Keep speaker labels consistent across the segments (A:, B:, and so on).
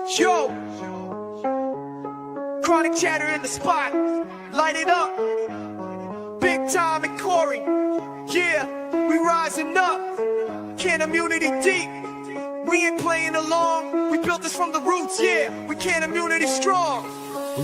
A: Yo, chronic chatter in the spot, light it up. Big time and Corey, yeah, we rising up. CannaMunity deep, we ain't playing along. We built this from the roots, yeah, we CannaMunity Strong.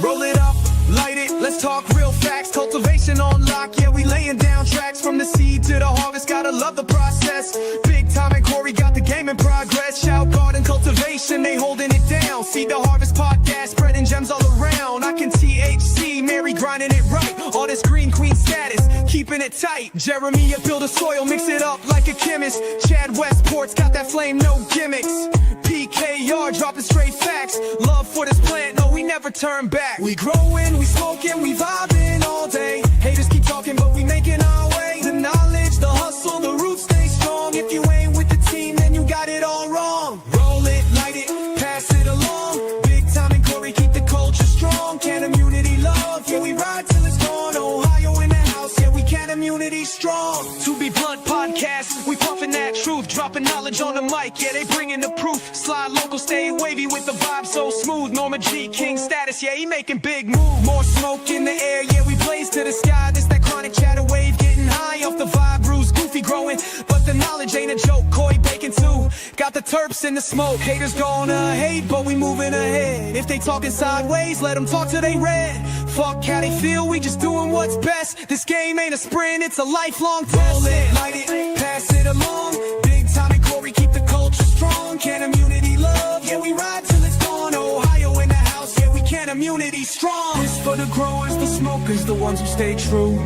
A: Roll it up, light it, let's talk real facts. Cultivation on lock, yeah, we laying down tracks. From the seed to the harvest, gotta love the process. Big time and Corey got the game in progress. Shout garden cultivation, they holding it down. See the Harvest podcast, spreading gems all around. I can THC, Mary grinding it right. All this green queen status, keeping it tight. Jeremiah build a soil, mix it up like a chemist. Chad Westport's got that flame, no gimmicks. PKR dropping straight facts. Love for this plant, no, we never turn back. We growing, we smoking, we vibing all day. Haters keep talking, but we making our way. The knowledge, the hustle, the roots stay strong. If you ain't with the team, then you got it all wrong. Roll it, light it, pass it along. Big time and Corey, keep the culture strong. CannaMunity love, yeah, we ride till it's gone. Ohio in the house, yeah, we CannaMunity Strong. To be blunt podcast, we puffin' that truth. Dropping knowledge on the mic, yeah, they bringing the proof. Slide local, stay wavy with the vibe so smooth. Norma G, king status, yeah, he making big move. More smoke in the air, yeah, we blaze to the sky. This that chronic chatter wave, getting high off the vibe. Bruce goofy growing, but the knowledge ain't a joke. Koi bacon too, got the terps in the smoke. Haters gonna hate, but we moving ahead. If they talking sideways, let them talk till they red. Fuck how they feel, we just doing what's best. This game ain't a sprint, it's a lifelong test. Roll it, light it, pass it along. Big time and Corey, keep the culture strong. CannaMunity love, yeah, we ride till it's gone. Ohio in the house, yeah, we CannaMunity Strong. This for the growers, the smokers, the ones who stay true.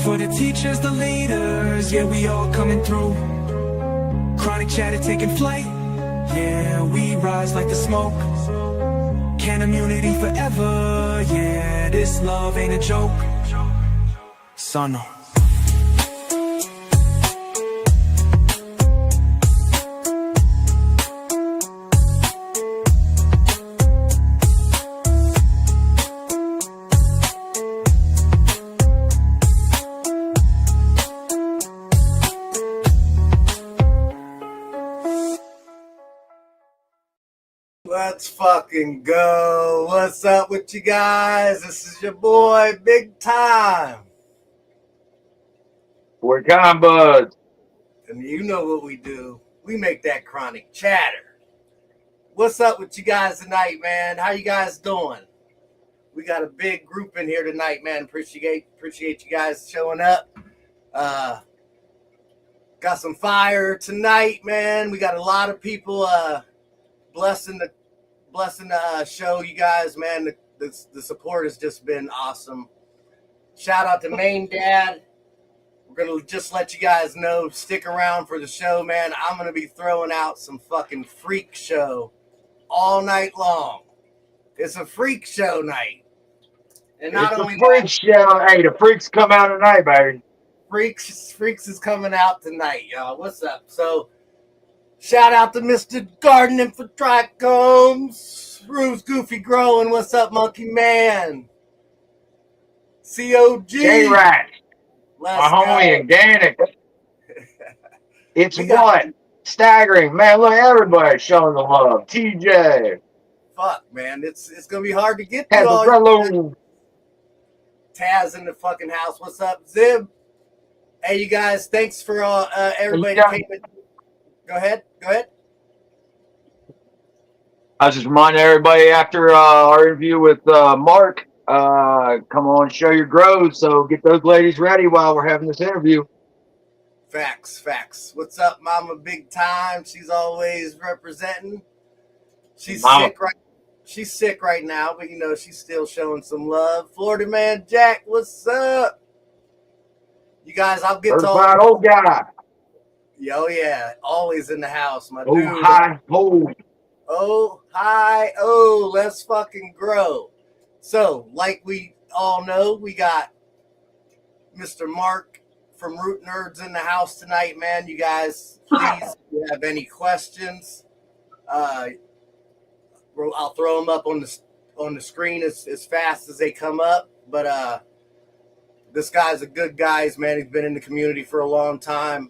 A: For the teachers, the leaders, yeah, we all coming through. Chronic chatter taking flight, yeah, we rise like the smoke. CannaMunity forever, yeah, this love ain't a joke. Son.
B: Let's fucking go. What's up with you guys? This is your boy, Big Time.
C: We're con buds.
B: And you know what we do. We make that chronic chatter. What's up with you guys tonight, man? How you guys doing? We got a big group in here tonight, man. Appreciate you guys showing up. Got some fire tonight, man. We got a lot of people blessing the show, you guys, man. The support has just been awesome. Shout out to Main Dad. We're gonna just let you guys know, stick around for the show, man. I'm gonna be throwing out some fucking freak show all night long. It's a freak show night. And not
C: it's
B: only
C: a freak show. Hey, the freaks come out tonight, baby.
B: Freaks is coming out tonight, y'all. What's up? So shout out to Mr. Gardening for Trichomes. Bruce Goofy Growing. What's up, Monkey Man? COG.
C: J-Rat.
B: Let's
C: My homie
B: go.
C: organic. It's what? Staggering. Man, look, everybody's showing the love. TJ.
B: Fuck, man. It's going to be hard to get
C: Have
B: to
C: a
B: all
C: fellow.
B: Taz in the fucking house. What's up, Zib? Hey, you guys. Thanks for everybody that came in. Go ahead.
C: I was just reminding everybody after our interview with Mark, come on, show your grows. So get those ladies ready while we're having this interview.
B: Facts. What's up, Mama Big Time? She's always representing. She's sick right now, but you know she's still showing some love. Florida Man Jack, what's up? You guys, I'll get to all
C: old guy.
B: Yo, yeah, always in the house, my
C: Oh,
B: dude.
C: hi, ho.
B: Oh, hi, oh, let's fucking grow. So, like we all know, we got Mr. Mark from Root Nerds in the house tonight, man. You guys, please, if you have any questions, I'll throw them up on the screen as fast as they come up. But this guy's a good guy, man. He's been in the community for a long time.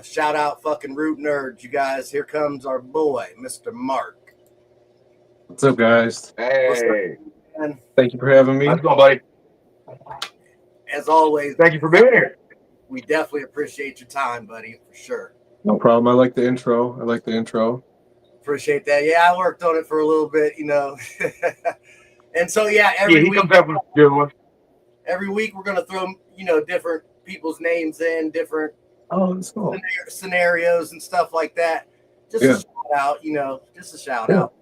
B: Shout out fucking Root Nerds, you guys. Here comes our boy, Mr. Mark.
D: What's up, guys?
C: Hey,
B: And
D: Thank you for having me.
C: how's it going, buddy?
B: as always,
C: Thank you for being here.
B: we definitely appreciate your time, buddy, for sure.
D: No problem. I like the intro.
B: Appreciate that. Yeah, I worked on it for a little bit, you know. And so, yeah,
C: Yeah, he comes up with a good one.
B: every week we're going to throw, you know, different people's names in, different
D: Oh, that's cool.
B: scenarios and stuff like that. Just
D: Yeah.
B: a shout out, you know, just a shout
D: Yeah.
B: out.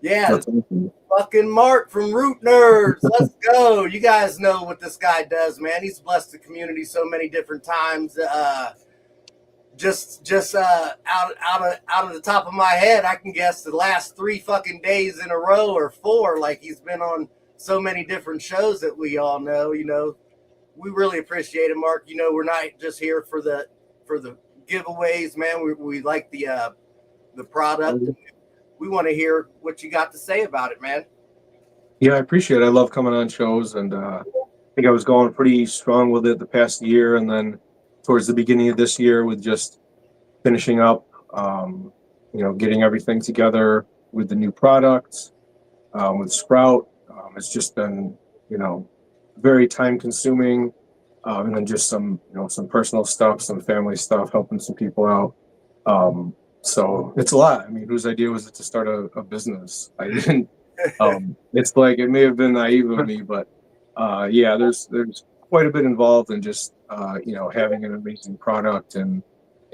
B: Yeah,
D: That's awesome.
B: fucking Mark from Root Nerds. Let's go. You guys know what this guy does, man. He's blessed the community so many different times. Just out of the top of my head, I can guess the last 3 fucking days in a row or 4. Like, he's been on so many different shows that we all know. You know, we really appreciate it, Mark. You know, we're not just here for the giveaways, man. We like the product. We want to hear what you got to say about it, man.
D: Yeah, I appreciate it. I love coming on shows, and I think I was going pretty strong with it the past year, and then towards the beginning of this year with just finishing up, you know, getting everything together with the new products, with Sprout. It's just been, you know, very time consuming, and then just some, you know, some personal stuff, some family stuff, helping some people out. So it's a lot. I mean, whose idea was it to start a business? I didn't. It's like, it may have been naive of me, but yeah, there's quite a bit involved in just you know, having an amazing product and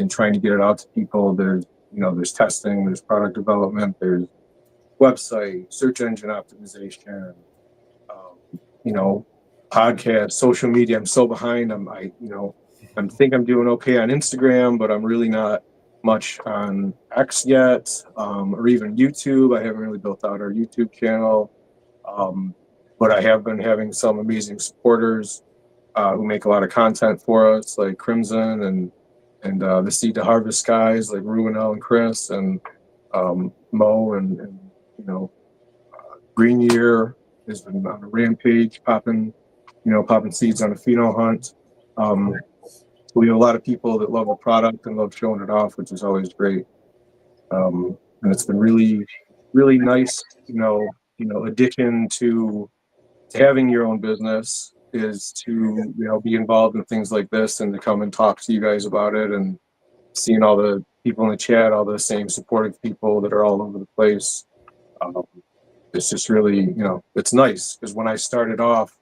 D: trying to get it out to people. There's, you know, there's testing, there's product development, there's website, search engine optimization, you know, podcast, social media. I'm so behind. I think I'm doing okay on Instagram, but I'm really not much on X yet, or even YouTube. I haven't really built out our YouTube channel, but I have been having some amazing supporters who make a lot of content for us, like Crimson and the Seed to Harvest guys, like Ruinell and Chris and Mo and you know, Green Year has been on a rampage, popping seeds on a pheno hunt. We have a lot of people that love the product and love showing it off, which is always great. And it's been really, really nice, you know, addition to having your own business is to, you know, be involved in things like this and to come and talk to you guys about it, and seeing all the people in the chat, all the same supportive people that are all over the place. It's just really, you know, it's nice, because when I started off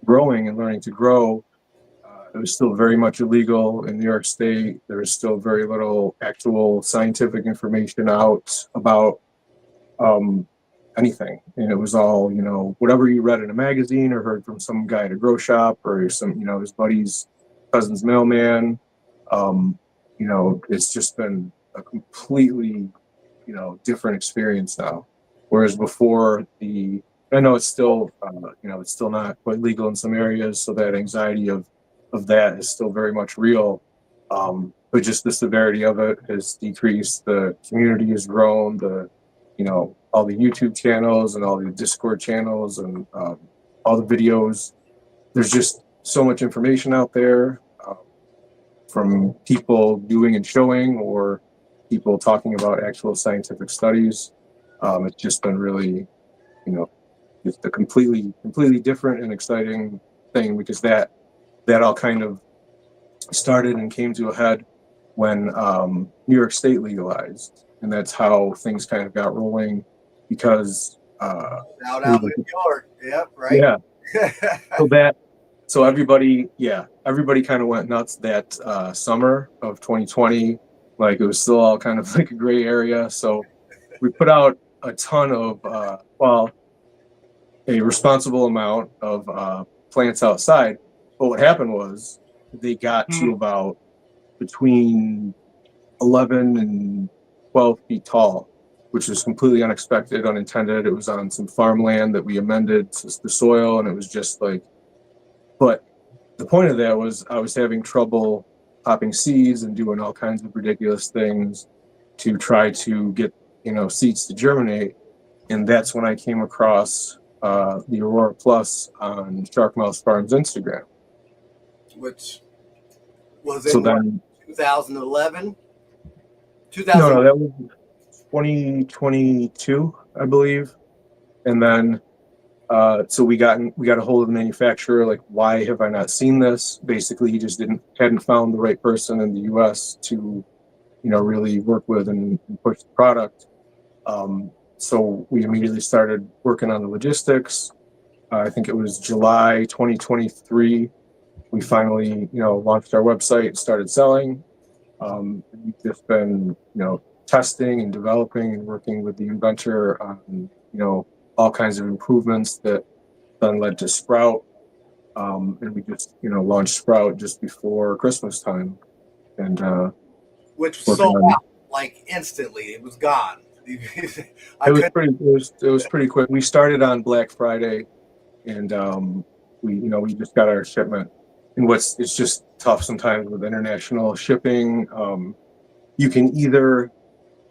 D: growing and learning to grow, it was still very much illegal in New York State. There was still very little actual scientific information out about anything. And it was all, you know, whatever you read in a magazine or heard from some guy at a grow shop or some, you know, his buddy's cousin's mailman. You know, it's just been a completely, you know, different experience now. Whereas before, I know it's still, you know, it's still not quite legal in some areas, so that anxiety of that is still very much real. But just the severity of it has decreased. The community has grown. You know, all the YouTube channels and all the Discord channels and all the videos. There's just so much information out there from people doing and showing, or people talking about actual scientific studies. It's just been really, you know, just a completely different and exciting thing, because that all kind of started and came to a head when New York State legalized, and that's how things kind of got rolling. Because
B: Shout out New York. Yep, right.
D: Yeah. So everybody kind of went nuts that summer of 2020. Like, it was still all kind of like a gray area. So we put out a ton of a responsible amount of plants outside. But what happened was they got to about between 11 and 12 feet tall, which was completely unexpected, unintended. It was on some farmland that we amended the soil, and it was just like, but the point of that was I was having trouble popping seeds and doing all kinds of ridiculous things to try to get, you know, seeds to germinate. And that's when I came across the Aurora Plus on Shark Mouse Farms Instagram.
B: Which Was it
D: So
B: in
D: then,
B: 2011?
D: no, that was 2022, I believe. And then, so we got a hold of the manufacturer. Like, why have I not seen this? Basically, he just hadn't found the right person in the U.S. to, really work with and push the product. So we immediately started working on the logistics. I think it was July 2023. We finally, launched our website and started selling. We've just been, testing and developing and working with the inventor on, all kinds of improvements that then led to Sprout. And we just, launched Sprout just before Christmas time. And
B: which
D: working
B: sold
D: on
B: out like instantly. It was gone.
D: it was pretty quick. We started on Black Friday, and we just got our shipment. And it's just tough sometimes with international shipping. You can either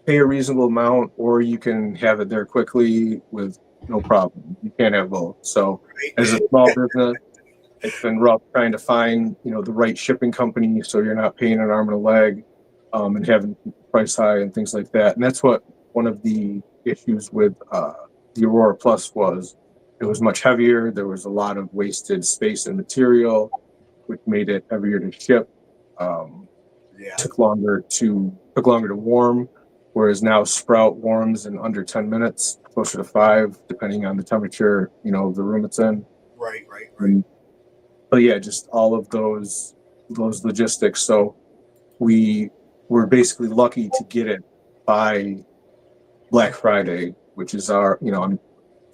D: pay a reasonable amount or you can have it there quickly with no problem. You can't have both. So as a small business, it's been rough trying to find, the right shipping company so you're not paying an arm and a leg, and having the price high and things like that. And that's what one of the issues with the Aurora Plus was. It was much heavier. There was a lot of wasted space and material, which made it heavier to ship.
B: Yeah.
D: Took longer to warm, whereas now Sprout warms in under 10 minutes, closer to 5, depending on the temperature, of the room it's in.
B: Right.
D: But yeah, just all of those logistics. So we were basically lucky to get it by Black Friday, which is our,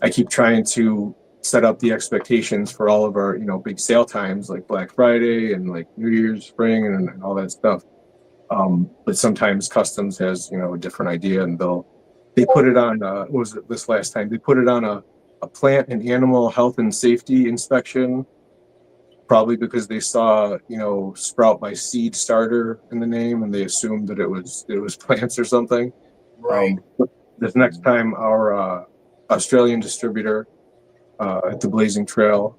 D: I keep trying to set up the expectations for all of our, big sale times like Black Friday and like New Year's, spring, and all that stuff. But sometimes customs has, a different idea, and they put it on, what was it this last time? They put it on a plant and animal health and safety inspection, probably because they saw, Sprout by Seed Starter in the name, and they assumed that it was plants or something.
B: Right.
D: This next time, our Australian distributor at the Blazing Trail,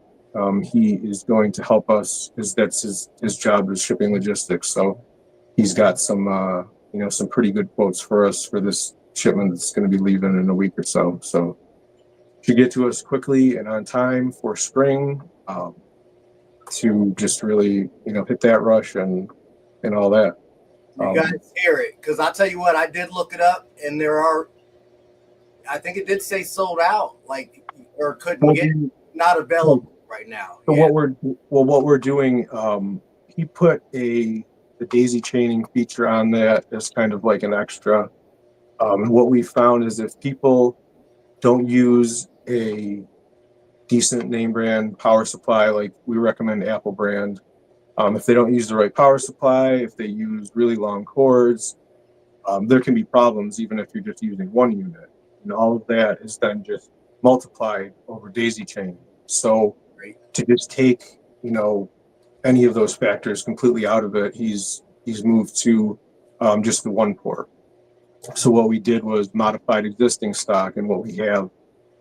D: he is going to help us, because that's his job is shipping logistics. So he's got some some pretty good quotes for us for this shipment that's going to be leaving in a week or so. So should get to us quickly and on time for spring, to just really hit that rush and all that.
B: You guys hear it, because I'll tell you what, I did look it up, and I think it did say sold out, or couldn't get, not available right now.
D: So what we're doing, he put the daisy chaining feature on that as kind of like an extra. And what we found is if people don't use a decent name brand power supply, like we recommend Apple brand, if they don't use the right power supply, if they use really long cords, there can be problems even if you're just using one unit. And all of that is then just multiplied over daisy chain. So to just take, any of those factors completely out of it, he's moved to just the one port. So what we did was modified existing stock, and what we have,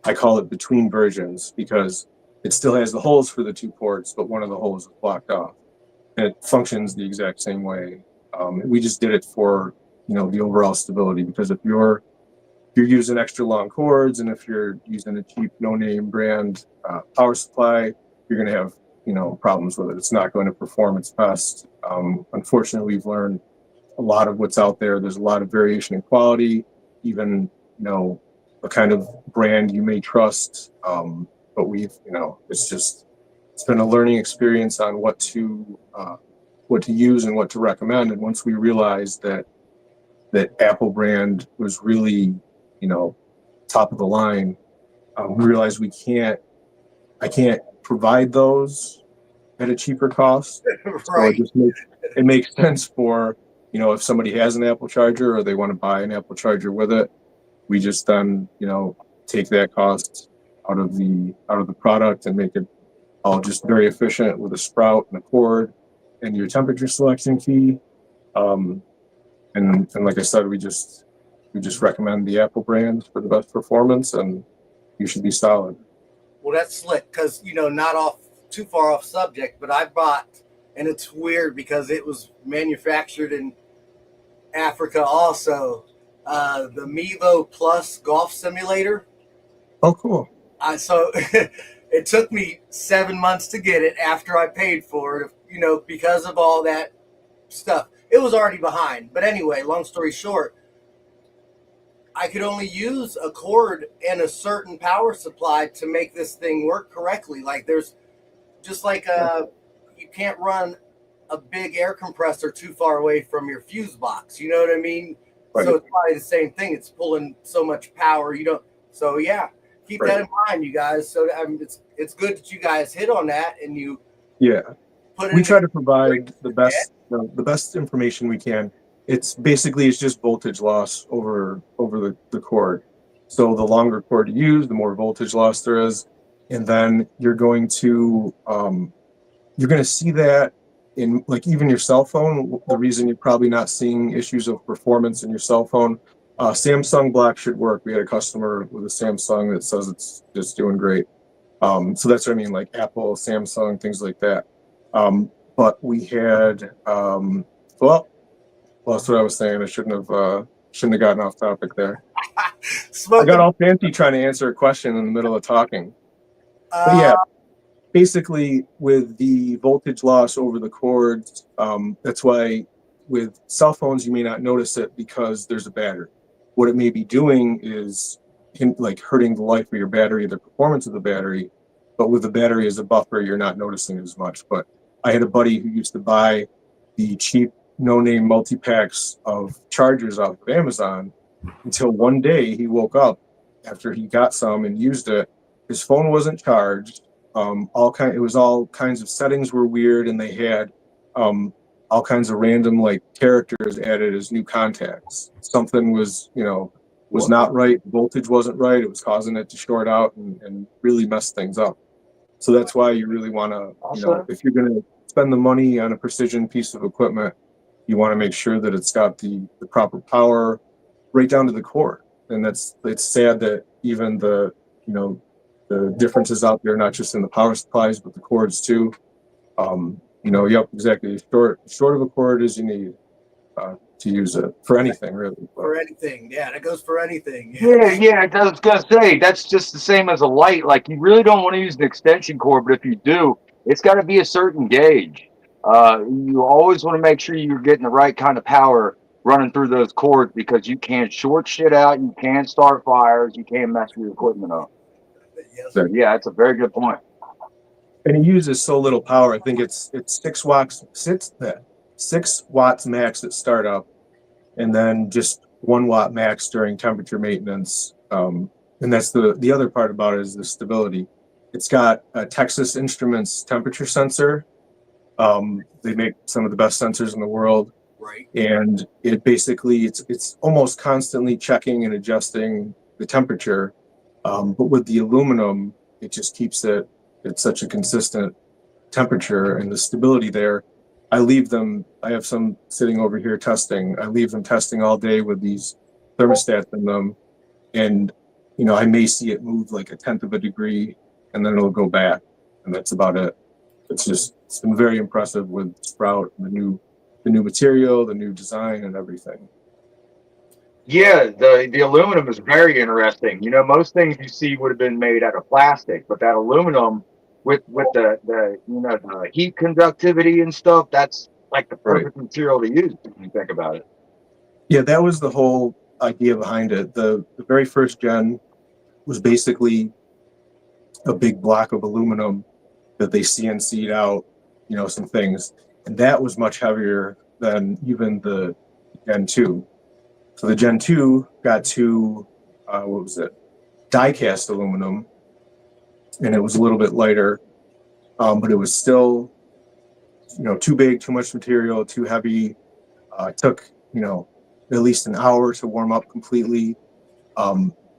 D: I call it between versions, because it still has the holes for the 2 ports, but one of the holes is blocked off, and it functions the exact same way. We just did it for the overall stability, because if you're using extra long cords, and if you're using a cheap no-name brand power supply, you're going to have problems with it. It's not going to perform its best. Unfortunately, we've learned a lot of what's out there. There's a lot of variation in quality, even a kind of brand you may trust. But it's been a learning experience on what to use and what to recommend. And once we realized that Apple brand was really top of the line, we realized I can't provide those at a cheaper cost.
B: Right.
D: So it makes sense for, if somebody has an Apple charger or they want to buy an Apple charger with it, we just then, take that cost out of the product and make it all just very efficient with a Sprout and a cord and your temperature selection key. And like I said, we just recommend the Apple brand for the best performance, and you should be solid.
B: Well, that's slick, because not off too far off subject, but I bought and it's weird because it was manufactured in Africa also. The Mevo Plus golf simulator.
D: Oh, cool.
B: So it took me 7 months to get it after I paid for it, you know, because of all that stuff. It was already behind. But anyway, long story short, I could only use a cord and a certain power supply to make this thing work correctly. Like there's just like you can't run a big air compressor too far away from your fuse box. You know what I mean?
D: Right.
B: So it's probably the same thing. It's pulling so much power. You don't. So yeah, keep that in mind, you guys. So it's good that you guys hit on that and you put it.
D: We try to provide the best information we can. It's just voltage loss over the cord. So the longer cord you use, the more voltage loss there is, and then you're going to see that in like even your cell phone. The reason you're probably not seeing issues of performance in your cell phone, Samsung Black should work. We had a customer with a Samsung that says it's just doing great. So that's what I mean, like Apple, Samsung, things like that. But we had well, that's what I was saying. I shouldn't have gotten off topic there. I got all fancy trying to answer a question in the middle of talking. But yeah, basically with the voltage loss over the cords, that's why with cell phones you may not notice it because there's a battery. What it may be doing is like hurting the life of your battery, the performance of the battery. But with the battery as a buffer, you're not noticing as much. But I had a buddy who used to buy the cheap no-name multi-packs of chargers off of Amazon until one day he woke up after he got some and used it. His phone wasn't charged. It was all kinds of settings were weird, and they had all kinds of random like characters added as new contacts. Something was not right. Voltage wasn't right. It was causing it to short out and really mess things up. So that's why you really want to, if you're going to spend the money on a precision piece of equipment, you want to make sure that it's got the proper power right down to the core. And it's sad that even the differences out there, not just in the power supplies, but the cords too. Yep, exactly. Short of a cord as you need to use it for anything, really.
B: For anything, yeah, that goes for anything.
C: Yeah. I was gonna say that's just the same as a light. Like you really don't want to use an extension cord, but if you do, it's got to be a certain gauge. You always want to make sure you're getting the right kind of power running through those cords because you can't short shit out, you can't start fires, you can't mess your equipment up.
B: Yes.
C: So yeah, it's a very good point.
D: And it uses so little power. I think it's 6 watts, 6 watts max at startup, and then just 1 watt max during temperature maintenance. And that's the other part about it is the stability. It's got a Texas Instruments temperature sensor. They make some of the best sensors in the world.
B: Right.
D: And it basically it's almost constantly checking and adjusting the temperature. But with the aluminum, it just keeps it at such a consistent temperature and the stability there. I have some sitting over here testing. I leave them testing all day with these thermostats in them. And, I may see it move like 1/10 of a degree and then it'll go back. And that's about it. It's been very impressive with Sprout, the new material, the new design and everything.
C: Yeah, the aluminum is very interesting. Most things you see would have been made out of plastic, but that aluminum with the heat conductivity and stuff, that's like the perfect material to use if you think about it.
D: Yeah, that was the whole idea behind it. The very first gen was basically a big block of aluminum that they CNC'd out, some things. And that was much heavier than even the Gen 2. So the Gen 2 got to, die cast aluminum, and it was a little bit lighter, but it was still, too big, too much material, too heavy. It took, at least an hour to warm up completely.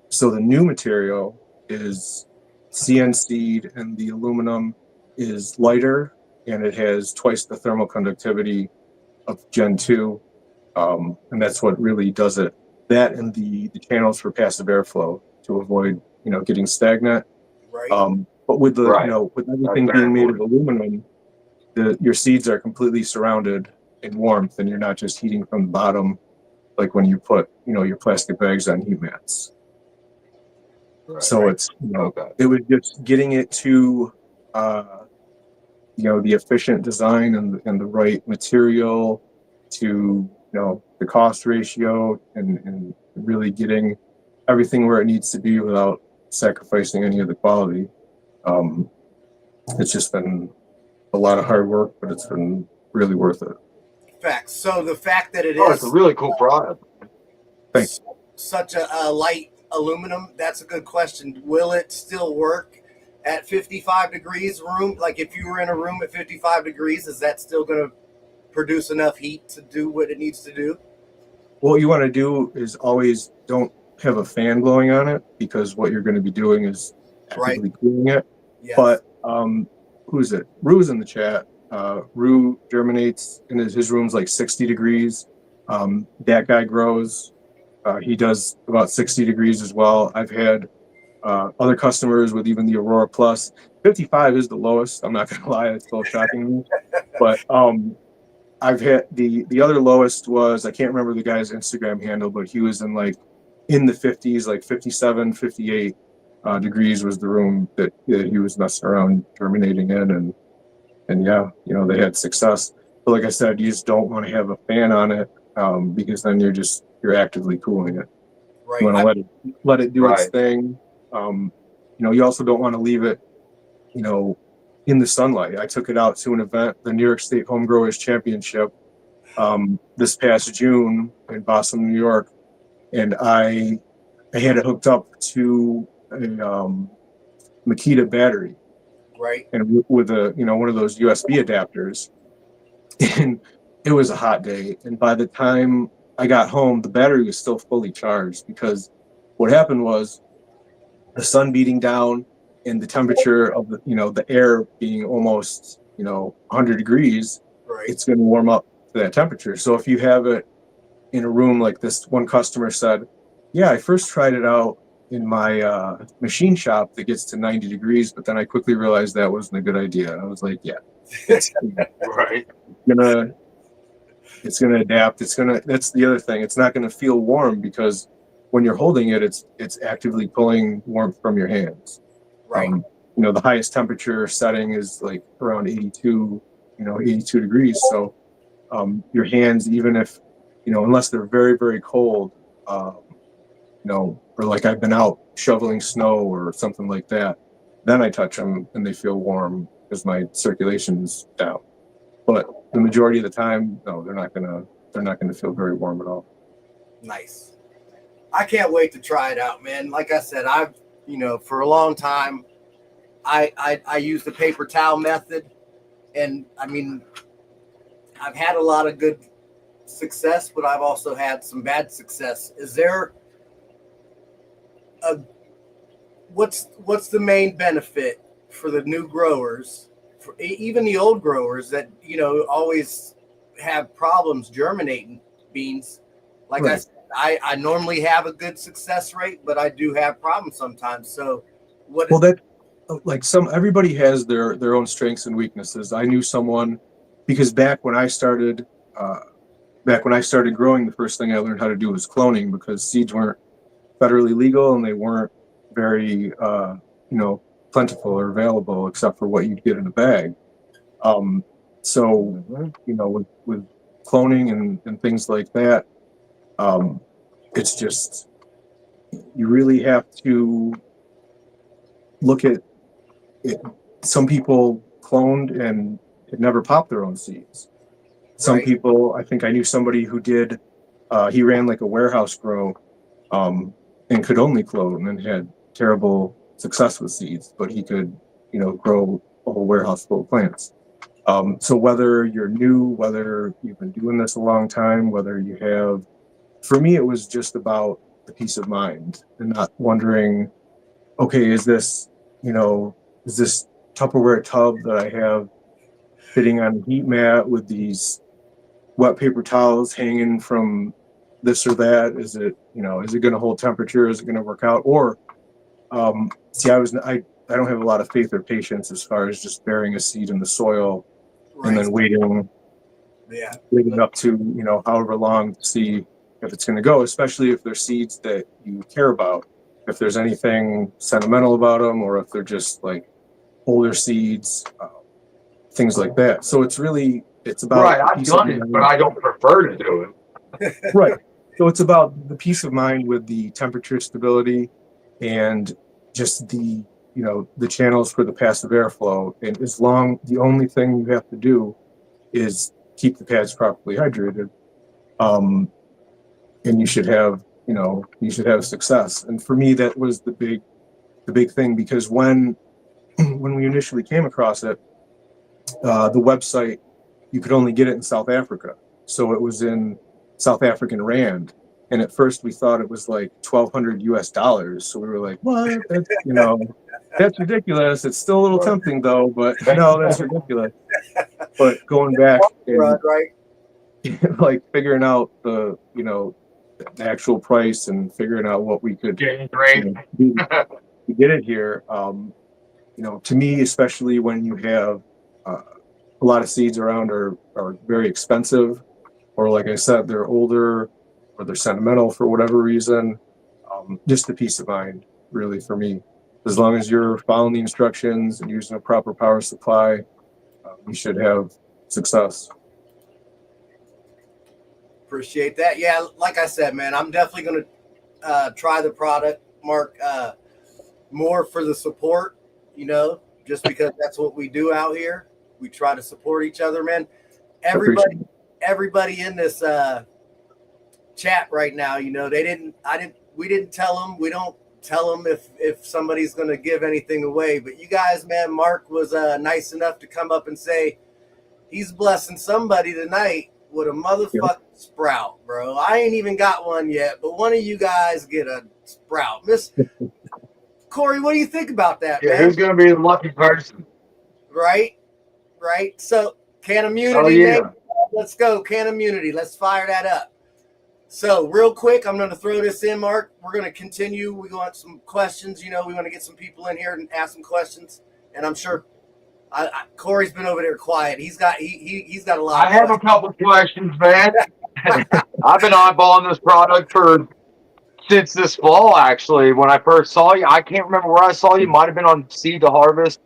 D: So the new material is CNC'd, and the aluminum is lighter, and it has twice the thermal conductivity of Gen 2. And that's what really does it. That and the channels for passive airflow to avoid, getting stagnant.
B: Right.
D: But with with everything being made of aluminum, your seeds are completely surrounded in warmth, and you're not just heating from the bottom like when you put, your plastic bags on heat mats.
C: Right.
D: So it's,
C: Okay.
D: it was just getting it to, the efficient design and the right material to, the cost ratio and really getting everything where it needs to be without sacrificing any of the quality. It's just been a lot of hard work, but it's been really worth it.
B: Facts. So the fact that it
C: Oh, it's a
B: is
C: really cool product.
D: Thank
B: such a light aluminum, that's a good question. Will it still work at 55 degrees room? Like if you were in a room at 55 degrees, is that still going to produce enough heat to do what it needs to do?
D: What you want to do is always don't have a fan blowing on it, because what you're going to be doing is actively cooling it.
B: Yes.
D: But who's it? Rue's in the chat. Rue germinates in his room's like 60 degrees. That guy grows. He does about 60 degrees as well. I've had other customers with even the Aurora Plus. 55 is the lowest. I'm not going to lie. It's still shocking me. But I've had the other lowest was, I can't remember the guy's Instagram handle, but he was in the 50s, like 57, 58 degrees was the room that he was messing around germinating in. And yeah, they had success. But like I said, you just don't want to have a fan on it, because then you're actively cooling it.
B: Right.
D: You want to let it do its
C: Right.
D: thing. You also don't want to leave it, in the sunlight. I took it out to an event, the New York State Home Growers Championship, this past June in Boston, New York, and I had it hooked up to a Makita battery,
B: Right.
D: and with a one of those USB adapters, and it was a hot day, and by the time I got home, the battery was still fully charged, because what happened was the sun beating down and the temperature of the air being almost 100 degrees,
B: Right.
D: it's going to warm up to that temperature. So if you have it in a room like this, one customer said, yeah, I first tried it out in my machine shop that gets to 90 degrees, but then I quickly realized that wasn't a good idea. I was like, yeah, it's
C: Right.
D: gonna adapt. That's the other thing. It's not gonna feel warm, because when you're holding it, it's actively pulling warmth from your hands.
B: Right.
D: The highest temperature setting is like around 82 degrees. So your hands, even if unless they're very, very cold, or like I've been out shoveling snow or something like that, then I touch them and they feel warm because my circulation's down. But the majority of the time, no, they're not gonna feel very warm at all.
B: Nice. I can't wait to try it out, man. Like I said, I've for a long time, I use the paper towel method, and I mean, I've had a lot of good success, but I've also had some bad success. Is there what's the main benefit for the new growers, for even the old growers that always have problems germinating beans? Like
D: Right.
B: I said, I normally have a good success rate, but I do have problems sometimes. So
D: Well, that everybody has their own strengths and weaknesses. I knew someone, because back when I started growing, the first thing I learned how to do was cloning, because seeds weren't federally legal and they weren't very plentiful or available, except for what you'd get in a bag. So with cloning and things like that, it's just, you really have to look at it. Some people cloned and it never popped their own seeds. Some
B: Right.
D: people, I think I knew somebody who did, he ran like a warehouse grow, and could only clone and had terrible success with seeds, but he could, grow a whole warehouse full of plants. So whether you're new, whether you've been doing this a long time, whether you have, for me, it was just about the peace of mind and not wondering, okay, is this Tupperware tub that I have sitting on a heat mat with these wet paper towels hanging from this or that? Is it going to hold temperature? Is it going to work out? Or, I don't have a lot of faith or patience as far as just burying a seed in the soil and then waiting up to, you know, however long to see if it's going to go, especially if they're seeds that you care about. If there's anything sentimental about them, or if they're just like older seeds, things like that. So it's about
C: right. I've done it, but I don't prefer to do it.
D: Right. So it's about the peace of mind with the temperature stability and just the, you know, the channels for the passive airflow. And the only thing you have to do is keep the pads properly hydrated. And you should have success. And for me, that was the big thing, because when we initially came across it, the website, you could only get it in South Africa. So it was in South African rand. And at first we thought it was like $1,200 US. So we were like, what? That's, you know, that's ridiculous. It's still a little tempting though, but no, that's ridiculous. But going back and like figuring out the, you know, the actual price and figuring out what we could do to get it here. You know, to me, especially when you have a lot of seeds around are very expensive, or like I said, they're older or they're sentimental for whatever reason. Just the peace of mind, really, for me. As long as you're following the instructions and using a proper power supply, you should have success.
B: Appreciate that. Yeah, like I said, man, I'm definitely going to try the product, Mark, more for the support, you know, just because that's what we do out here. We try to support each other, man. Everybody in this chat right now, you know, we didn't tell them. We don't tell them if somebody's going to give anything away. But you guys, man, Mark was nice enough to come up and say he's blessing somebody tonight with a motherfucking sprout, bro. I ain't even got one yet, but one of you guys get a sprout. Miss Corey, what do you think about that, man?
C: Who's going to be the lucky person?
B: Right? So, CannaMunity, man. Let's go, CannaMunity. Let's fire that up. So, real quick, I'm going to throw this in, Mark. We're going to continue. We want some questions. You know, we want to get some people in here and ask some questions. And I'm sure Corey's been over there quiet. He's got a lot.
C: I have a couple questions, man. I've been eyeballing this product since this fall, actually. When I first saw you, I can't remember where I saw you. Might have been on Seed to Harvest,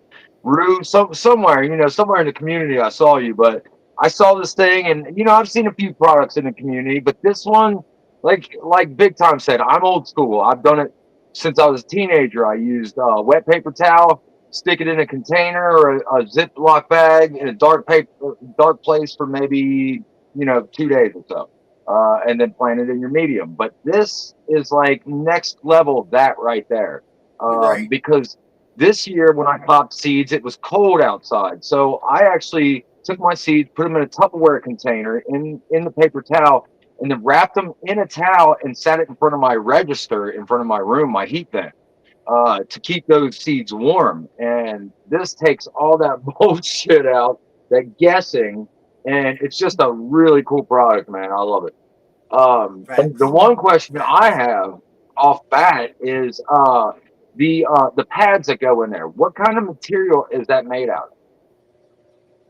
C: Rue, somewhere, you know, somewhere in the community I saw you. But I saw this thing, and, you know, I've seen a few products in the community, but this one, like Big Time said, I'm old school. I've done it since I was a teenager. I used wet paper towel, stick it in a container or a Ziploc bag in a dark place for maybe, you know, 2 days or so. And then plant it in your medium. But this is like next level of that right there. Because this year when I popped seeds, it was cold outside. So I actually took my seeds, put them in a Tupperware container in the paper towel, and then wrapped them in a towel and sat it in front of my register in front of my room, my heat vent, to keep those seeds warm. And this takes all that bullshit out, that guessing, and it's just a really cool product, man. I love it. The one question I have off bat is the pads that go in there. What kind of material is that made out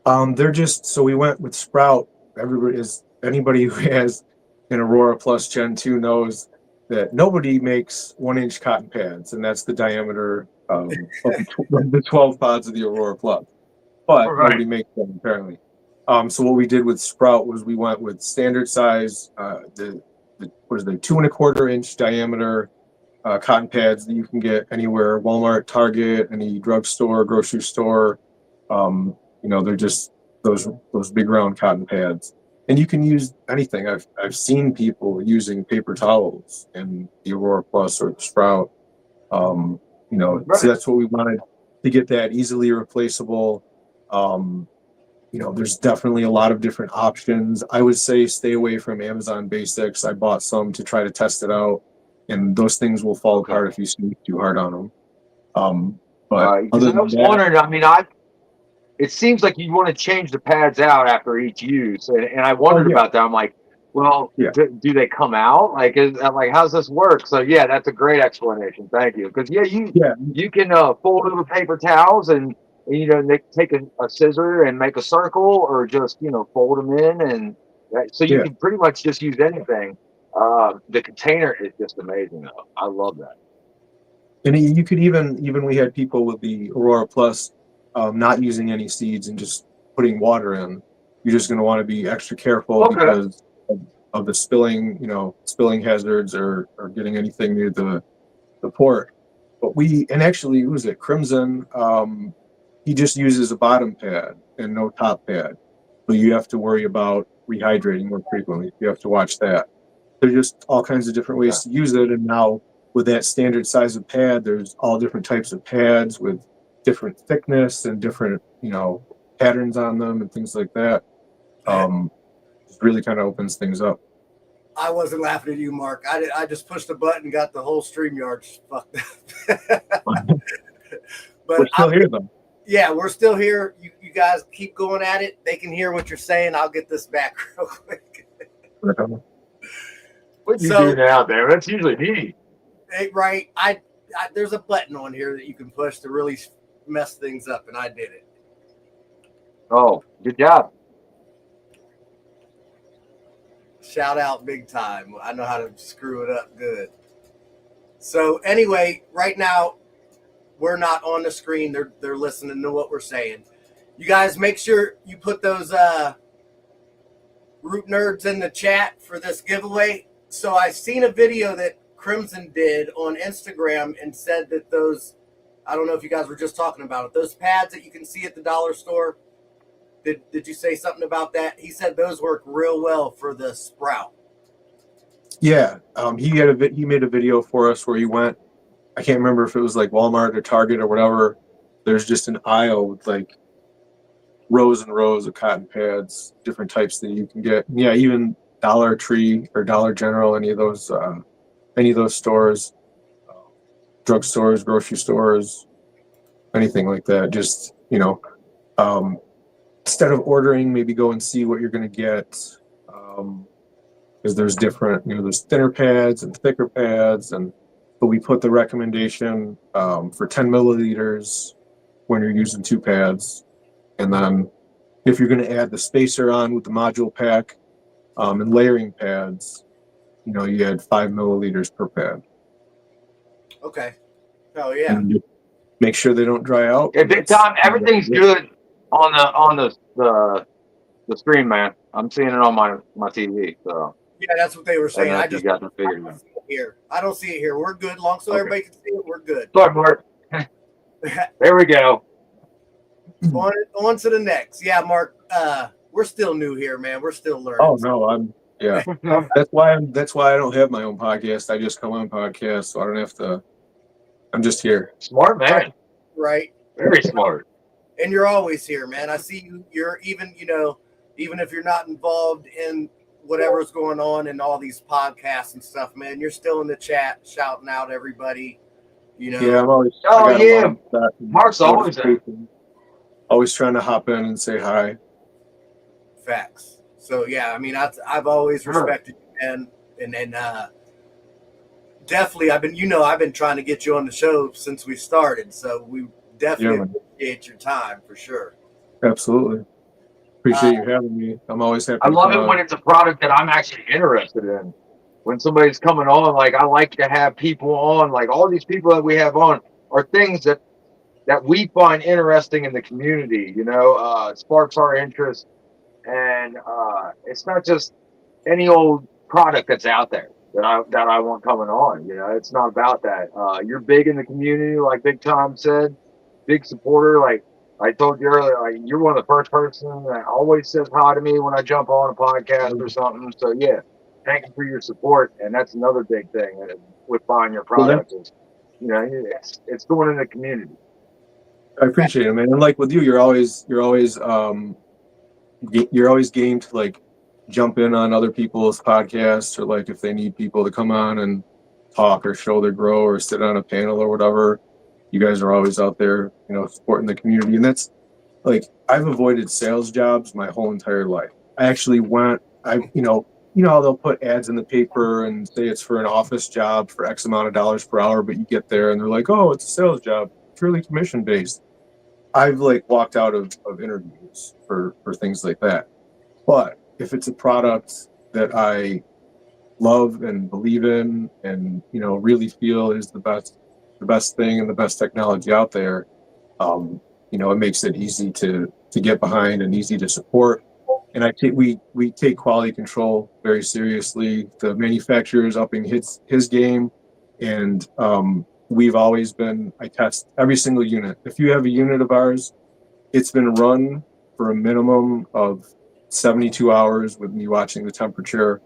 C: of?
D: They're just, so we went with Sprout. Anybody who has an Aurora Plus Gen 2 knows that nobody makes 1-inch cotton pads, and that's the diameter of the 12 pods of the Aurora Plus. But nobody makes them, apparently. So what we did with Sprout was we went with standard size, the 2¼ inch diameter cotton pads that you can get anywhere, Walmart, Target, any drugstore, grocery store. You know, they're just those big round cotton pads, and you can use anything. I've seen people using paper towels in the Aurora Plus or the Sprout. You know, so that's what we wanted, to get that easily replaceable. You know, there's definitely a lot of different options. I would say stay away from Amazon Basics. I bought some to try to test it out, and those things will fall apart if you sneak too hard on them. But other than
C: I was wondering, I mean, it seems like you want to change the pads out after each use, and I wondered about that. I'm like, well, do they come out? Like, how's this work? So that's a great explanation. Thank you. Because you can fold over paper towels, and you know, they take a scissor and make a circle, or just, you know, fold them in, and so you
D: Yeah.
C: can pretty much just use anything. The container is just amazing, though. I love that.
D: And you could even we had people with the Aurora Plus not using any seeds and just putting water in. You're just going to want to be extra careful
C: Okay.
D: because of the spilling, spilling hazards or getting anything near the port. But actually, who was it? Crimson. He just uses a bottom pad and no top pad. So you have to worry about rehydrating more frequently. You have to watch that. There's just all kinds of different
C: Okay.
D: ways to use it. And now with that standard size of pad, there's all different types of pads with different thickness and different, patterns on them and things like that. It really kind of opens things up.
B: I wasn't laughing at you, Mark. I just pushed the button and got the whole StreamYard fucked up.
D: We're
B: But
D: still here though.
B: yeah, we're still here. You guys keep going at it. They can hear what you're saying. I'll get this back real quick.
C: What do you
B: So-
C: do now, Dan? That's usually me.
B: Hey, right. There's a button on here that you can push to really mess things up, and I did it.
C: Oh, good job.
B: Shout out big time. I know how to screw it up good. So anyway, right now we're not on the screen. They're listening to what we're saying. You guys make sure you put those root nerds in the chat for this giveaway. So I seen a video that Crimson did on Instagram and said that those, I don't know if you guys were just talking about it, those pads that you can see at the dollar store. Did you say something about that? He said those work real well for the sprout.
D: Yeah, he made a video for us where he went. I can't remember if it was like Walmart or Target or whatever. There's just an aisle with like rows and rows of cotton pads, different types that you can get. And yeah, even Dollar Tree or Dollar General, any of those stores, drugstores, grocery stores, anything like that. Just instead of ordering, maybe go and see what you're going to get. Because there's different, there's thinner pads and thicker pads, but we put the recommendation for 10 milliliters when you're using two pads, and then if you're going to add the spacer on with the module pack and layering pads, you add 5 milliliters per pad.
B: Okay. Oh yeah.
D: And you make sure they don't dry out.
C: Yeah, big time. Everything's good on the screen, man. I'm seeing it on my TV. So
B: Yeah, that's what they were saying. I
C: you
B: just
C: got the
B: I
C: figure
B: don't see it here. I don't see it here. We're good. Long so
C: Okay.
B: everybody can see it, we're good.
C: Sorry, Mark. There we go.
B: on to the next. Yeah, Mark. We're still new here, man. We're still learning.
D: Oh no, that's why I don't have my own podcast. I just come on podcasts, so I don't have to. I'm just here.
C: Smart man.
B: Right.
C: Very smart.
B: And you're always here, man. I see you. You're even if you're not involved in whatever's going on in all these podcasts and stuff, man, you're still in the chat shouting out everybody.
D: Yeah, I'm always.
C: Oh,
D: I got a
C: yeah.
D: lot of that.
C: Mark's always there.
D: Always trying to hop in and say hi.
B: Facts. So yeah, I mean, I've always
C: Sure.
B: respected you, man, and definitely I've been trying to get you on the show since we started. So we definitely appreciate your time for sure.
D: Absolutely. Appreciate you having me. I'm always happy.
C: I
D: to
C: love
D: come
C: it
D: on.
C: when it's a product that I'm actually interested in. When somebody's coming on, like, I like to have people on, like all these people that we have on are things that we find interesting in the community, it sparks our interest. And it's not just any old product that's out there that I want coming on. It's not about that. You're big in the community, like Big Tom said, big supporter. Like I told you earlier, like you're one of the first person that always says hi to me when I jump on a podcast or something. So yeah, thank you for your support. And that's another big thing with buying your product is, it's going in the community.
D: I appreciate it, man. And like with you, you're always game to like jump in on other people's podcasts, or like if they need people to come on and talk or show their grow or sit on a panel or whatever. You guys are always out there, supporting the community. And that's like, I've avoided sales jobs my whole entire life. I actually how they'll put ads in the paper and say it's for an office job for X amount of dollars per hour, but you get there and they're like, oh, it's a sales job, purely commission based. I've like walked out of interviews for things like that. But if it's a product that I love and believe in, and really feel is the best thing and the best technology out there, it makes it easy to get behind and easy to support. And we take quality control very seriously. The manufacturer is upping his game, and we've always been. I test every single unit. If you have a unit of ours, it's been run for a minimum of 72 hours with me watching the temperature,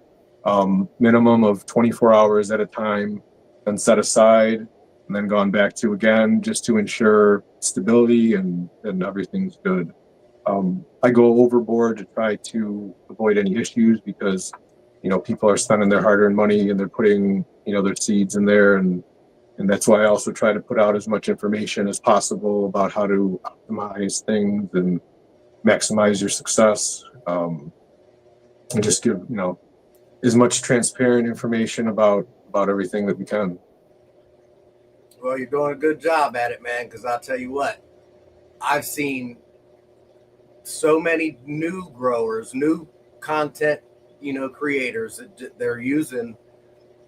D: minimum of 24 hours at a time, then set aside, and then gone back to again just to ensure stability and everything's good. I go overboard to try to avoid any issues because, people are spending their hard-earned money and they're putting, their seeds in there. And that's why I also try to put out as much information as possible about how to optimize things and maximize your success. And just give, as much transparent information about everything that we can.
B: Well, you're doing a good job at it, man, because I'll tell you what, I've seen so many new growers, new content, creators that they're using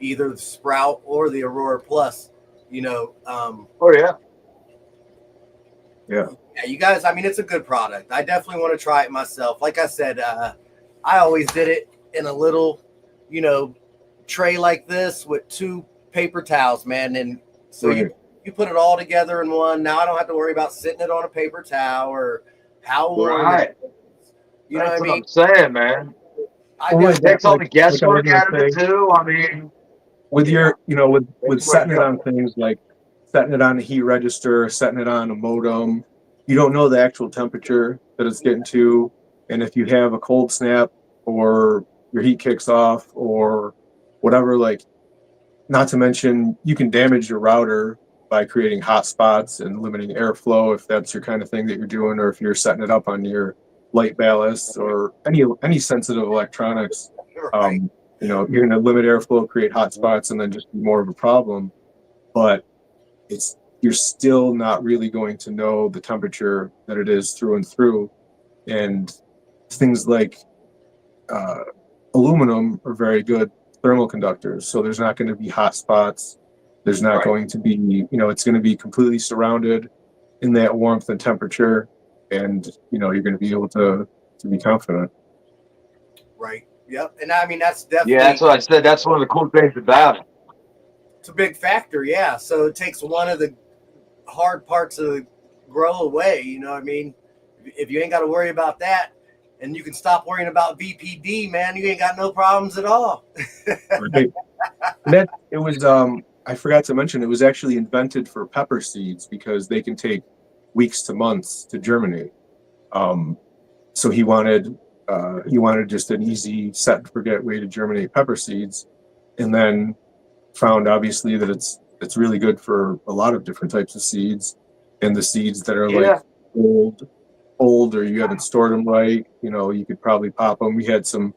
B: either the Sprout or the Aurora Plus,
C: Oh, yeah.
B: Yeah, you guys, I mean, it's a good product. I definitely want to try it myself. Like I said, I always did it in a little, tray like this with 2 paper towels, man. And so
D: Right.
B: you put it all together in one. Now I don't have to worry about sitting it on a paper towel or how warm
C: Right.
B: it is. You know
C: That's
B: what I
C: what
B: mean?
C: I'm saying, man.
B: I
D: Well,
C: It
B: definitely,
C: takes all the
D: like I was
C: guesswork
D: gonna
C: out of it,
D: say,
C: too. I mean,
D: with your, with
C: that's where
D: setting
C: you
D: it on
C: go.
D: things like setting it on a heat register, setting it on a modem, you don't know the actual temperature that it's getting to. And if you have a cold snap or your heat kicks off or whatever, like, not to mention you can damage your router by creating hot spots and limiting airflow if that's your kind of thing that you're doing, or if you're setting it up on your light ballasts or any sensitive electronics.
B: right.
D: You're going to limit airflow, create hot spots, and then just be more of a problem. But you're still not really going to know the temperature that it is through and through. And things like uh, aluminum are very good thermal conductors. So there's not going to be hot spots. There's not
C: Right.
D: going to be, it's going to be completely surrounded in that warmth and temperature. And, you're going to be able to be confident.
B: Right. Yep. And I mean, that's
C: Yeah, that's
B: definitely,
C: what I said. That's one of the cool things about it.
B: it's a big factor. Yeah. So it takes one of the hard parts of the grow away. You know what I mean? If you ain't got to worry about that, and you can stop worrying about VPD, man, you ain't got no problems at all.
D: Right. And that it was I forgot to mention it was actually invented for pepper seeds because they can take weeks to months to germinate. So he wanted just an easy set and forget way to germinate pepper seeds, and then found obviously that it's really good for a lot of different types of seeds, and the seeds that are like
C: Yeah.
D: old or you haven't stored them right, you could probably pop them. We had some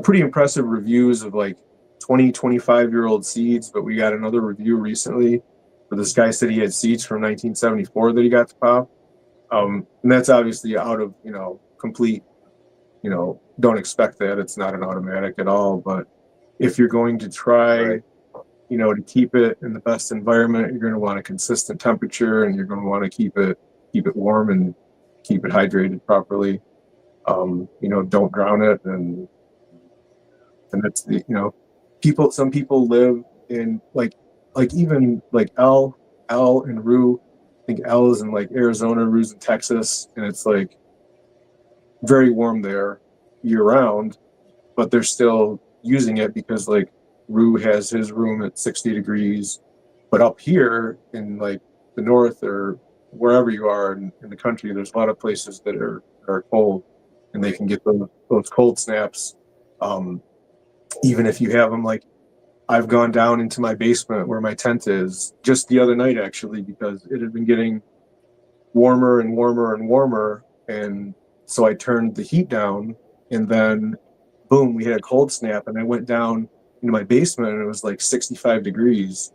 D: pretty impressive reviews of like 25-year-old seeds, but we got another review recently where this guy said he had seeds from 1974 that he got to pop. And that's obviously out of, complete, don't expect that. It's not an automatic at all. But if you're going to try,
C: Right.
D: to keep it in the best environment, you're going to want a consistent temperature and you're going to want to keep it warm and keep it hydrated properly. Don't drown it. And that's the, some people live in like even like L and Rue. I think L is in like Arizona, Rue's in Texas, and it's like very warm there year round, but they're still using it because like Rue has his room at 60 degrees, but up here in like the north or wherever you are in the country, there's a lot of places that are cold, and they can get those cold snaps. Even if you have them, like I've gone down into my basement where my tent is just the other night actually because it had been getting warmer and warmer and warmer, and so I turned the heat down, and then boom, we had a cold snap, and I went down into my basement and it was like 65 degrees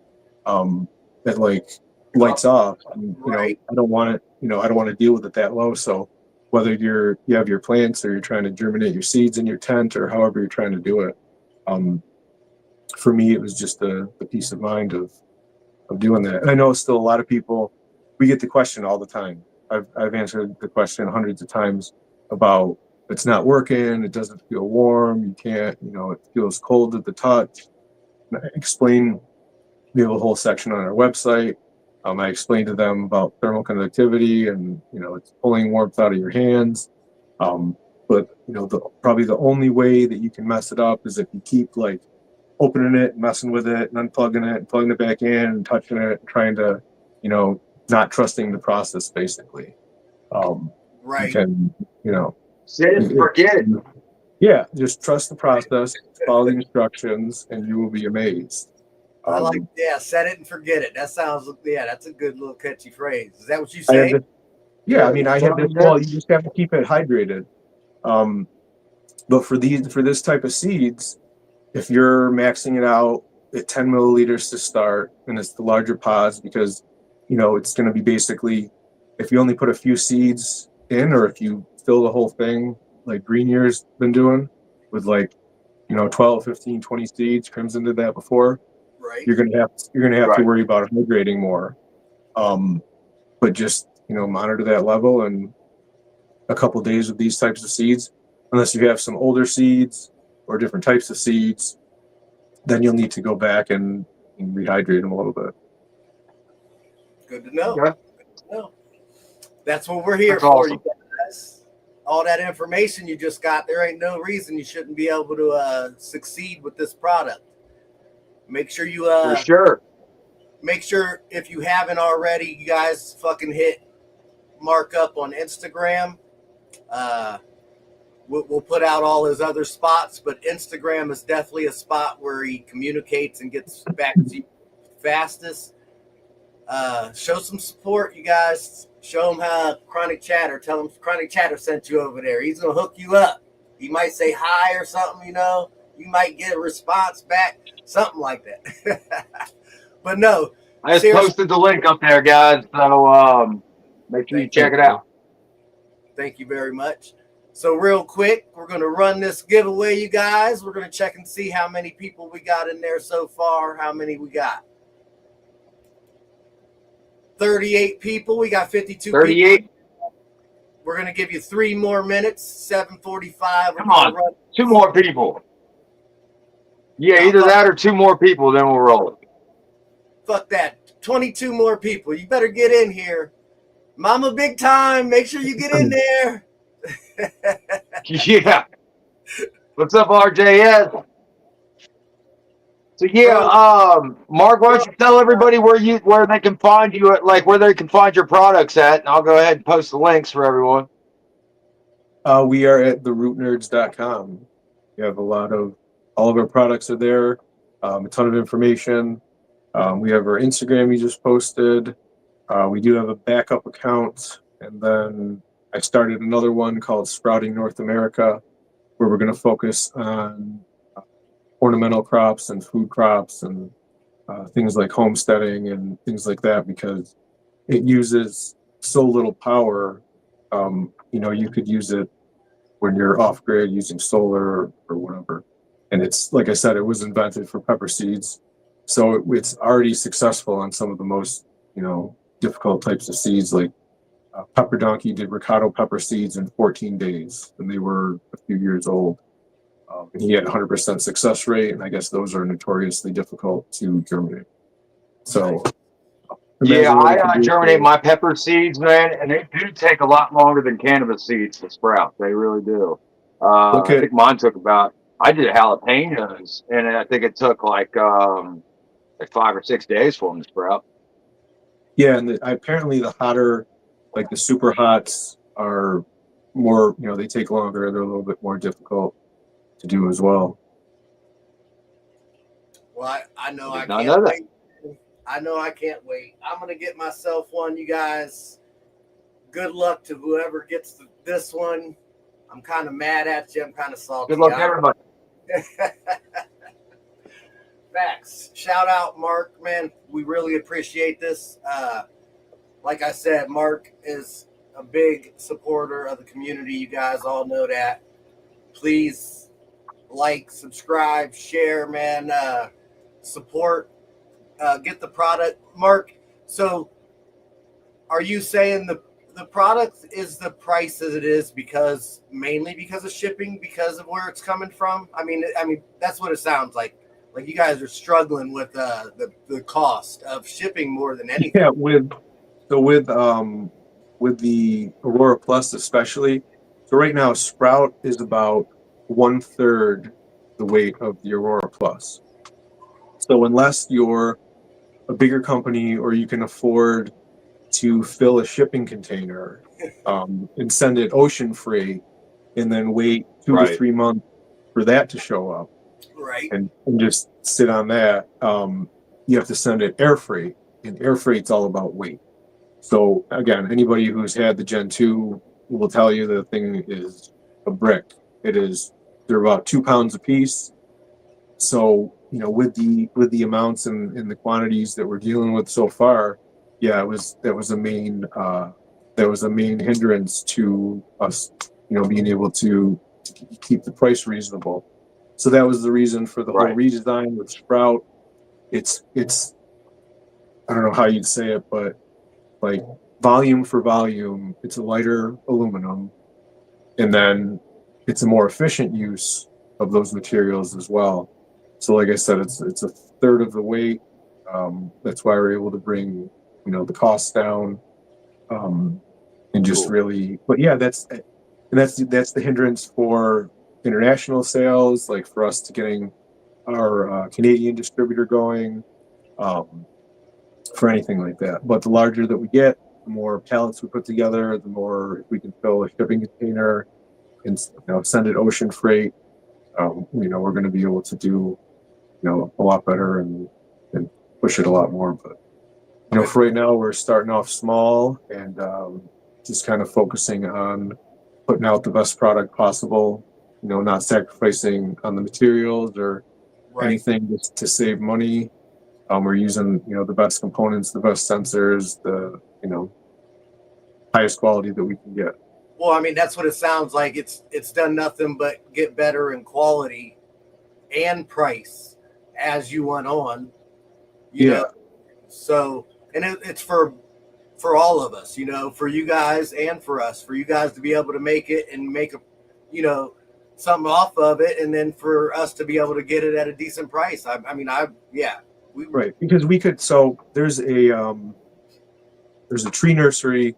D: at like lights off. And,
B: Right.
D: I don't want it. I don't want to deal with it that low. So whether you have your plants or you're trying to germinate your seeds in your tent or however you're trying to do it, for me, it was just the peace of mind of doing that. And I know still a lot of people, we get the question all the time. I've answered the question hundreds of times about it's not working, it doesn't feel warm, you can't, it feels cold at the touch. And I explain, we have a whole section on our website. I explained to them about thermal conductivity and, it's pulling warmth out of your hands. But, probably the only way that you can mess it up is if you keep like opening it, messing with it, and unplugging it, and plugging it back in, and touching it, and trying to, not trusting the process, basically. You
B: Right.
D: can,
C: Set it and forget it.
D: yeah, just trust the process, follow the instructions, and you will be amazed.
B: I like, set it and forget it. That sounds, that's a good little catchy phrase. Is that what you
D: I have
B: say?
D: this, I mean, I have this. Well, you just have to keep it hydrated. But for this type of seeds, if you're maxing it out at 10 milliliters to start, and it's the larger pods, because it's going to be basically, if you only put a few seeds in, or if you fill the whole thing like Green Year's been doing with 12, 15, 20 seeds. Crimson did that before.
B: Right.
D: You're gonna have to worry about hydrating more. But just monitor that level, and a couple of days with these types of seeds, unless you have some older seeds or different types of seeds, then you'll need to go back and rehydrate them a little bit.
B: Good to know.
C: Okay.
B: Good to know. That's what we're here
C: That's
B: for,
C: awesome.
B: you guys. All that information you just got, there ain't no reason you shouldn't be able to succeed with this product. Make sure you
C: For sure.
B: make sure, if you haven't already, you guys fucking hit Mark up on Instagram. We'll put out all his other spots, but Instagram is definitely a spot where he communicates and gets back to you fastest. Show some support, you guys. Show him how Chronic Chatter. Tell him Chronic Chatter sent you over there. He's gonna hook you up. He might say hi or something. You might get a response back, something like that. But no,
C: I just posted the link up there, guys. So make sure you check it out.
B: Thank you very much. So real quick, we're going to run this giveaway, you guys. We're going to check and see how many people we got in there so far. How many we got? 38 people. We got 52
C: 38.
B: people. We're going to give you 3 more minutes, 7:45.
C: Come on, 2 more people. Yeah, either that or 2 more people, then we'll roll it.
B: Fuck that. 22 more people. You better get in here. Mama big time. Make sure you get in there.
C: Yeah. What's up, RJS? So Mark, why don't you tell everybody where they can find you at, like where they can find your products at, and I'll go ahead and post the links for everyone.
D: We are at therootnerds.com. We have all of our products are there. A ton of information. We have our Instagram you just posted. We do have a backup account, and then I started another one called Sprouting North America, where we're going to focus on ornamental crops and food crops and things like homesteading and things like that, because it uses so little power. You could use it when you're off grid using solar or whatever. And it's, like I said, it was invented for pepper seeds. So it's already successful on some of the most, difficult types of seeds. Like Pepper Donkey did ricotta pepper seeds in 14 days, and they were a few years old. And he had 100% success rate, and I guess those are notoriously difficult to germinate. So,
C: yeah, I germinate my pepper seeds, man, and they do take a lot longer than cannabis seeds to sprout. They really do. I think mine took I did jalapenos, and I think it took like 5 or 6 days for them to sprout.
D: Yeah, and apparently the hotter, like the super hots, are more, they take longer. They're a little bit more difficult to do as well.
B: Well, I know I can't wait. I know I can't wait. I'm going to get myself one, you guys. Good luck to whoever gets this one. I'm kind of mad at you. I'm kind of salty.
C: Good luck, everybody.
B: Facts. Shout out, Mark, man. We really appreciate this. Like I said, Mark is a big supporter of the community. You guys all know that. Please like, subscribe, share, man. Support. Get the product. Mark, so are you saying the product is the price as it is mainly because of shipping, because of where it's coming from? I mean, that's what it sounds like. Like you guys are struggling with the cost of shipping more than anything.
D: Yeah, with the Aurora Plus especially. So right now, Sprout is about 1/3 the weight of the Aurora Plus. So unless you're a bigger company or you can afford to fill a shipping container and send it ocean freight and then wait 2 to 3 months for that to show up,
B: Right.
D: and just sit on that, you have to send it air freight, and air freight's all about weight. So again, anybody who's had the Gen 2 will tell you the thing is a brick. They're about 2 pounds a piece. So, with the amounts and the quantities that we're dealing with so far, yeah, that was a main hindrance to us, being able to keep the price reasonable. So that was the reason for the whole redesign with Sprout. It's I don't know how you'd say it, but like volume for volume, it's a lighter aluminum, and then it's a more efficient use of those materials as well. So like I said, it's 1/3 of the weight. That's why we're able to bring the costs down, and just really. But yeah, that's the hindrance for international sales, like for us to getting our Canadian distributor going, for anything like that. But the larger that we get, the more pallets we put together, the more we can fill a shipping container and send it ocean freight. We're going to be able to do a lot better and push it a lot more. But for right now, we're starting off small and just kind of focusing on putting out the best product possible. Not sacrificing on the materials or anything just to save money. We're using the best components, the best sensors, the highest quality that we can get.
B: Well, I mean, that's what it sounds like. It's done nothing but get better in quality and price as you went on. You know? So, and it's for all of us, for you guys and for us, for you guys to be able to make it and make something off of it, and then for us to be able to get it at a decent price.
D: Because we could. So there's a tree nursery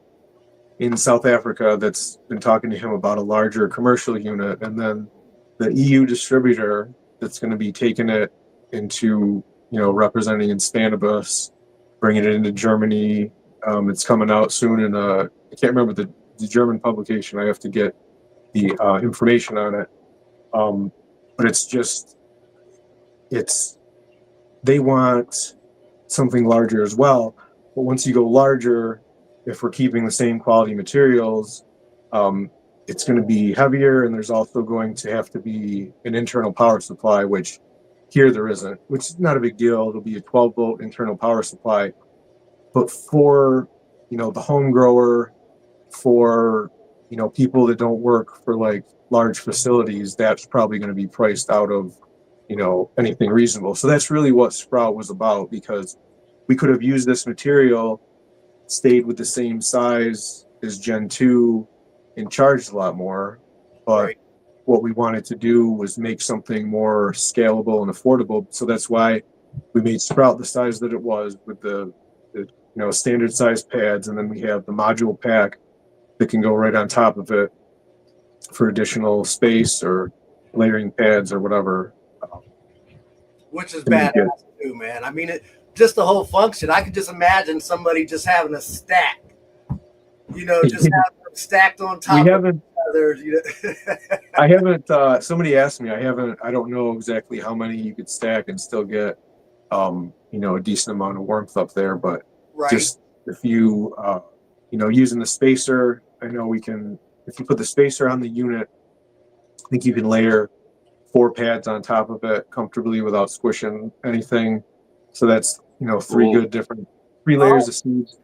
D: in South Africa that's been talking to him about a larger commercial unit, and then the EU distributor that's going to be taking it into representing in Spannabis, bringing it into Germany. It's coming out soon in I can't remember the German publication. I have to get the information on it. But they want something larger as well. But once you go larger, if we're keeping the same quality materials, it's going to be heavier, and there's also going to have to be an internal power supply, which here there isn't, which is not a big deal. It'll be a 12-volt internal power supply. But for, the home grower, for, people that don't work for like large facilities, that's probably going to be priced out of, anything reasonable. So that's really what Sprout was about, because we could have used this material, stayed with the same size as Gen 2 and charged a lot more. But what we wanted to do was make something more scalable and affordable. So that's why we made Sprout the size that it was, with the standard size pads, and then we have the module pack that can go right on top of it for additional space or layering pads or whatever.
B: Which is badass too, man. I mean, just the whole function. I could just imagine somebody just having a stack, just having them stacked on top of each other.
D: I haven't. Somebody asked me. I don't know exactly how many you could stack and still get, a decent amount of warmth up there. But just if you, using the spacer, I know we can. If you put the spacer on the unit, I think you can layer 4 pads on top of it comfortably without squishing anything. So that's, you know, 3
C: Cool.
D: good different 3 layers of seeds.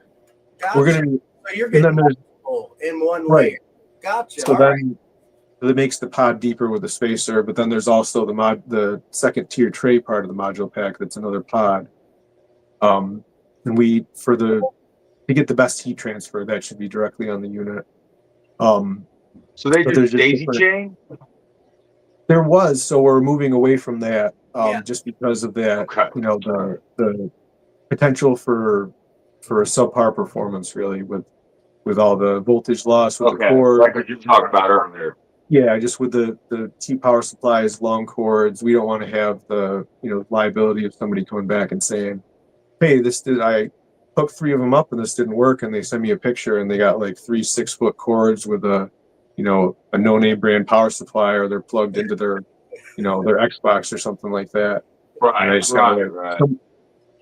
B: Gotcha.
D: We're gonna be,
B: So you're
D: and
B: getting
D: then there's
B: multiple in one
D: right.
B: layer. Gotcha.
D: So
B: All right.
D: then that makes the pod deeper with the spacer, but then there's also the second tier tray part of the module pack that's another pod. And we to get the best heat transfer, that should be directly on the unit.
C: So they
D: But
C: do
D: there's just
C: daisy
D: different,
C: chain?
D: there was, so we're moving away from that,
B: Yeah.
D: just because of that,
C: Okay.
D: you know, the potential for a subpar performance really with all the voltage loss with the
C: Okay,
D: cord.
C: like what you talked about earlier.
D: Yeah, just with the T power supplies, long cords, we don't want to have the, you know, liability of somebody coming back and saying, hey, I hooked 3 of them up and this didn't work, and they send me a picture and they got like 3 6-foot cords with a, you know, a no-name brand power supply, or they're plugged into their, you know, their Xbox or something like that. And I
C: Right,
D: just got
C: right.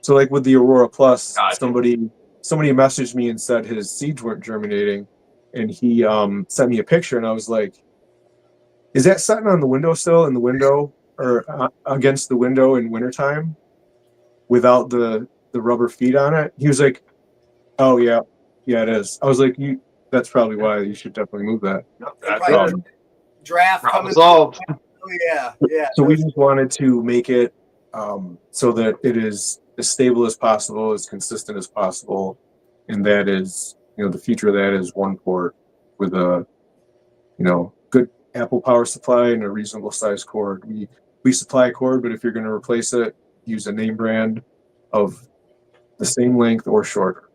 D: so like with the Aurora Plus,
C: Gotcha.
D: somebody messaged me and said his seeds weren't germinating, and he sent me a picture, and I was like, is that sitting on the windowsill in the window or against the window in wintertime without the rubber feet on it? He was like, oh yeah, it is. I was like, that's probably why you should definitely move that.
C: That's
B: Probably
C: it.
B: draft
C: Problem
B: coming.
C: solved.
B: Oh yeah, yeah.
D: So we just wanted to make it so that it is as stable as possible, as consistent as possible, and that is, you know, the future of that is one port with a, you know, good Apple power supply and a reasonable size cord. We supply a cord, but if you're going to replace it, use a name brand of the same length or shorter.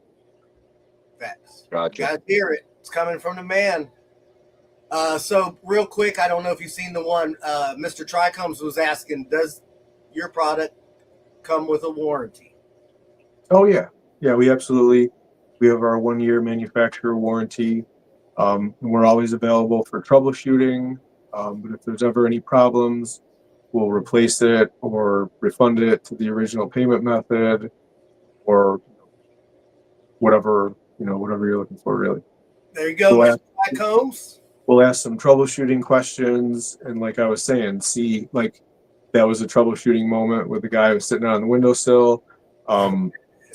B: Facts.
C: Gotcha.
B: Guys, hear it. It's coming from the man. So real quick, I don't know if you've seen the one. Mr. Tricombs was asking, does your product come with a warranty?
D: Oh yeah, we absolutely. We have our 1-year manufacturer warranty. And we're always available for troubleshooting. But if there's ever any problems, we'll replace it or refund it to the original payment method, or whatever you're looking for, really.
B: There you go,
D: We'll
B: Mr. Tricombs.
D: We'll ask some troubleshooting questions, and like I was saying, see, like, that was a troubleshooting moment with the guy who was sitting on the windowsill.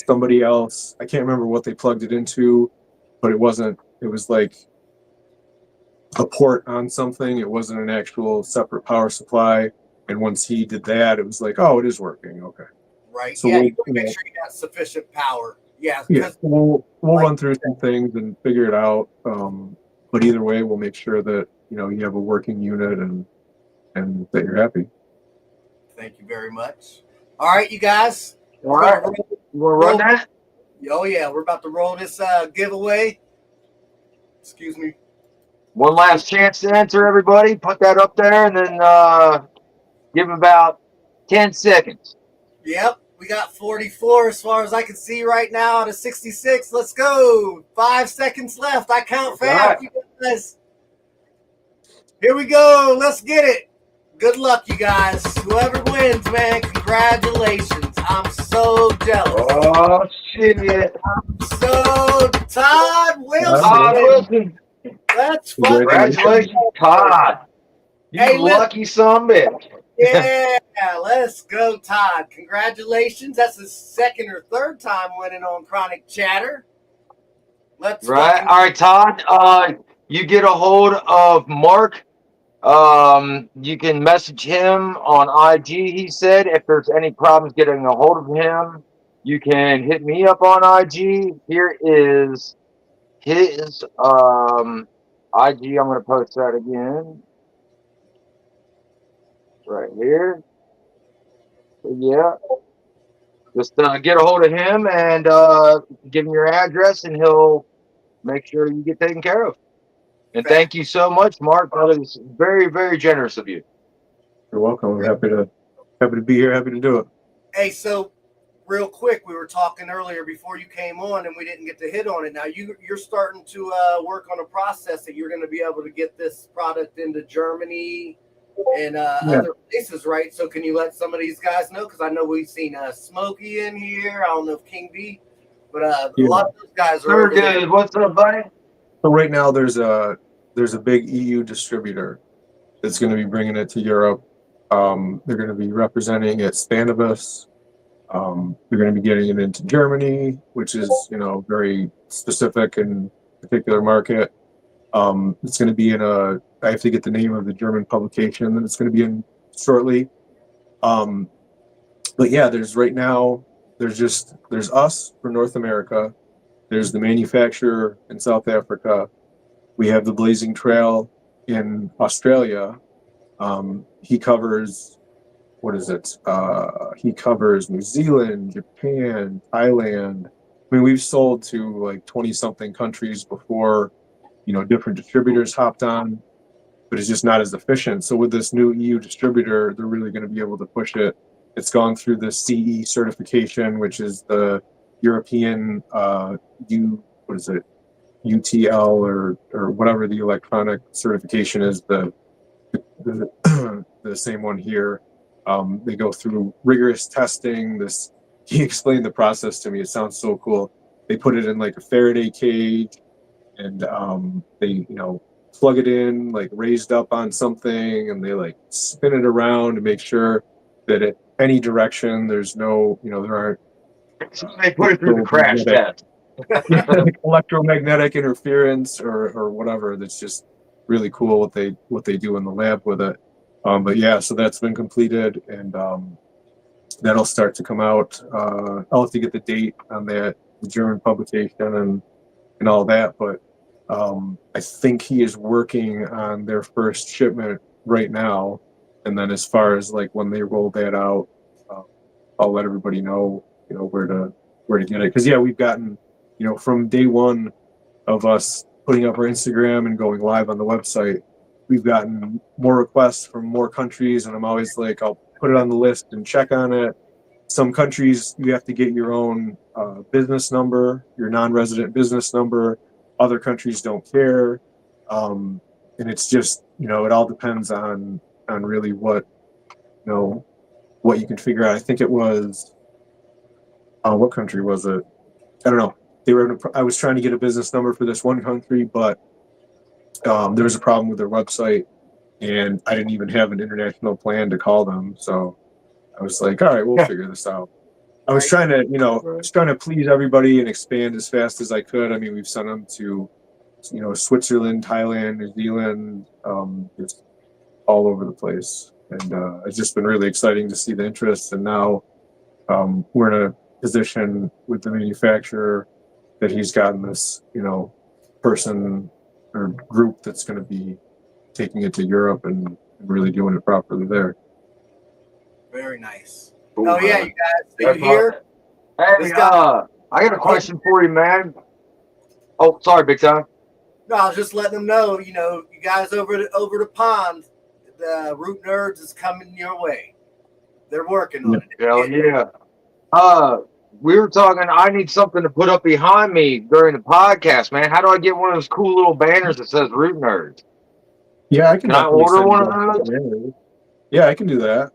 D: Somebody else, I can't remember what they plugged it into, but it was like a port on something. It wasn't an actual separate power supply. And once he did that, it was like, oh, it is working. Okay.
B: Right.
D: So
B: yeah,
D: we'll,
B: you want to make sure you got sufficient power. Yeah.
D: yeah, we'll
B: like,
D: run through some things and figure it out. But either way, we'll make sure that, you know, you have a working unit and that you're happy.
B: Thank you very much. All right, you guys.
C: All right. You want to run that?
B: Oh yeah, we're about to roll this giveaway. Excuse me.
C: One last chance to enter, everybody. Put that up there, and then give about 10 seconds.
B: Yep, we got 44 as far as I can see right now out of 66. Let's go. 5 seconds left. I count fast, you guys. Here we go. Let's get it. Good luck, you guys. Whoever wins, man, congratulations. I'm so jealous.
C: Oh, shit.
B: So, Todd Wilson.
C: Todd Wilson.
B: Let's fucking
C: Congratulations, Todd. You
B: Hey,
C: lucky son of a bitch.
B: Yeah, let's go, Todd. Congratulations. That's his 2nd or 3rd time winning on Chronic Chatter. Let's
C: Right. All right, Todd. You get a hold of Mark. You can message him on IG. He said if there's any problems getting a hold of him, you can hit me up on IG. Here is his IG. I'm going to post that again. Right here. So, yeah. Just get a hold of him and give him your address, and he'll make sure you get taken care of. And thank you so much, Mark. That is very, very generous of you.
D: You're welcome. I'm happy to be here. Happy to do it.
B: Hey, so real quick, we were talking earlier before you came on, and we didn't get to hit on it. Now you're starting to work on a process that you're going to be able to get this product into Germany and other places, right? So can you let some of these guys know? Because I know we've seen Smokey in here. I don't know if King B, but a lot of those guys are over there.
C: What's up, buddy?
D: So right now there's a big EU distributor that's going to be bringing it to Europe. They're going to be representing at Spanibus. They're going to be getting it into Germany, which is, very specific and particular market. It's going to be I have to get the name of the German publication that it's going to be in shortly. But yeah, there's us for North America. There's the manufacturer in South Africa. We have the Blazing Trail in Australia. He covers, what is it? He covers New Zealand, Japan, Thailand. I mean, we've sold to like 20 something countries before, different distributors hopped on, but it's just not as efficient. So with this new EU distributor, they're really going to be able to push it. It's gone through the CE certification, which is the European UTL or whatever the electronic certification is, the same one here. They go through rigorous testing. He explained the process to me. It sounds so cool. They put it in like a Faraday cage, and they plug it in like raised up on something, and they like spin it around to make sure that at any direction there's no there aren't
C: So they put it through the crash test.
D: electromagnetic interference or whatever. That's just really cool what they do in the lab with it. But yeah, so that's been completed, and that'll start to come out. I'll have to get the date on that, the German publication and all that, but I think he is working on their first shipment right now, and then as far as like when they roll that out, I'll let everybody know where to get it. Because yeah, we've gotten from day one of us putting up our Instagram and going live on the website, we've gotten more requests from more countries, and I'm always like, I'll put it on the list and check on it. Some countries you have to get your own business number, your non-resident business number. Other countries don't care, and it's just it all depends on really what you can figure out. I think it was what country was it? I don't know. I was trying to get a business number for this one country, but there was a problem with their website, and I didn't even have an international plan to call them. So I was like, all right, we'll figure this out. I was trying to please everybody and expand as fast as I could. I mean, we've sent them to, Switzerland, Thailand, New Zealand, just all over the place. And it's just been really exciting to see the interest. And now we're in a position with the manufacturer that he's gotten this, person or group that's going to be taking it to Europe and really doing it properly there.
B: Very nice.
C: Cool,
B: Oh yeah,
C: man.
B: you guys, so you here?
C: Hey, I got a question for you, man. Oh, sorry, Big Time.
B: No, I was just letting them know, you guys over the pond, the Root Nerds is coming your way. They're working on it.
C: Hell yeah. We were talking, I need something to put up behind me during the podcast, man. How do I get one of those cool little banners that says Root Nerds?
D: Yeah, I can
C: order one of those?
D: Yeah, I can do that.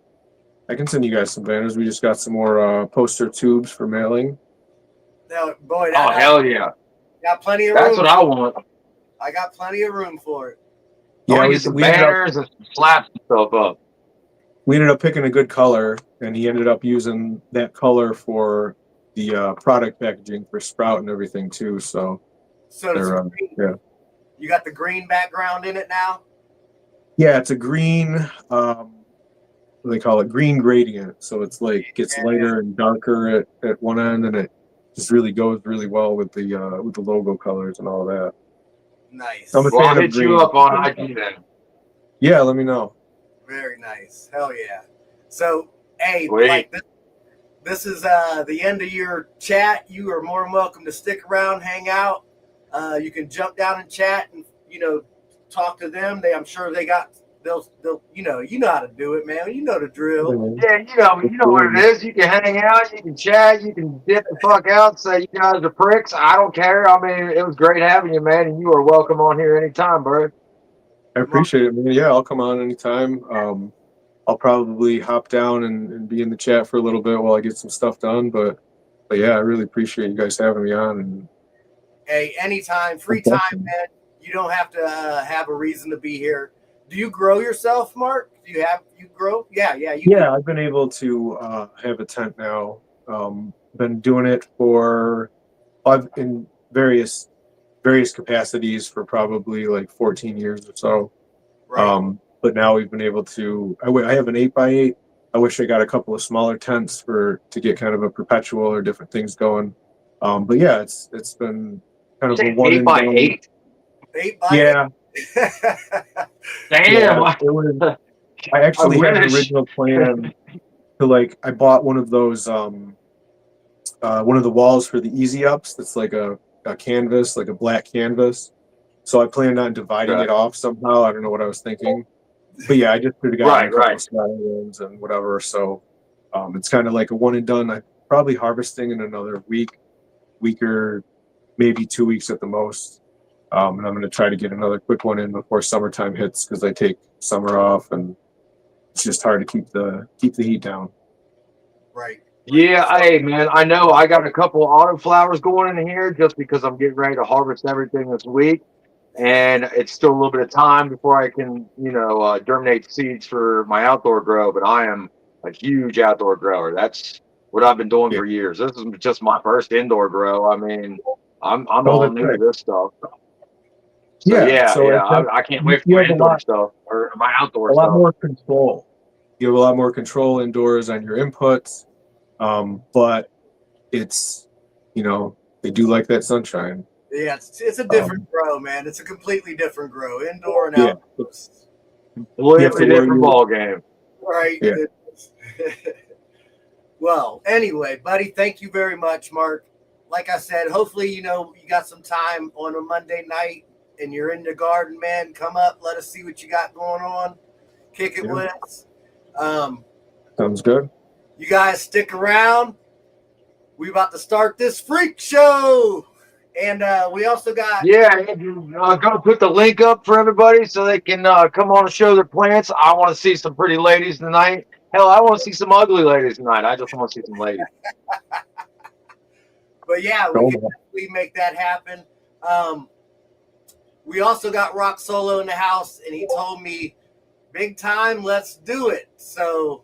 D: I can send you guys some banners. We just got some more poster tubes for mailing.
B: Now, boy,
C: hell yeah.
B: Got plenty of room.
C: That's what I want.
B: I got plenty of room for it.
C: Yeah, we some banners and slap stuff up.
D: We ended up picking a good color, and he ended up using that color for the product packaging for Sprout and everything too. So yeah.
B: You got the green background in it now?
D: Yeah, it's a green, what do they call it? Green gradient. So it's like gets lighter and darker at one end, and it just really goes really well with the logo colors and all that.
B: Nice.
C: I'll hit you up on IG then.
D: Yeah, let me know.
B: Very nice. Hell yeah. So, hey,
C: Wait.
B: like this is the end of your chat. You are more than welcome to stick around, hang out. You can jump down and chat and talk to them. I'm sure they'll you know how to do it, man. You know the drill.
C: Yeah, you know what it is. You can hang out, you can chat, you can dip the fuck out, say you guys are pricks. I don't care. I mean, it was great having you, man, and you are welcome on here anytime, bro.
D: I appreciate it, man. Yeah, I'll come on anytime. I'll probably hop down and be in the chat for a little bit while I get some stuff done. But yeah, I really appreciate you guys having me on. And
B: hey, anytime, free time, man. You don't have to have a reason to be here. Do you grow yourself, Mark? You grow? Yeah, you
D: Yeah, I've been able to have a tent now. Been doing it for I've in various capacities for probably like 14 years or so.
B: Right.
D: But now we've been able to. I have an 8x8. I wish I got a couple of smaller tents to get kind of a perpetual or different things going. But yeah, it's been kind of a
C: Say
D: one
C: eight
D: and
C: by
D: done.
C: eight.
B: 8x8.
D: Yeah,
C: Damn.
D: yeah. It was. I
C: I
D: actually had an
C: wish.
D: original plan to I bought one of those one of the walls for the easy ups that's like a canvas, like a black canvas. So I planned on dividing
C: Okay.
D: it off somehow. I don't know what I was thinking. But yeah, I just could have gotten a
C: Right,
D: couple
C: right.
D: of smaller ones and whatever. So it's kind of like a one and done. I'm probably harvesting in another week or maybe 2 weeks at the most. And I'm going to try to get another quick one in before summertime hits because I take summer off and it's just hard to keep the heat down.
B: Right.
C: Yeah,
B: So,
C: hey man, I know I got a couple of auto flowers going in here just because I'm getting ready to harvest everything this week. And it's still a little bit of time before I can, germinate seeds for my outdoor grow. But I am a huge outdoor grower. That's what I've been doing
D: Yeah.
C: for years. This is just my first indoor grow. I mean, I'm
D: Oh,
C: all
D: that's
C: new to
D: right.
C: this stuff. So
D: Yeah. So
C: yeah,
D: it's just,
C: I can't wait for
D: you
C: my
D: have
C: indoor stuff or my
D: a
C: outdoor
D: lot
C: stuff.
D: more control. You have a lot more control indoors on your inputs. But it's, they do like that sunshine.
B: yeah, it's a
D: Um,
B: different grow, man. It's a completely different grow, indoor and
D: yeah.
B: outdoors.
D: You have to
C: Completely
D: worry.
C: different ball game.
B: Right.
D: Yeah.
B: Well, anyway, buddy, thank you very much, Mark. Like I said, hopefully, you got some time on a Monday night and you're in the garden, man. Come up, let us see what you got going on. Kick it
D: Yeah.
B: with us. Um,
D: Sounds good.
B: you guys stick around. We about to start this freak show. And we also got
C: Yeah, go put the link up for everybody so they can come on and show their plants. I want to see some pretty ladies tonight. Hell, I want to see some ugly ladies tonight. I just want to see some ladies.
B: But yeah, we can definitely make that happen. We also got Rock Solo in the house, and he told me, big time, let's do it. So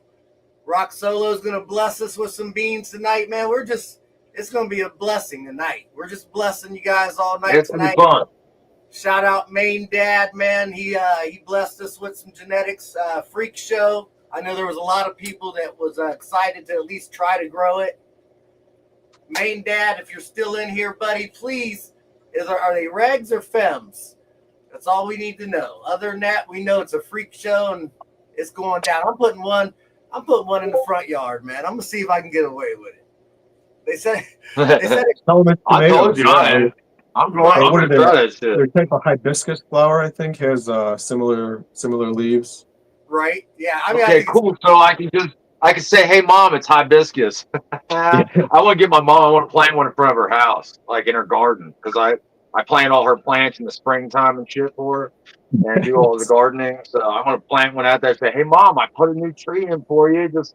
B: Rock Solo is going to bless us with some beans tonight, man. It's going to be a blessing tonight. We're just blessing you guys all night
C: It's gonna
B: tonight.
C: be fun.
B: Shout out Main Dad, man. He blessed us with some genetics freak show. I know there was a lot of people that was excited to at least try to grow it. Main Dad, if you're still in here, buddy, please, are they regs or fems? That's all we need to know. Other than that, we know it's a freak show and it's going down. I'm putting one in the front yard, man. I'm gonna see if I can get away with it. They said
C: I told you, man. I'm
D: What
C: gonna
D: are
C: try that shit.
D: their type of hibiscus flower? I think has similar leaves.
B: right. Yeah. I mean, I
C: Okay,
B: think
C: cool. So I can say, hey mom, it's hibiscus. I want to get my mom. I want to plant one in front of her house, like in her garden, because I plant all her plants in the springtime and shit for her, and do all the gardening. So I want to plant one out there. Say, hey mom, I put a new tree in for you. Just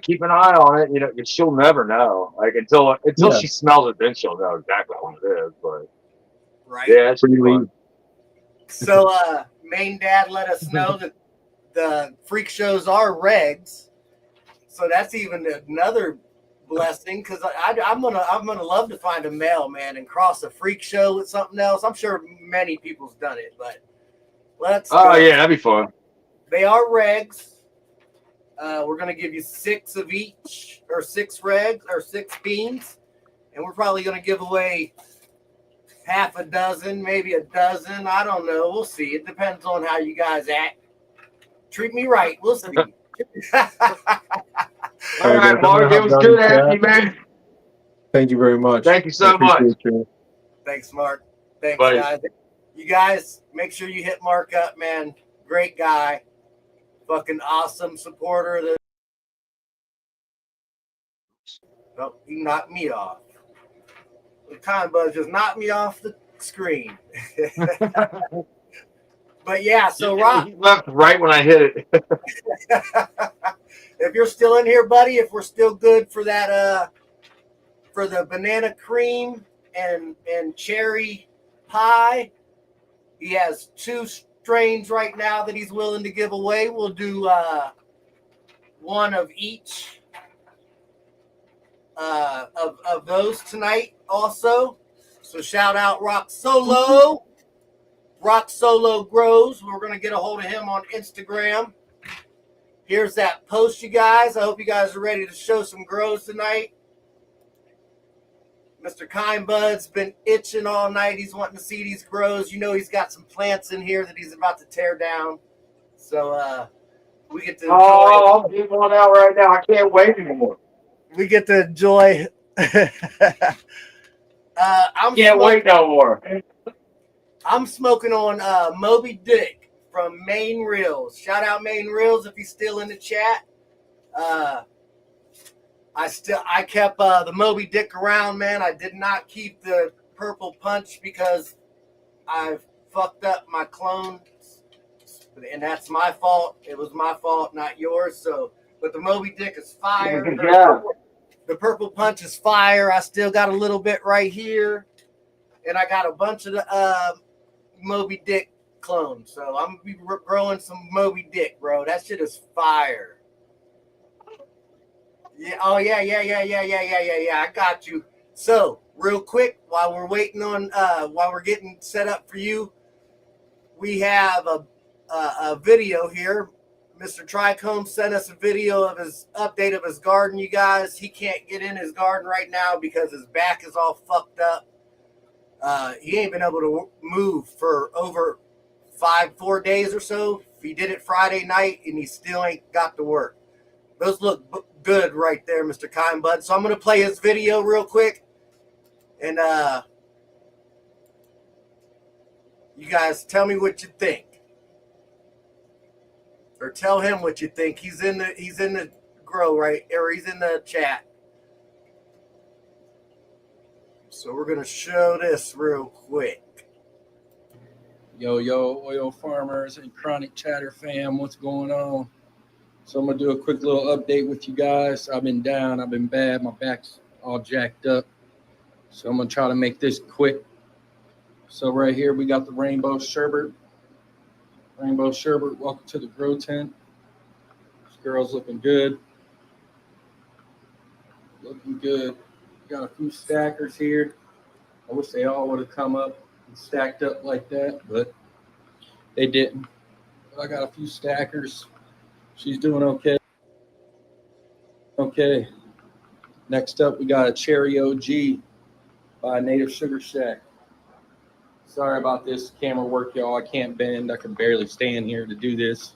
C: keep an eye on it. 'Cause she'll never know. Like until
D: Yeah.
C: she smells it, then she'll know exactly what it is. But
B: right.
C: yeah, it's pretty fun.
B: So, Main Dad let us know that the freak shows are regs. So that's even another blessing because I'm gonna love to find a male, man, and cross a freak show with something else. I'm sure many people's done it, but let's
C: Oh
B: go.
C: yeah, that'd be fun.
B: They are regs. We're gonna give you 6 of each, or 6 regs, or 6 beans, and we're probably gonna give away half a dozen, maybe a dozen. I don't know. We'll see. It depends on how you guys act. Treat me right. We'll see.
C: All right, Mark, it was good having you, man.
D: Thank you very much.
C: Thank you so much.
D: You.
B: Thanks, Mark. Thanks,
C: Bye.
B: guys. You guys, make sure you hit Mark up, man. Great guy. Fucking awesome supporter of the. Oh, he knocked me off. The time buzz just knocked me off the screen. But yeah, so Rock.
C: He left right when I hit it.
B: If you're still in here, buddy, if we're still good for that for the banana cream and cherry pie, he has strains right now that he's willing to give away. We'll do one of each of those tonight also. So shout out Rock Solo Grows. We're going to get a hold of him on Instagram. Here's that post, you guys. I hope you guys are ready to show some grows tonight. Mr. Kindbud's been itching all night. He's wanting to see these grows. You know he's got some plants in here that he's about to tear down. So we get to enjoy.
C: Oh, I'm getting one out right now. I can't wait anymore.
B: We get to enjoy.
C: Can't wait no more.
B: I'm smoking on Moby Dick from Main Reels. Shout out Main Reels if he's still in the chat. I kept the Moby Dick around, man. I did not keep the Purple Punch because I fucked up my clones, and that's my fault. It was my fault, not yours. So, but the Moby Dick is fire.
C: Yeah.
B: The Purple Punch is fire. I still got a little bit right here, and I got a bunch of the Moby Dick clones. So I'm gonna be growing some Moby Dick, bro. That shit is fire. Yeah. Oh yeah. I got you. So real quick, while we're waiting on, while we're getting set up for you, we have a video here. Mr. Trichome sent us a video of his update of his garden, you guys. He can't get in his garden right now because his back is all fucked up. He ain't been able to move for over 4 days or so. He did it Friday night, and he still ain't got to work. Those look good right there, Mr. Kindbud. So I'm going to play his video real quick. And you guys tell me what you think. Or tell him what you think. He's in the grow, right? Or he's in the chat. So we're going to show this real quick.
E: Yo, oil farmers and chronic chatter fam, what's going on? So I'm going to do a quick little update with you guys. I've been down. I've been bad. My back's all jacked up. So I'm going to try to make this quick. So right here, we got the Rainbow Sherbet. Rainbow Sherbet, welcome to the grow tent. This girl's looking good. Looking good. Got a few stackers here. I wish they all would have come up and stacked up like that, but they didn't. But I got a few stackers. She's doing okay. Okay. Next up, we got a Cherry OG by Native Sugar Shack. Sorry about this camera work, y'all. I can't bend. I can barely stand here to do this,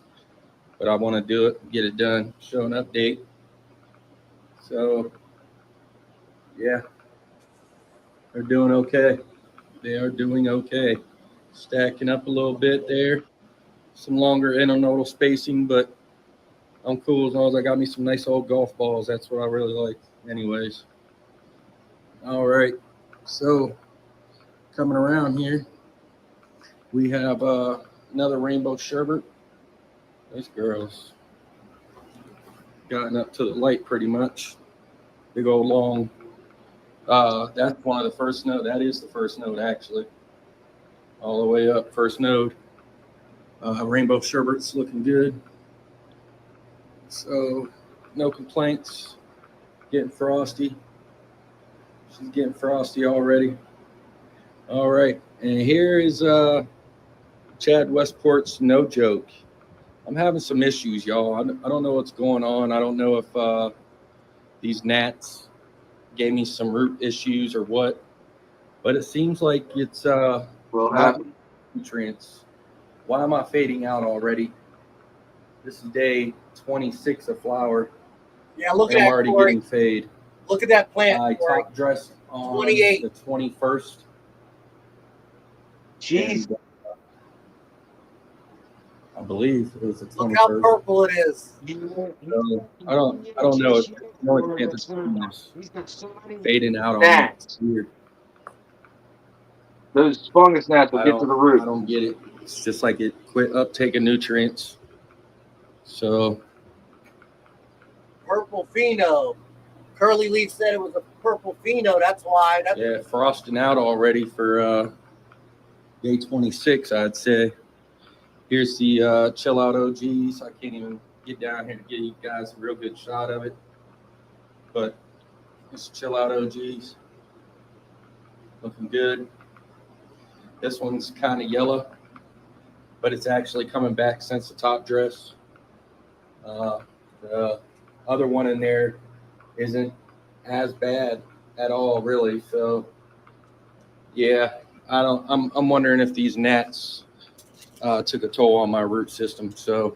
E: but I want to do it, get it done, show an update. So, yeah, they're doing okay. They are doing okay. Stacking up a little bit there. Some longer internodal spacing, but I'm cool as long as I got me some nice old golf balls. That's what I really like anyways. All right. So coming around here, we have another Rainbow Sherbet. This girl's gotten up to the light pretty much. Big old long. That's one of the first node. That is the first node actually. All the way up, first node. Rainbow Sherbet's looking good. So no complaints. Getting frosty. She's getting frosty already. All right, and here is Chad Westport's No Joke. I'm having some issues, y'all. I don't know what's going on. I don't know if these gnats gave me some root issues or what, but it seems like it's nutrients. Why am I fading out already? This is day 26 of flower.
B: Yeah, look at
E: I'm
B: that.
E: already
B: Corey.
E: getting fade.
B: Look at that plant.
E: I
B: Corey.
E: top dressed on
B: 28.
E: the 21st.
C: Jeez.
E: And, I believe it was the 21st.
B: Look how purple it is.
E: So, I don't know. It's the only plant that's fading out on me. It's weird.
C: Those fungus gnats will get to the root.
E: I don't get it. It's just like it quit uptaking nutrients. So
B: Purple pheno. Curly Leaf said it was a purple pheno. That's why.
E: yeah, frosting out already for day 26, I'd say. Here's the Chill Out OGs. I can't even get down here to get you guys a real good shot of it. But it's Chill Out OGs. Looking good. This one's kind of yellow, but it's actually coming back since the top dress. The other one in there isn't as bad at all, really. So, yeah, I'm wondering if these gnats took a toll on my root system. So,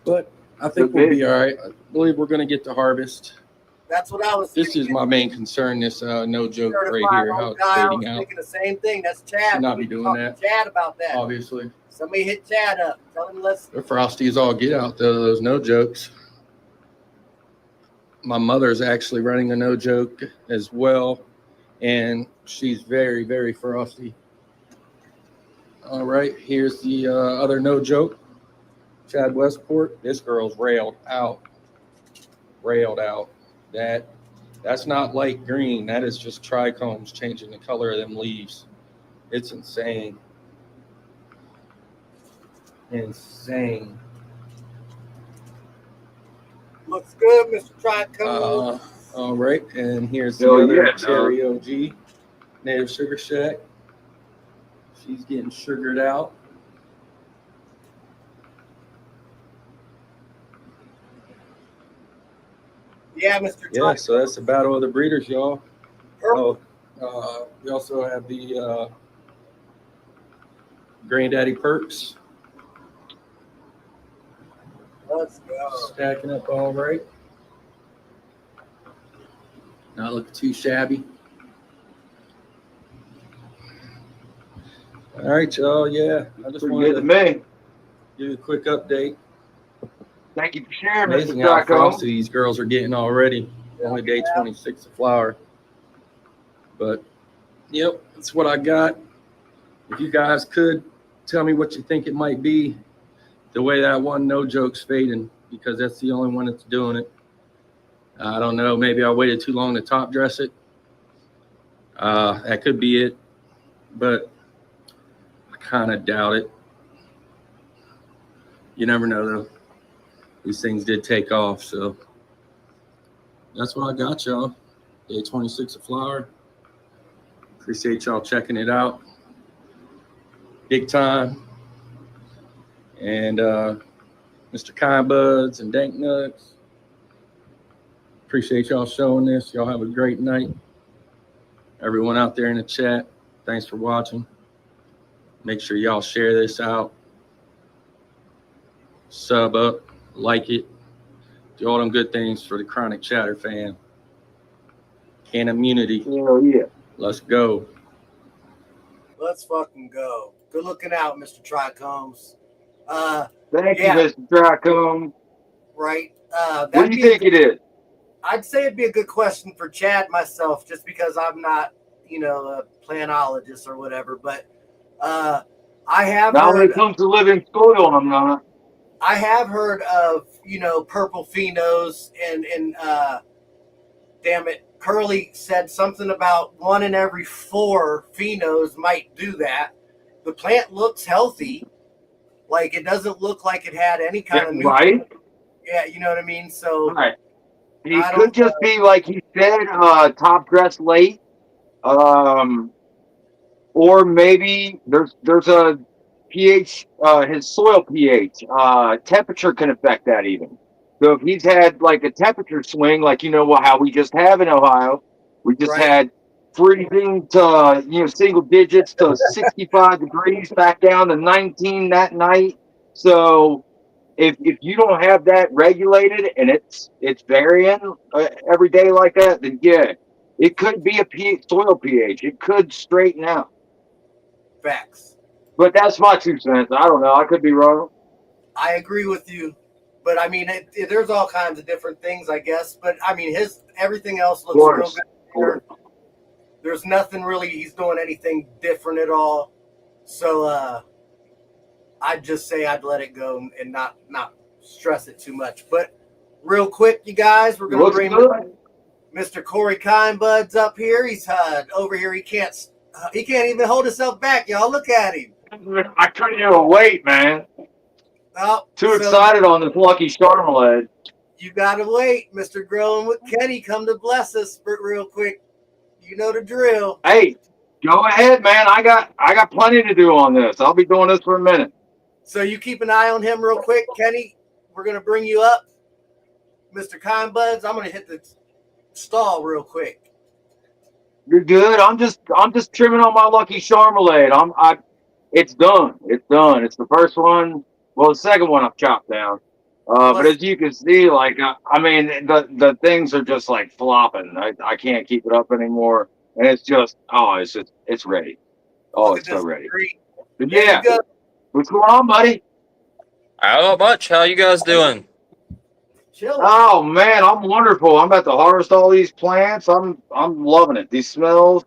E: but I think we'll be all right. I believe we're going to get to harvest.
B: That's what I was
E: This
B: thinking.
E: is my main concern. This no joke right
B: Certified
E: here, how
B: old
E: it's
B: guy, I
E: fading
B: was
E: out.
B: thinking the same thing. That's Chad.
E: Should not be
B: We
E: doing
B: talked
E: that.
B: to Chad about that.
E: Obviously,
B: Somebody hit Chad up. Tell him let's.
E: they're frosty as all get out though. Those no jokes. My mother's actually running a no joke as well, and she's very, very frosty. All right, here's the other no joke, Chad Westport. This girl's railed out. That's not light green. That is just trichomes changing the color of them leaves. It's insane. Insane.
B: Looks good, Mr. Trico.
E: All right, and here's the
C: Hell
E: other
C: yeah,
E: Cherry OG, Native Sugar Shack. She's getting sugared out.
B: Yeah, Mr.
E: Yeah,
B: Trico.
E: so that's the battle of the breeders, y'all.
B: Purple.
E: We also have the Granddaddy Perks
B: Let's go.
E: stacking up all right. Not looking too shabby. All right, y'all. Yeah, I just
C: Pretty
E: wanted
C: good to
E: to
C: me.
E: give you a quick update.
C: Thank you for sharing,
E: Amazing
C: Mr.
E: how
C: Draco.
E: frosty these girls are getting already. Only day 26 of flower. But, yep, that's what I got. If you guys could tell me what you think it might be, the way that one no joke's fading, because that's the only one that's doing it. I don't know. Maybe I waited too long to top dress it. That could be it. But I kind of doubt it. You never know, though. These things did take off, so that's what I got, y'all. Day 26 of flower. Appreciate y'all checking it out. Big time. And Mr. Kind Buds and Dank Nuts. Appreciate y'all showing this. Y'all have a great night. Everyone out there in the chat, thanks for watching. Make sure y'all share this out. Sub up, like it. Do all them good things for the Chronic Chatter fan. CannaMunity.
C: Hell yeah.
E: Let's go.
B: Let's fucking go. Good looking out, Mr. Tricombs.
C: Thank
B: Yeah.
C: you, Mr. Draco.
B: Right.
C: What do you think it is?
B: I'd say it'd be a good question for Chad myself, just because I'm not, a planologist or whatever. But I have
C: Now when
B: heard.
C: it comes to living soil, I'm not.
B: I have heard of, purple phenos and damn it, Curly said something about 1 in every 4 phenos might do that. The plant looks healthy. Like, it doesn't look like it had any kind of
C: Right?
B: Yeah, you know what I mean? So,
C: Right. He
B: I
C: could
B: don't
C: just be, like he said, top dress late. Or maybe there's a pH, his soil pH, temperature can affect that even. So if he's had like a temperature swing, like how we just have in Ohio, we just
B: Right.
C: had freezing to single digits to 65 degrees, back down to 19 that night. So if you don't have that regulated and it's varying every day like that, then yeah, it could be a soil pH. It could straighten out.
B: facts.
C: But that's my 2 cents. I don't know. I could be wrong.
B: I agree with you. But, I mean, there's all kinds of different things, I guess. But, I mean, everything else looks real good. There's nothing really, he's doing anything different at all. So, I'd just say I'd let it go and not stress it too much. But real quick, you guys, we're going to bring Mr. Corey Kindbuds up here. He's over here. He can't even hold himself back, y'all. Look at him.
C: I couldn't even wait, man.
B: Oh,
C: Too
B: so
C: excited on this Lucky Charmelade.
B: you gotta wait, Mr. Growing with Kenny. Come to bless us for real quick. You know the drill.
C: Hey, go ahead, man. I got plenty to do on this. I'll be doing this for a minute.
B: So you keep an eye on him real quick, Kenny. We're gonna bring you up, Mr. Kind Buds. I'm gonna hit the stall real quick.
C: You're good. I'm just trimming on my Lucky Charmelade. It's done. It's done. It's the first one. Well, the second one I've chopped down. But as you can see, like I mean, the things are just like flopping. I can't keep it up anymore, and it's just it's ready. Oh,
B: Look
C: it's
B: at
C: so
B: this
C: ready.
B: tree.
C: But
B: There
C: yeah,
B: you go.
C: what's going on, buddy?
F: Not much. How you guys doing?
B: Chill.
C: Oh man, I'm wonderful. I'm about to harvest all these plants. I'm loving it. These smells.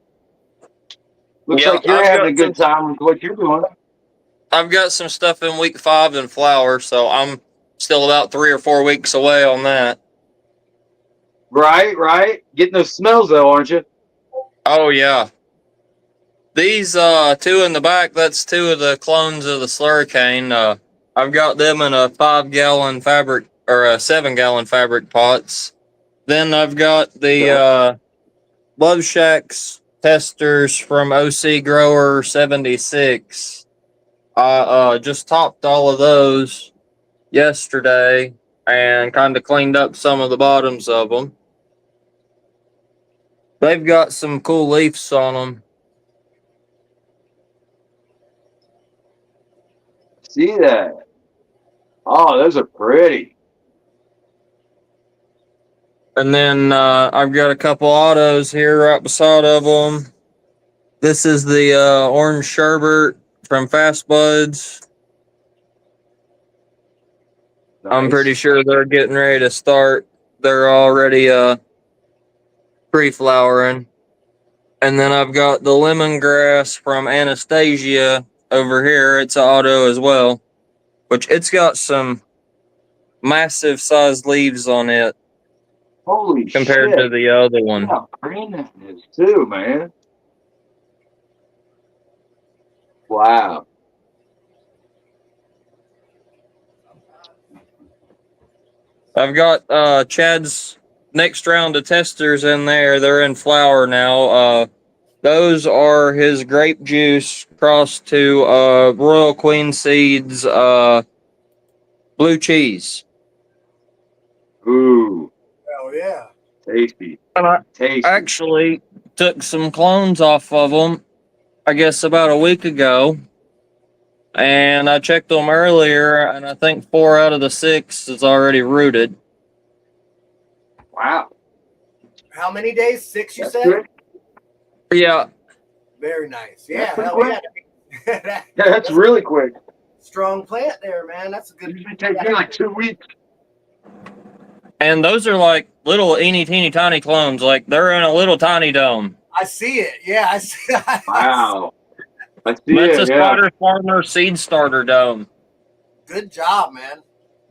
C: Looks
F: Yeah,
C: like you're having a good time with what you're doing.
F: I've got some stuff in week 5 in flower, so I'm still about 3 or 4 weeks away on that.
C: Right, right. Getting those smells though, aren't you?
F: Oh yeah. These 2 in the back, that's 2 of the clones of the Slurricane. I've got them in a 5-gallon fabric or a 7-gallon fabric pots. Then I've got the Love Shacks testers from OC Grower 76. I just topped all of those yesterday and kind of cleaned up some of the bottoms of them. They've got some cool leaves on them.
C: See that? Oh, those are pretty.
F: And then I've got a couple autos here right beside of them. This is the orange sherbet from Fast Buds.
C: Nice.
F: I'm pretty sure they're getting ready to start. They're already pre-flowering. And then I've got the lemongrass from Anastasia over here. It's an auto as well, which it's got some massive sized leaves on it
C: Holy
F: compared
C: shit.
F: to the other
C: Look
F: one.
C: how green that is too, man. Wow.
F: I've got Chad's next round of testers in there. They're in flower now. Those are his grape juice crossed to Royal Queen Seeds blue cheese.
C: Ooh,
B: Oh yeah.
C: tasty.
F: And I
C: Tasty.
F: actually took some clones off of them, I guess about a week ago. And I checked them earlier, and I think 4 out of the 6 is already rooted.
C: Wow.
B: How many days? 6, you
C: That's
B: said?
C: good.
F: Yeah,
B: Very nice. Yeah,
C: pretty
B: hell
C: quick.
B: yeah.
C: Yeah, that's really quick.
B: Strong plant there, man. That's a good.
C: Usually takes me like 2 weeks.
F: and those are like little teeny tiny clones. Like they're in a little tiny dome.
B: I see it. Yeah, I see.
C: Wow. I see
F: That's a
C: it, yeah.
F: Spider Farmer seed starter dome.
B: Good job, man.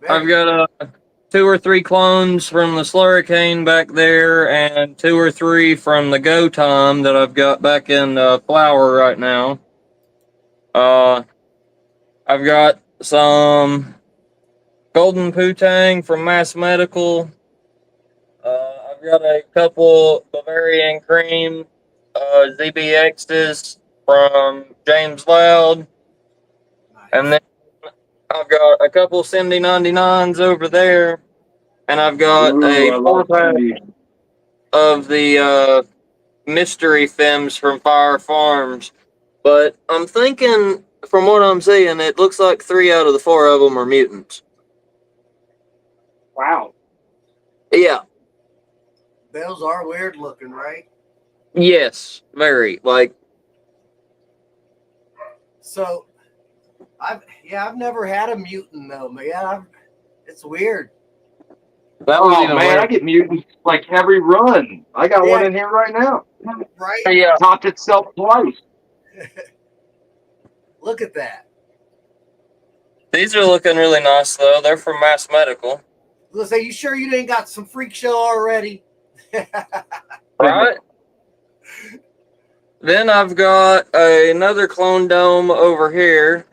F: I've got 2 or 3 clones from the Slurricane back there, and 2 or 3 from the Go Time that I've got back in flower right now. I've got some Golden Putang from Mass Medical. I've got a couple Bavarian Cream ZBXs from James Loud. And then I've got a couple Cindy 99s over there. And I've got
C: Ooh,
F: a
C: I love
F: 4-pack
C: candy.
F: of the Mystery Fems from Fire Farms. But I'm thinking, from what I'm seeing, it looks like 3 out of the 4 of them are mutants.
C: Wow.
F: Yeah.
B: Those are weird looking, right?
F: Yes. Very. Like,
B: So, I've never had a mutant though. But yeah, it's weird.
F: that was
C: Oh
F: even
C: man,
F: weird.
C: I get mutants like every run. I got one in here right now.
B: Right?
F: Yeah.
C: Topped itself twice.
B: Look at that.
F: These are looking really nice, though. They're from Mass Medical.
B: Let's say, you sure you didn't got some freak show already?
F: Right? Then I've got another clone dome over here.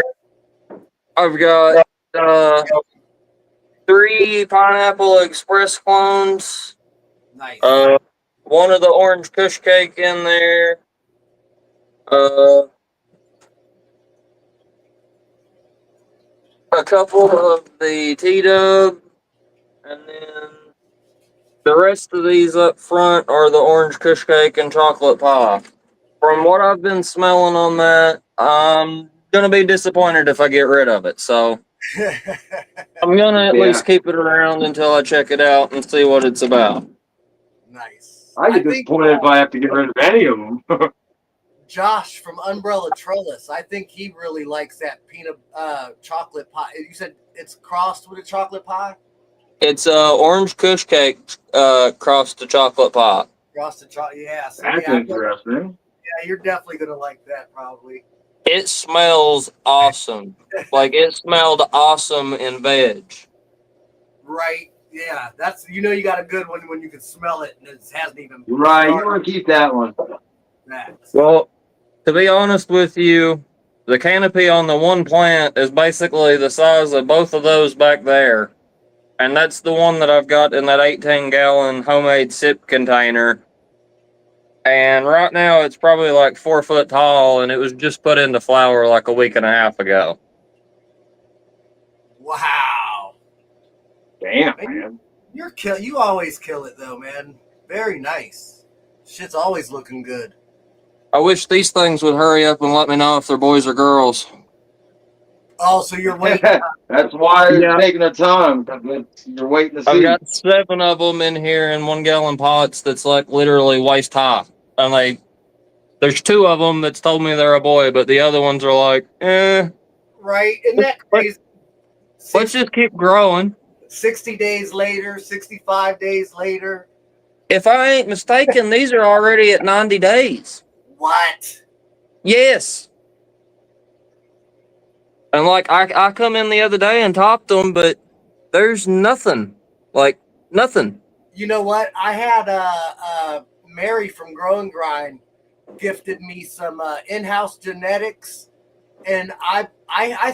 F: I've got uh, 3 Pineapple Express clones.
B: Nice.
F: One of the orange kush cake in there. A couple of the T-Dub, and then the rest of these up front are the orange kush cake and chocolate pie. From what I've been smelling on that, I'm gonna be disappointed if I get rid of it. So I'm gonna at
C: Yeah.
F: least keep it around until I check it out and see what it's about.
B: Nice.
C: I get disappointed if I have to get rid of any of them.
B: Josh from Umbrella Trellis, I think he really likes that peanut chocolate pie. You said it's crossed with a chocolate pie?
F: It's orange kush cake crossed to chocolate pie.
B: Frosted chocolate, yeah. So
C: That's
B: yeah,
C: interesting.
B: yeah, you're definitely gonna like that probably.
F: It smells awesome. Like it smelled awesome in veg.
B: Right? Yeah, that's you got a good one when you can smell it and it hasn't even
C: Right, you
B: started
C: want to keep that one.
B: that.
F: Well, to be honest with you, the canopy on the one plant is basically the size of both of those back there. And that's the one that I've got in that 18-gallon homemade sip container. And right now it's probably like 4 foot tall, and it was just put into flower like a week and a half ago.
B: Wow.
C: Damn, man.
B: You always kill it though, man. Very nice. Shit's always looking good.
F: I wish these things would hurry up and let me know if they're boys or girls.
B: Oh, so you're waiting.
C: That's why it's
F: Yeah.
C: taking their time. You're waiting to see.
F: I've got 7 of them in here in 1-gallon pots that's like literally waist high. And there's 2 of them that's told me they're a boy, but the other ones are like,
B: Right? Isn't that crazy?
F: let's just keep growing.
B: 60 days later, 65 days later.
F: If I ain't mistaken, these are already at 90 days.
B: What?
F: Yes. And I come in the other day and topped them, but there's nothing. Like, nothing.
B: You know what? I had Mary from Grow and Grind gifted me some in-house genetics, and I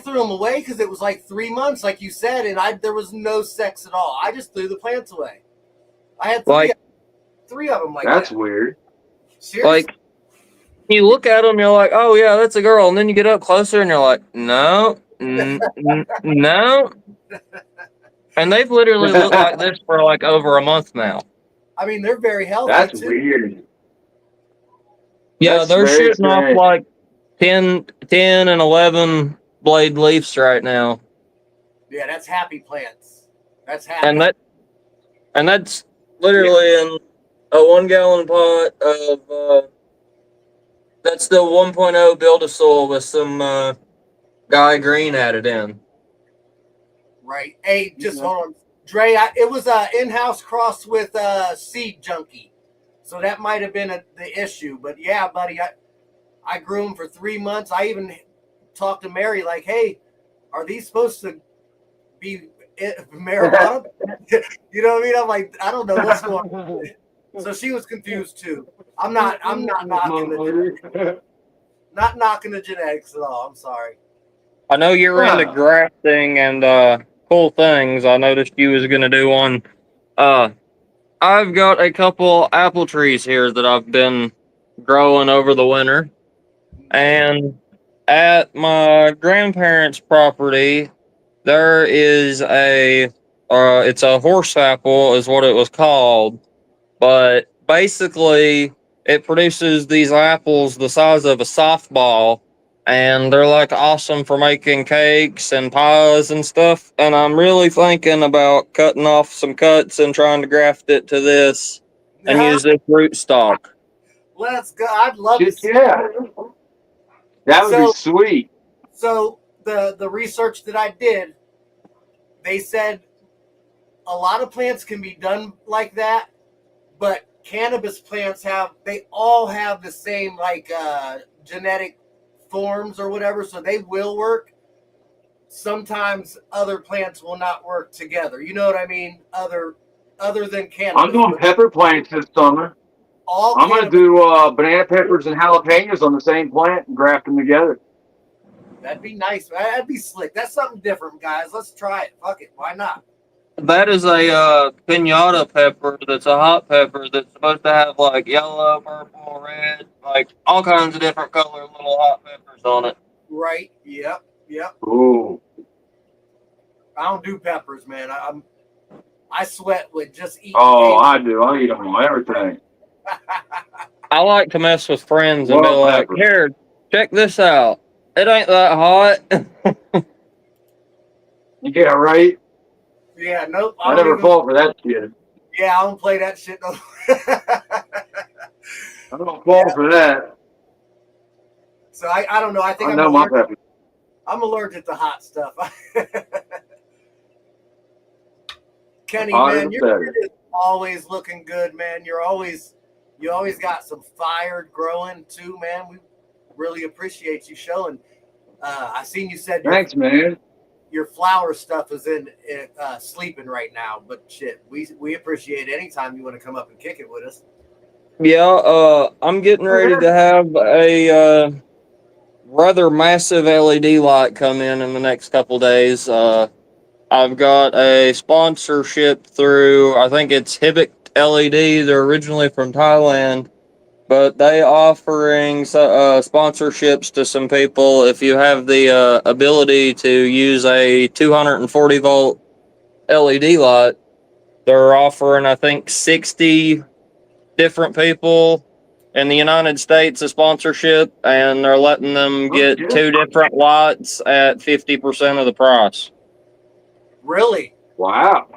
B: threw them away because it was like 3 months, like you said, and there was no sex at all. I just threw the plants away. I had three of them like
C: That's
B: that.
C: weird.
B: Seriously?
F: Like, you look at them, you're like, oh yeah, that's a girl, and then you get up closer, and you're like, no, no. And they've literally looked like this for like over a month now.
B: I mean, they're very healthy.
C: That's
B: too.
C: weird.
F: Yeah,
C: That's
F: they're
C: very
F: shooting off
C: strange.
F: like 10 and 11 blade leaves right now.
B: Yeah, that's happy plants. That's happy.
F: And that's literally in a 1-gallon pot of that's the 1.0 Build-A-Soil with some Guy Green added in.
B: Right. Hey, just hold on. Dre, it was a in-house cross with Seed Junkie. So that might have been the issue. But yeah, buddy, I grew them for 3 months. I even talked to Mary like, hey, are these supposed to be marijuana? You know what I mean? I'm like, I don't know what's going on. So she was confused too. I'm not knocking the genetics at all. I'm sorry.
F: I know you're into grafting and cool things. I noticed you was gonna do one. I've got a couple apple trees here that I've been growing over the winter, and at my grandparents' property, there is it's a horse apple is what it was called, but basically it produces these apples the size of a softball, and they're like awesome for making cakes and pies and stuff. And I'm really thinking about cutting off some cuts and trying to graft it to this and use this rootstock.
B: Let's go. I'd love to see.
C: Yeah. That would be sweet.
B: So the research that I did, they said a lot of plants can be done like that, but cannabis plants all have the same genetic forms or whatever, so they will work. Sometimes other plants will not work together. You know what I mean? Other than cannabis.
C: I'm doing pepper plants this summer.
B: all
C: I'm gonna do banana peppers and jalapenos on the same plant and graft them together.
B: That'd be nice. That'd be slick. That's something different, guys. Let's try it. Fuck it. Why not?
F: That is a pinata pepper. That's a hot pepper that's supposed to have like yellow, purple, red, like all kinds of different color little hot peppers on it.
B: Right. Yep. Yep.
C: Ooh.
B: I don't do peppers, man. I sweat with just eating.
C: Oh, I do. I eat them on everything.
F: I like to mess with friends and be
C: Love
F: like,
C: peppers.
F: "Here, check this out. It ain't that hot."
C: Yeah, right.
B: Yeah. Nope.
C: I never fall for that shit.
B: Yeah, I don't play that shit. No.
C: I don't fall for that.
B: So I don't know. I think
C: I know my
B: allergic.
C: peppers.
B: I'm allergic to hot stuff. Kenny,
C: Hotter
B: man,
C: the
B: you're
C: better.
B: just always looking good, man. You always got some fire growing too, man. We really appreciate you showing. I seen you said
C: Thanks, man.
B: your flower stuff is in sleeping right now, but shit, we appreciate any time you want to come up and kick it with us.
F: Yeah, I'm getting ready to have a rather massive LED light come in the next couple days. I've got a sponsorship through, I think it's Hibbik LED. They're originally from Thailand, but they offering sponsorships to some people if you have the ability to use a 240 volt LED light. They're offering, I think, 60 different people in the United States a sponsorship, and they're letting them get two different lots at 50% of the price.
B: Really?
C: Wow.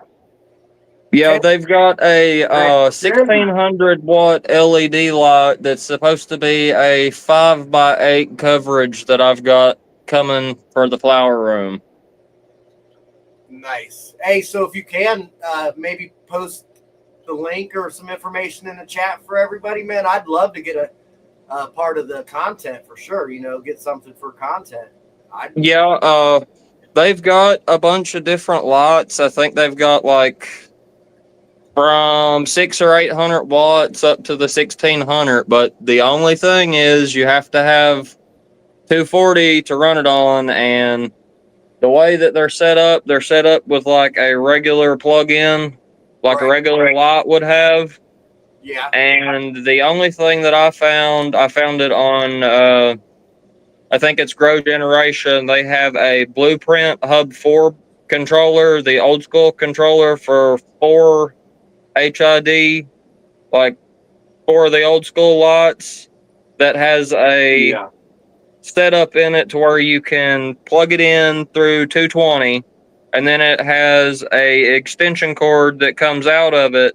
F: Yeah, they've got a 1600 watt LED light that's supposed to be a 5x8 coverage that I've got coming for the flower room.
B: Nice. Hey, so if you can, maybe post the link or some information in the chat for everybody, man. I'd love to get a part of the content for sure. You know, get something for content.
F: Yeah, they've got a bunch of different lots. I think they've got like from 600 or 800 watts up to the 1600. But the only thing is you have to have 240 to run it on, and the way that they're set up with like a regular plug-in, like a regular light would have.
B: Yeah.
F: And the only thing that I found it on, I think it's Grow Generation. They have a Blueprint Hub 4 controller, the old school controller for 4 HID, like 4 of the old school lights, that has a setup in it to where you can plug it in through 220, and then it has a extension cord that comes out of it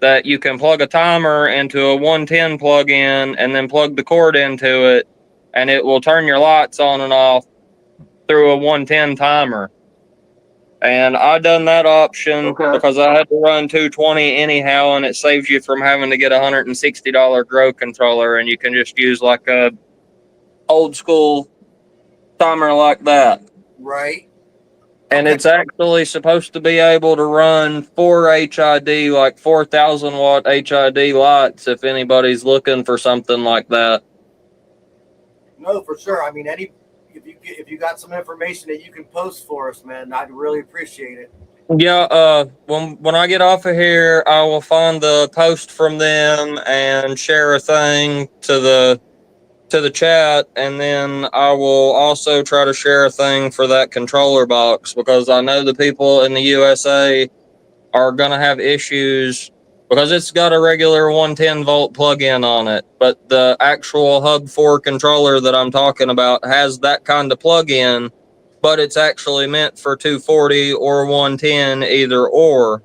F: that you can plug a timer into a 110 plug-in and then plug the cord into it, and it will turn your lights on and off through a 110 timer. And I done that option because I had to run 220 anyhow, and it saves you from having to get a $160 Grow controller, and you can just use like a old school timer like that.
B: Right.
F: And it's actually supposed to be able to run 4 HID, like 4,000 watt HID lights, if anybody's looking for something like that.
B: No, for sure. I mean, if you got some information that you can post for us, man, I'd really appreciate it.
F: Yeah, when I get off of here, I will find the post from them and share a thing to the chat, and then I will also try to share a thing for that controller box, because I know the people in the USA are gonna have issues because it's got a regular 110 volt plug-in on it, but the actual Hub 4 controller that I'm talking about has that kind of plug-in, but it's actually meant for 240 or 110, either or.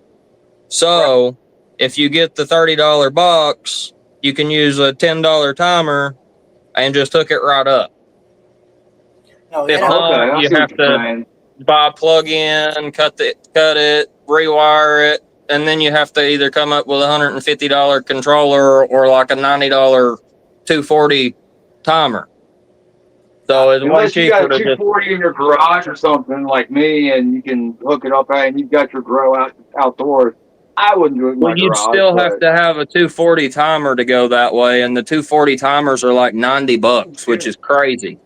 F: So if you get the $30 box, you can use a $10 timer and just hook it right up. If not, you have to buy a plug-in, cut it, rewire it, and then you have to either come up with a $150 controller or like a $90 240 timer. So it's way
C: Unless you got
F: cheaper
C: a
F: to just
C: 240 in your garage or something like me, and you can hook it up and you've got your grow outdoors. I wouldn't do it in
F: Well,
C: my
F: you'd
C: garage,
F: still have
C: but
F: to have a 240 timer to go that way, and the 240 timers are like $90, which is crazy.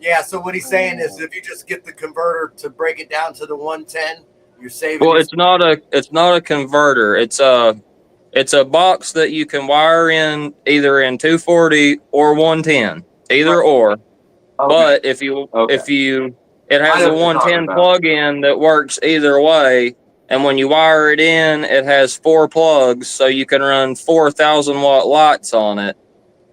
B: Yeah, so what he's saying is if you just get the converter to break it down to the 110, you're saving.
F: Well, it's not a converter. It's a box that you can wire in either in 240 or 110, either or.
C: okay.
F: But if you it
C: I
F: has
C: know
F: a
C: what you're talking
F: 110
C: about.
F: plug-in that works either way, and when you wire it in, it has 4 plugs, so you can run 4,000-watt lights on it.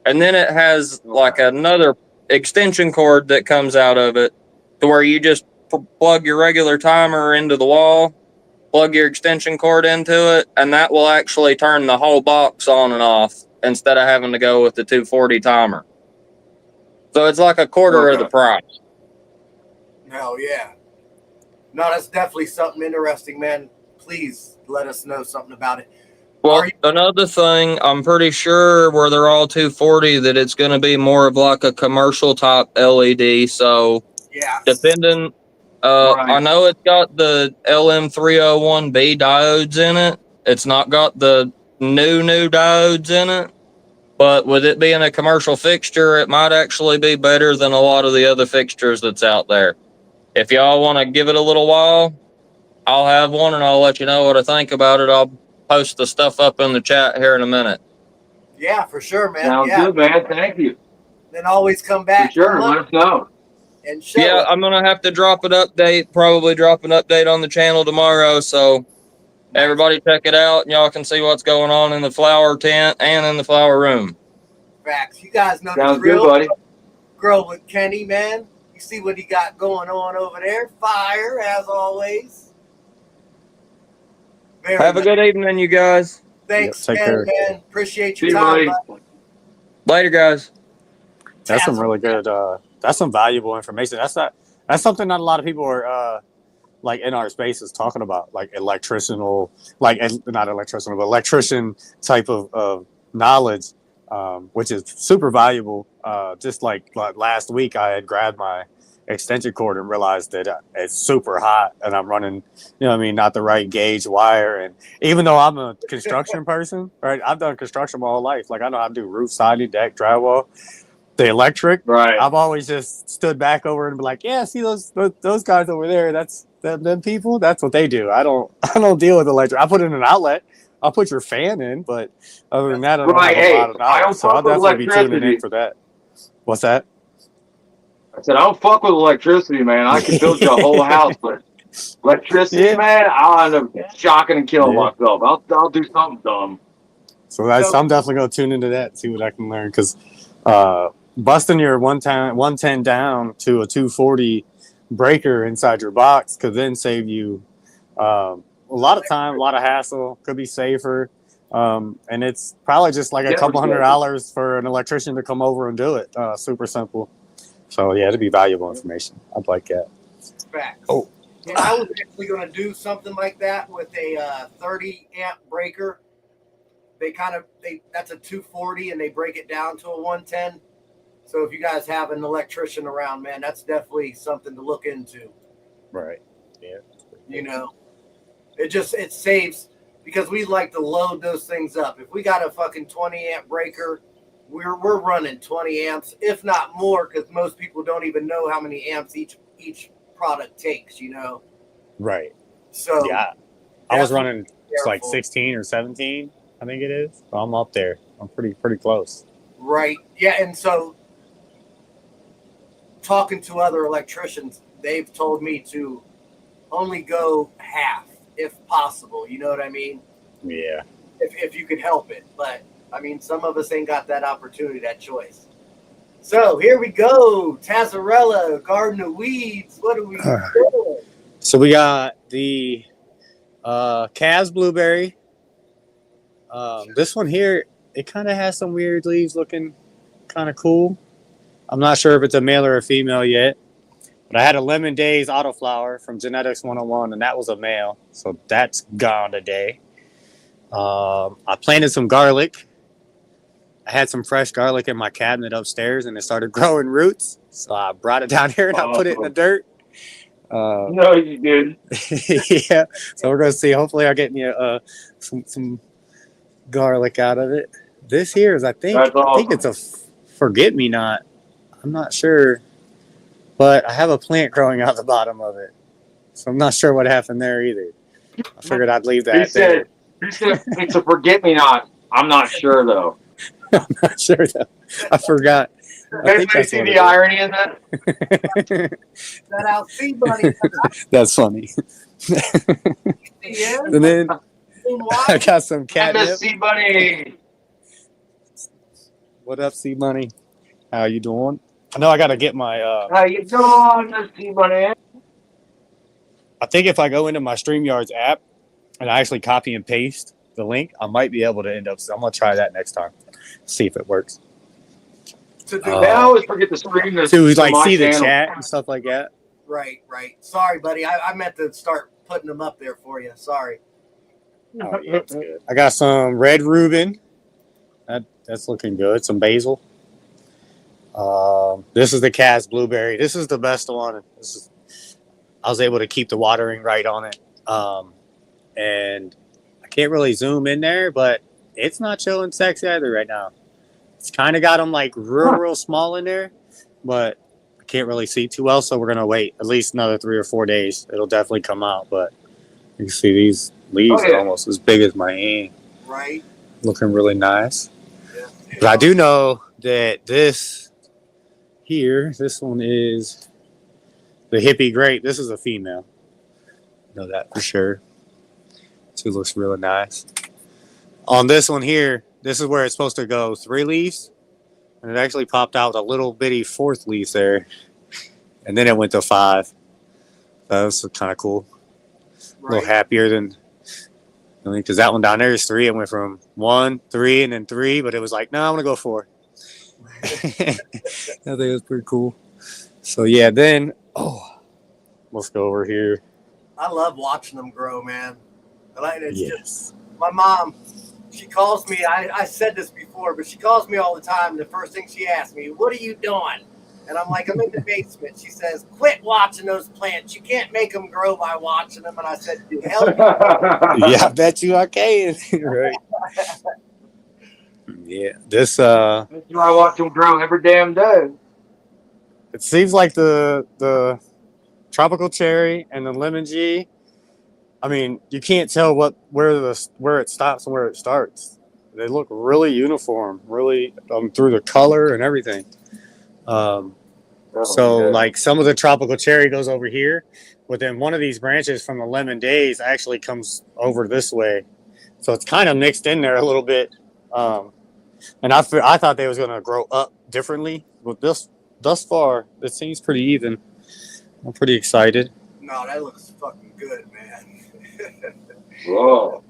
F: And then it has like another extension cord that comes out of it, to where you just plug your regular timer into the wall, plug your extension cord into it, and that will actually turn the whole box on and off instead of having to go with the 240 timer. So it's like a quarter of the price.
B: Hell yeah. No, that's definitely something interesting, man. Please let us know something about it.
F: Well, another thing, I'm pretty sure where they're all 240 that it's going to be more of like a commercial type LED. So
B: Yeah.
F: depending, I know it's got the LM301B diodes in it. It's not got the new diodes in it. But with it being a commercial fixture, it might actually be better than a lot of the other fixtures that's out there. If y'all want to give it a little while, I'll have one and I'll let you know what I think about it. I'll post the stuff up in the chat here in a minute.
B: Yeah, for sure, man.
C: Sounds good, man. Thank you.
B: Then always come back.
C: For sure. Let us know.
B: And show
F: Yeah,
B: it.
F: I'm going to have to probably drop an update on the channel tomorrow. So everybody check it out and y'all can see what's going on in the flower tent and in the flower room.
B: Facts. You guys know
C: Sounds
B: the drill.
C: good, buddy.
B: Grow with Kenny, man. You see what he got going on over there. Fire, as always.
F: Have a good evening, you guys.
B: Thanks,
G: Take care.
B: man. Appreciate your
C: See you,
B: time,
C: buddy.
B: bud.
F: Later, guys.
G: That's some really good. That's some valuable information. That's something not a lot of people are like in our space is talking about, like electrical, like not electrical, but electrician type of knowledge, which is super valuable. Just like last week, I had grabbed my extension cord and realized that it's super hot and I'm running, you know what I mean, not the right gauge wire. And even though I'm a construction person, right, I've done construction my whole life. Like I know how to do roof siding, deck, drywall. The electric,
C: Right.
G: I've always just stood back over and be like, yeah, see those guys over there, that's them people, that's what they do. I don't deal with electric. I put in an outlet, I'll put your fan in, but other than that, I don't have a lot of
C: I
G: knowledge.
C: don't
G: So I'll
C: fuck with
G: definitely be tuning
C: electricity.
G: in for that. What's that?
C: I said, I don't fuck with electricity, man. I can build you a whole house, but electricity,
G: Yeah.
C: man, I'll end up shocking and killing myself. I'll do something dumb.
G: So I'm definitely going to tune into that and see what I can learn, because busting your 110 down to a 240 breaker inside your box could then save you a lot of time, a lot of hassle, could be safer. And it's probably just like a couple $100 for an electrician to come over and do it. Super simple. So yeah, it'd be valuable information. I'd like that.
B: Facts.
G: Oh.
B: And I was actually going to do something like that with a 30 amp breaker. That's a 240 and they break it down to a 110. So if you guys have an electrician around, man, that's definitely something to look into.
G: Right. Yeah.
B: You know, it saves, because we like to load those things up. If we got a fucking 20 amp breaker, we're running 20 amps, if not more, because most people don't even know how many amps each product takes, you know.
G: Right.
B: So
G: yeah, I was running
B: careful.
G: like 16 or 17, I think it is. So I'm up there. I'm pretty close.
B: Right. Yeah, and so talking to other electricians, they've told me to only go half if possible. You know what I mean?
G: Yeah.
B: If you could help it. But I mean, some of us ain't got that opportunity, that choice. So here we go. Tazzarella, Garden of Weeds. What are we doing?
G: So we got the Cavs Blueberry. This one here, it kind of has some weird leaves looking kind of cool. I'm not sure if it's a male or a female yet. But I had a Lemon Days Autoflower from Genetics 101, and that was a male. So that's gone today. I planted some garlic. I had some fresh garlic in my cabinet upstairs, and it started growing roots. So I brought it down here and I put it in the dirt.
C: No, you did.
G: Yeah. So we're gonna see. Hopefully, I'll get me some garlic out of it. This here is, I think
C: That's awesome.
G: it's a forget me not. I'm not sure, but I have a plant growing out the bottom of it, so I'm not sure what happened there either. I figured I'd leave
C: He
G: that there.
C: said it's a forget me not. I'm not sure though.
G: I'm not sure though. I forgot. I think
C: Anybody
G: that's
C: see
G: what
C: the
G: it
C: irony in that?
G: is.
B: That out sea bunny.
G: That's funny.
B: Yeah.
G: And then I got some
C: I
G: catnip.
C: miss Sea Bunny.
G: What up, Sea Money? How you doing? I know I got to get my.
C: How you doing, Miss Sea Bunny?
G: I think if I go into my StreamYards app and I actually copy and paste the link, I might be able to end up. So I'm gonna try that next time. See if it works.
C: I always forget to stream this.
G: To like
C: my
G: see the
C: channel.
G: chat and stuff like that.
B: Right. Sorry, buddy. I meant to start putting them up there for you. Sorry.
G: Oh, yeah, it's good. I got some red Reuben. That's looking good. Some basil. This is the Cas blueberry. This is the best one. I was able to keep the watering right on it. And I can't really zoom in there, but it's not showing sexy either right now. It's kind of got them like real small in there, but I can't really see too well. So we're going to wait at least another 3 or 4 days. It'll definitely come out, but you can see these leaves are almost as big as my hand.
B: Right.
G: Looking really nice.
B: Yeah.
G: But I do know that this one is the hippie grape. This is a female. Know that for sure. She looks really nice. On this one here, this is where it's supposed to go 3 leaves. And it actually popped out a little bitty 4th leaf there. And then it went to 5. That was kind of cool. A little happier than, because that one down there is 3. It went from 1, 3, and then 3, but it was like, no, I'm gonna go 4. I think it was pretty cool. So yeah, then let's go over here.
B: I love watching them grow, man. It's
G: Yes.
B: just, my mom, she calls me. I said this before, but she calls me all the time. The first thing she asks me, "What are you doing?" And I'm like, "I'm in the basement." She says, "Quit watching those plants. You can't make them grow by watching them." And I said, "Dude, hell no."
G: Yeah, I bet you I can. Right. Yeah. This
C: I watch them grow every damn day.
G: it seems like the tropical cherry and the lemon G. I mean, you can't tell where it stops and where it starts. They look really uniform, really through the color and everything. Like some of the tropical cherry goes over here, but then one of these branches from the lemon days actually comes over this way. So it's kind of mixed in there a little bit. And I thought they was going to grow up differently, but thus far, it seems pretty even. I'm pretty excited.
B: No, that looks fucking good, man.
C: Whoa.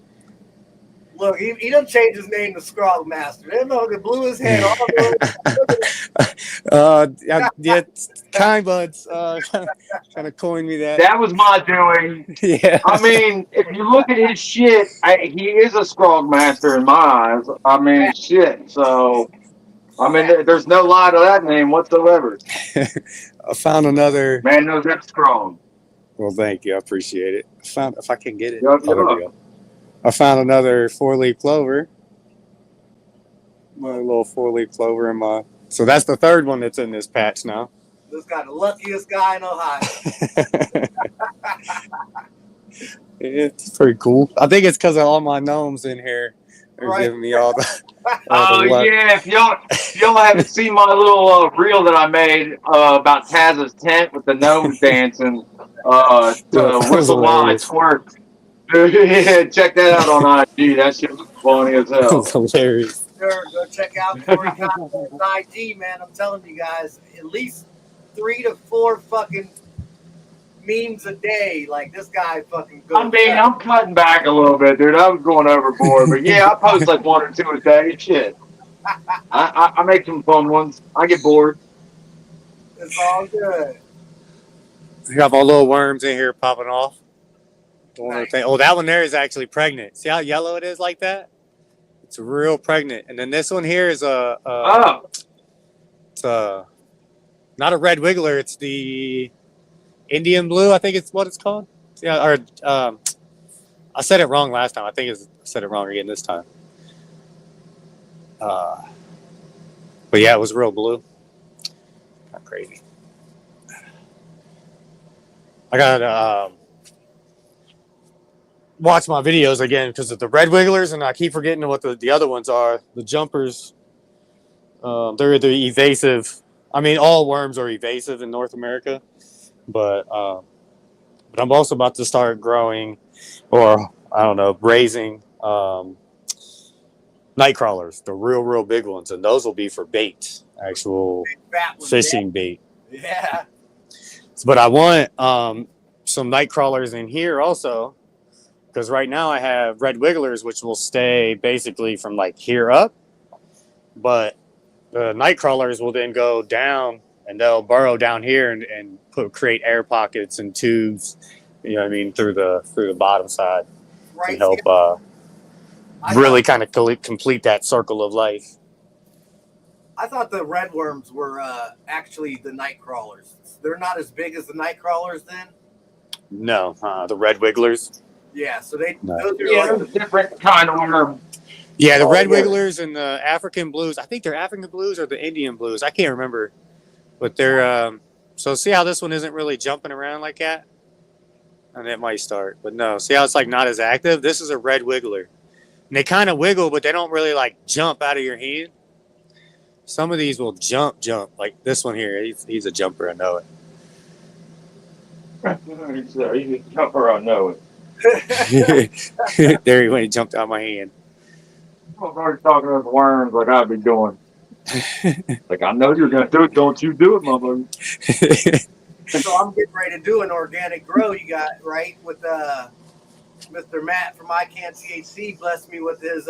B: Look, he done changed his name to Scrog Master. That motherfucker blew his head all
G: Yeah, Kind Buds kind of coined me that.
C: That was my doing.
G: Yeah.
C: I mean, if you look at his shit, he is a Scrog Master in my eyes. I mean, shit. So, I mean, there's no lie to that name whatsoever.
G: I found another.
C: Man knows that Scrog.
G: Well, thank you. I appreciate it. If I can get it.
C: Yep,
G: There we go. I found another 4-leaf clover. My little 4-leaf clover in my. So that's the third one that's in this patch now.
B: This guy, the luckiest guy in Ohio.
G: It's pretty cool. I think it's because of all my gnomes in here. They're giving me all the.
C: Oh yeah! If y'all haven't seen my little reel that I made about Taz's tent with the gnomes dancing, to whistle while I twerk. Yeah, check that out on IG. That shit was funny as hell.
G: It's hilarious.
B: Sure, go check out Corey Constant's IG, man. I'm telling you guys, at least 3 to 4 fucking memes a day. Like this guy fucking goes.
C: I mean, I'm cutting back a little bit, dude. I was going overboard, but yeah, I post like 1 or 2 a day. Shit, I make some fun ones. I get bored.
B: It's all good.
G: You got my little worms in here popping off.
B: Nice.
G: Oh, that one there is actually pregnant. See how yellow it is like that? It's real pregnant. And then this one here is it's not a red wiggler. It's the Indian blue, I think it's what it's called. Yeah, or I said it wrong last time. I think I said it wrong again this time. But yeah, it was real blue. Not crazy. I gotta watch my videos again because of the red wigglers, and I keep forgetting what the other ones are. The jumpers, they're evasive. I mean, all worms are evasive in North America, but I'm also about to start growing, or I don't know, raising night crawlers, the real big ones, and those will be for bait, actual fishing bait.
B: Yeah.
G: But I want some night crawlers in here also, because right now I have red wigglers, which will stay basically from like here up, but the night crawlers will then go down and they'll burrow down here and create air pockets and tubes, you know what I mean, through the bottom side,
B: Right.
G: and help really kind of complete that circle of life.
B: I thought the red worms were actually the night crawlers. They're not as big as the night crawlers then?
G: No, the red wigglers.
B: Yeah, so those are
C: Yeah,
B: like
C: different kind of worm.
G: Yeah, the red
C: yeah.
G: wigglers and the African blues. I think they're African blues or the Indian blues. I can't remember. But they're so see how this one isn't really jumping around like that? And it might start. But no, see how it's like not as active? This is a red wiggler. And they kind of wiggle, but they don't really like jump out of your hand. Some of these will jump. Like this one here. He's a jumper, I know it.
C: He's a jumper, I know it.
G: There he went, he jumped out of my hand.
C: I'm already talking about worms like I've been doing. Like, I know you're going to do it. Don't you do it, motherfucker.
B: So I'm getting ready to do an organic grow. You got right with Mr. Matt from CannaMunity blessed me with his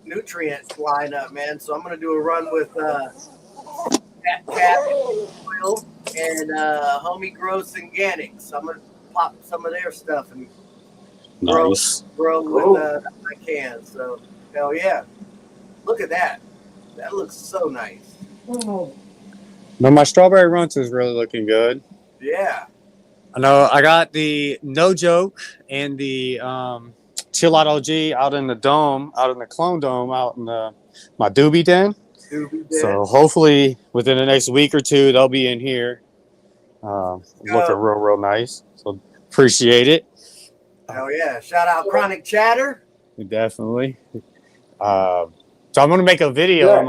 B: nutrient lineup, man. So I'm gonna do a run with cat oil and Homie Grows Organics. So I'm gonna pop some of their stuff and grow with my cans. So hell yeah, look at that. That looks so nice.
G: But my strawberry runts is really looking good.
B: Yeah.
G: I know I got the No Joke and the Chill Out OG out in the dome, out in the clone dome, out in my doobie den. So hopefully within the next week or two, they'll be in here looking real nice. So appreciate it.
B: Hell yeah. Shout out Chronic Chatter.
G: Definitely. So I'm going to make a video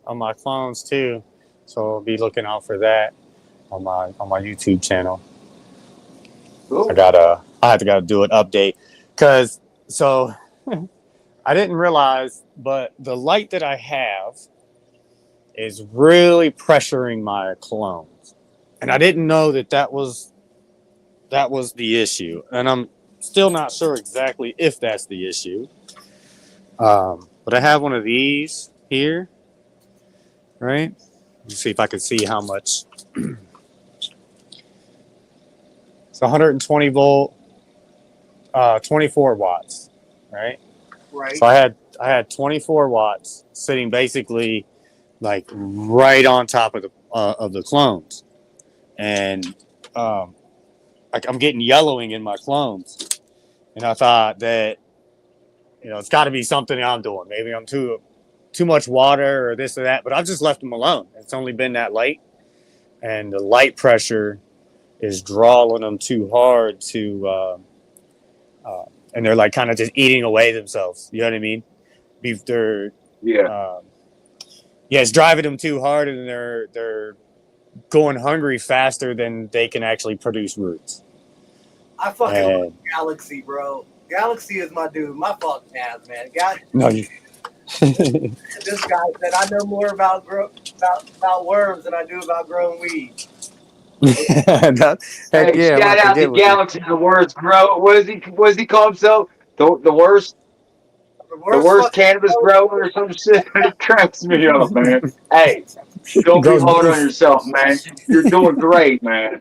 G: on my clones too. So I'll be looking out for that on my YouTube channel. Cool. I have to gotta do an update because I didn't realize, but the light that I have is really pressuring my clones, and I didn't know that was the issue, and I'm still not sure exactly if that's the issue. But I have one of these here, right? Let's see if I can see how much. It's 120 volt, 24 watts, right?
B: Right.
G: So I had 24 watts sitting basically like right on top of the clones, and I'm getting yellowing in my clones, and I thought that it's got to be something I'm doing. Maybe I'm too much water or this or that, but I've just left them alone. It's only been that light, and the light pressure is drawing them too hard to, and they're like kind of just eating away themselves. You know what I mean? It's driving them too hard, and they're going hungry faster than they can actually produce roots.
B: I fucking love Galaxy, bro. Galaxy is my dude. My fuck Taz, man. This guy said I know more about worms than I do about growing weed.
C: Shout out to Galaxy. The words grow. What does he call himself? The worst cannabis grower or some shit. It cracks me up, man. Hey, don't be hard on yourself, man. You're doing great, man.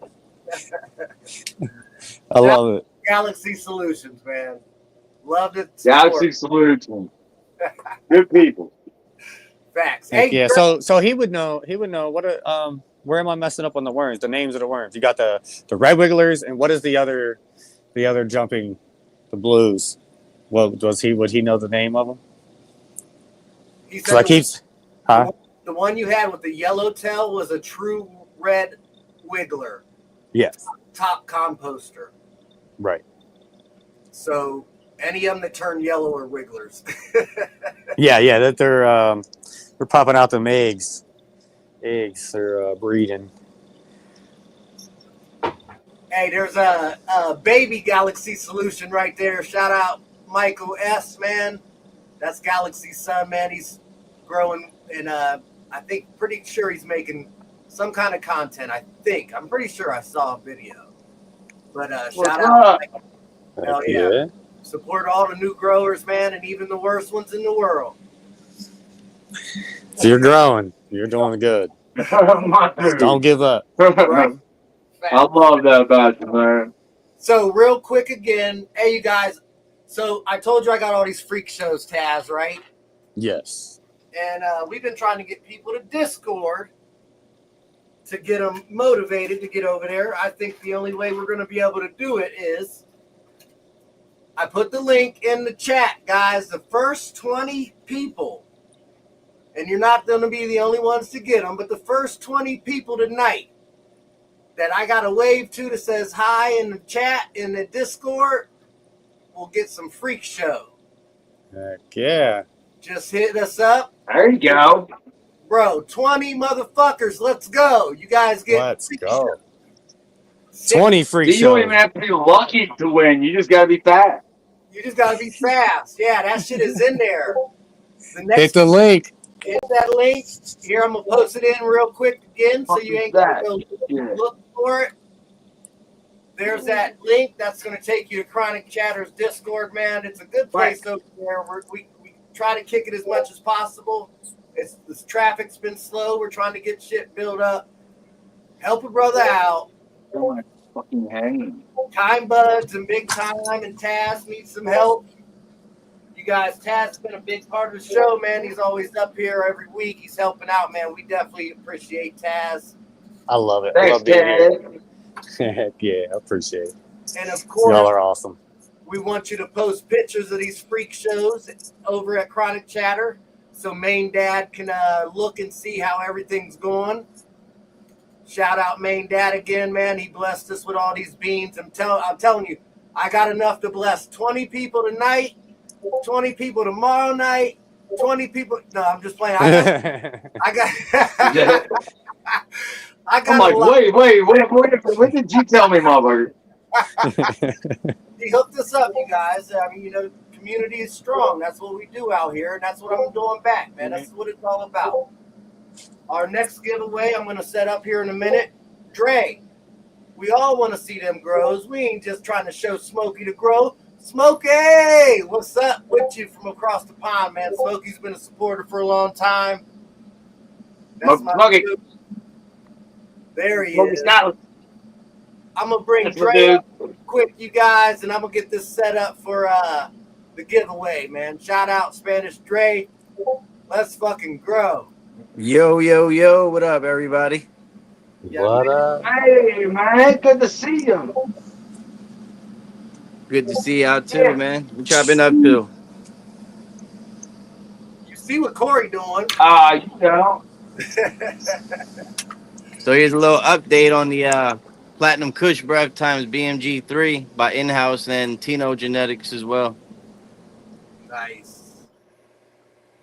G: I love it.
B: Galaxy Solutions, man. Loved it.
C: Galaxy Solutions. Good people.
B: Facts.
G: Hey, yeah. So he would know. He would know what where am I messing up on the worms? The names of the worms. You got the red wigglers, and what is the other jumping, the blues? What would he know the name of them?
B: He
G: So I
B: said
G: keep, huh?
B: the one you had with the yellow tail was a true red wiggler,
G: Yes,
B: top composter.
G: right.
B: So any of them that turn yellow are wigglers.
G: Yeah, that they're popping out them eggs. They're breeding.
B: Hey, there's a baby Galaxy solution right there. Shout out Michael S, man. That's Galaxy's son, man. He's growing, and I think pretty sure he's making some kind of content. I'm pretty sure I saw a video. But shout out, hell yeah. Support all the new growers, man, and even the worst ones in the world.
G: So you're growing. You're doing good. Don't give up.
B: Right?
C: I love that about you, man.
B: So real quick again, hey you guys. So I told you I got all these freak shows, Taz, right?
G: Yes.
B: And we've been trying to get people to Discord to get them motivated to get over there. I think the only way we're going to be able to do it is I put the link in the chat, guys. The first 20 people, and you're not going to be the only ones to get them, but the first 20 people tonight that I got a wave to that says hi in the chat, in the Discord, will get some freak show.
G: Heck yeah.
B: Just hit us up.
C: There you go.
B: Bro, 20 motherfuckers. Let's go. You guys get.
G: Let's go.
B: Sick.
G: 20 freak
C: You don't even
G: shows.
C: have to be lucky to win. You just got to be fast.
B: You just got to be fast. Yeah, that shit is in there. The next,
G: Hit the link.
B: hit that link. Here, I'm going to post it in real quick again so you ain't going to go look for it. There's that link. That's going to take you to Chronic Chatter's Discord, man. It's a good place over there. We try to kick it as much as possible. This traffic's been slow. We're trying to get shit built up. Help a brother out.
C: I don't want to fucking hang.
B: Time Buds and Big Time and Taz need some help. You guys, Taz has been a big part of the show, man. He's always up here every week. He's helping out, man. We definitely appreciate Taz.
G: I love it.
C: Thanks,
G: I love being here.
C: Ted.
G: Heck yeah, I appreciate it.
B: And of course,
G: Y'all are awesome.
B: we want you to post pictures of these freak shows over at Chronic Chatter so Main Dad can look and see how everything's going. Shout out Main Dad again, man. He blessed us with all these beans. I'm telling you, I got enough to bless 20 people tonight, 20 people tomorrow night, 20 people. No, I'm just playing. I got
C: I'm like, wait, what did you tell me, mother?
B: He hooked us up, you guys. I mean, community is strong. That's what we do out here, and that's what I'm doing back, man. That's what it's all about. Our next giveaway I'm going to set up here in a minute. Dre, we all want to see them grows. We ain't just trying to show Smokey to grow. Smokey, what's up with you from across the pond, man? Smokey's been a supporter for a long time. That's
C: Smokey.
B: There he
C: Smokey
B: is.
C: Scotland.
B: I'm going to bring Dre up quick, you guys, and I'm going to get this set up for the giveaway, man. Shout out Spanish Dre. Let's fucking grow.
H: Yo, what up, everybody?
G: What up?
C: Hey, man, good to see you.
H: Good to see you out too, man. What y'all been up to?
B: You see what Corey doing.
C: You know.
H: So here's a little update on the Platinum Kush Breath times BMG3 by In-House and Tino Genetics as well.
B: Nice.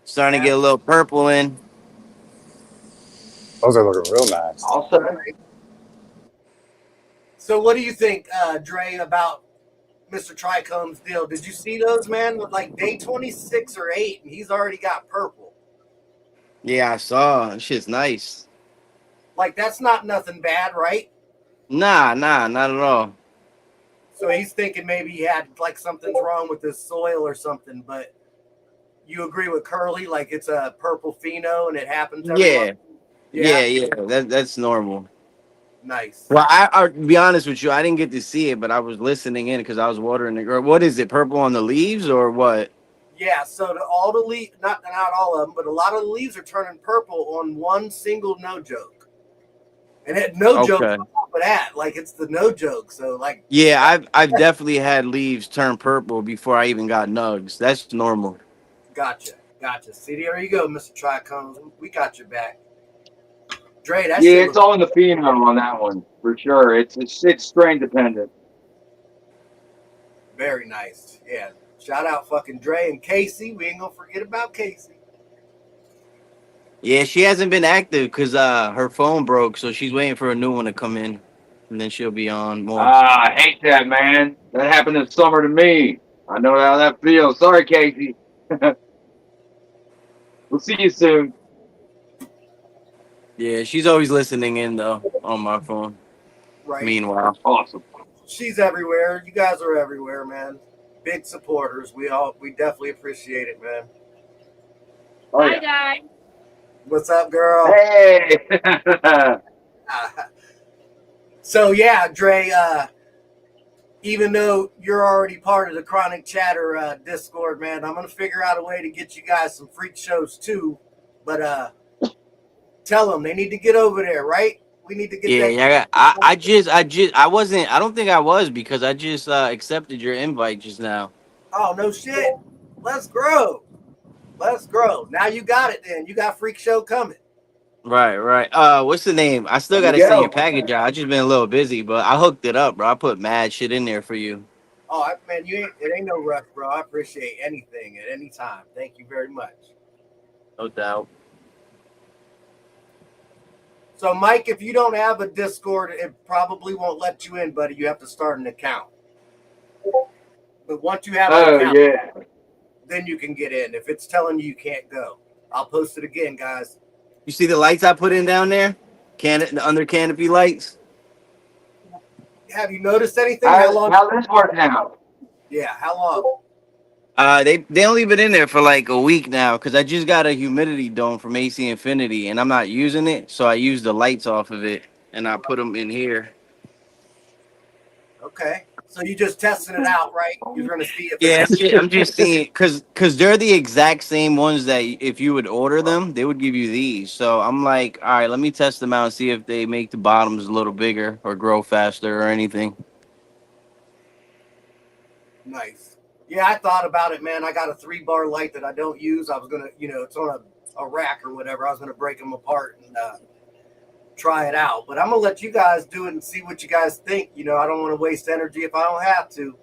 H: Starting to get a little purple in.
G: Those are looking real nice.
C: Also,
B: So what do you think, Dre, about Mr. Trichome's deal? Did you see those, man, with like day 26 or 8, and he's already got purple?
H: Yeah, I saw. Shit's nice.
B: Like, that's not nothing bad, right?
H: Nah, not at all.
B: So he's thinking maybe he had, like, something's wrong with his soil or something, but you agree with Curly, like it's a purple pheno and it happens every month?
H: Yeah. That's normal.
B: Nice.
H: Well, I'll be honest with you. I didn't get to see it, but I was listening in because I was watering the girl. What is it? Purple on the leaves or what?
B: Yeah, so all the leaves, not all of them, but a lot of the leaves are turning purple on one single no joke. And it no joke
H: Okay.
B: on top of that. Like it's the no joke. So like
H: Yeah, I've definitely had leaves turn purple before I even got nugs. That's normal.
B: gotcha. See, there you go, Mr. Tricones. We got your back. Dre, that
C: Yeah,
B: shit
C: it's
B: looks
C: all in the phenome on that one for sure. It's strain dependent.
B: very nice. Yeah. Shout out fucking Dre and Casey. We ain't gonna forget about Casey.
H: Yeah, she hasn't been active because her phone broke, so she's waiting for a new one to come in, and then she'll be on more.
C: Ah, I hate that, man. That happened this summer to me. I know how that feels. Sorry, Casey. We'll see you soon.
H: Yeah, she's always listening in though on my phone.
B: Right.
H: Meanwhile,
C: Awesome.
B: She's everywhere. You guys are everywhere, man. Big supporters. We definitely appreciate it, man.
C: Oh, yeah.
I: guys.
B: What's up, girl?
C: Hey.
B: So yeah, Dre, even though you're already part of the Chronic Chatter Discord, man, I'm gonna figure out a way to get you guys some freak shows too. But tell them they need to get over there, right? We need to get
H: yeah,
B: that.
H: yeah. I wasn't. I don't think I was because I just accepted your invite just now.
B: Oh no shit. Let's grow. Let's grow. Now you got it. Then you got freak show coming.
H: Right. What's the name? I still
C: There
H: gotta
C: you
H: send your
C: go.
H: package out. I just been a little busy, but I hooked it up, bro. I put mad shit in there for you.
B: Oh man, it ain't no rush, bro. I appreciate anything at any time. Thank you very much.
H: No doubt.
B: So, Mike, if you don't have a Discord, it probably won't let you in, buddy. You have to start an account. But once you have an
C: Oh,
B: account,
C: yeah.
B: then you can get in. If it's telling you can't go, I'll post it again, guys.
H: You see the lights I put in down there? The under canopy lights.
B: Have you noticed anything? How long?
C: How this working out?
B: Yeah, how long?
H: They only been in there for like a week now because I just got a humidity dome from AC Infinity and I'm not using it, so I use the lights off of it and I put them in here.
B: Okay. So you just testing it out, right? You're going to see if
H: Yeah,
B: it's.
H: I'm just seeing because they're the exact same ones that if you would order them, they would give you these. So I'm like, all right, let me test them out and see if they make the bottoms a little bigger or grow faster or anything.
B: Nice. Yeah, I thought about it, man. I got a 3-bar light that I don't use. I was going to, it's on a rack or whatever. I was going to break them apart and try it out. But I'm going to let you guys do it and see what you guys think. I don't want to waste energy if I don't have to.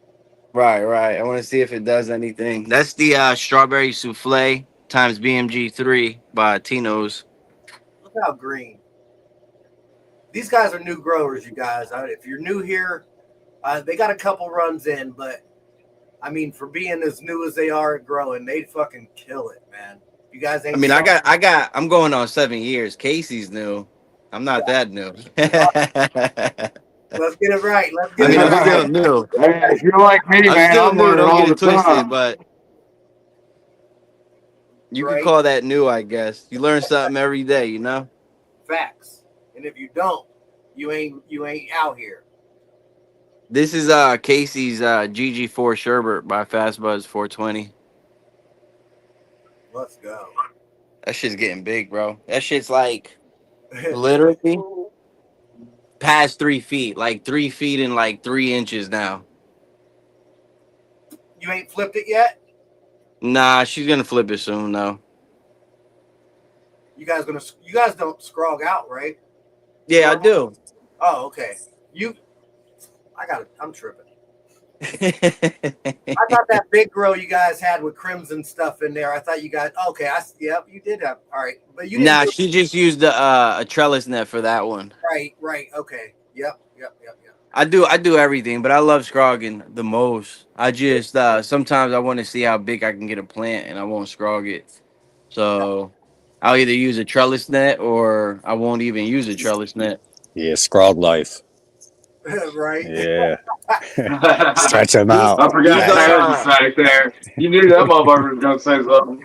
H: Right. I want to see if it does anything. That's the strawberry souffle times BMG3 by Tino's.
B: Look how green. These guys are new growers, you guys. If you're new here, they got a couple runs in, but I mean, for being as new as they are at growing, they fucking kill it, man. You guys ain't.
H: I mean, I'm going on 7 years. Casey's new. I'm not that new.
B: Let's get it right. Let's
H: I
B: get
H: mean,
B: it
H: I'm still
B: right.
H: new.
C: Hey, if you're like me,
H: I'm
C: man,
H: still
C: I'm
H: new.
C: learning
H: Don't
C: all
H: get
C: the
H: it twisted,
C: time.
H: but you could
B: Right?
H: call that new, I guess. You learn something every day, you know.
B: Facts. And if you don't, you ain't out here.
H: This is Casey's GG4 Sherbert by Fast Buzz 420.
B: Let's go.
H: That shit's getting big, bro. That shit's like literally past 3 feet, like 3 feet and like 3 inches now.
B: You ain't flipped it yet?
H: Nah, she's gonna flip it soon though.
B: You guys don't scrog out, right?
H: Yeah, I do.
B: Oh, okay. I'm tripping. I thought that big grow you guys had with crimson stuff in there. I thought you got okay. Yep, you did have all right, but you didn't.
H: Nah, she just used a trellis net for that one.
B: Right. Okay. Yep.
H: I do everything, but I love scrogging the most. I just sometimes I want to see how big I can get a plant, and I won't scrog it. So I'll either use a trellis net or I won't even use a trellis net.
G: Yeah, Scrog life.
B: Right.
G: Yeah.
C: I
G: Stretch them out.
C: forgot Taz was back there. You knew that motherfucker was gonna say something.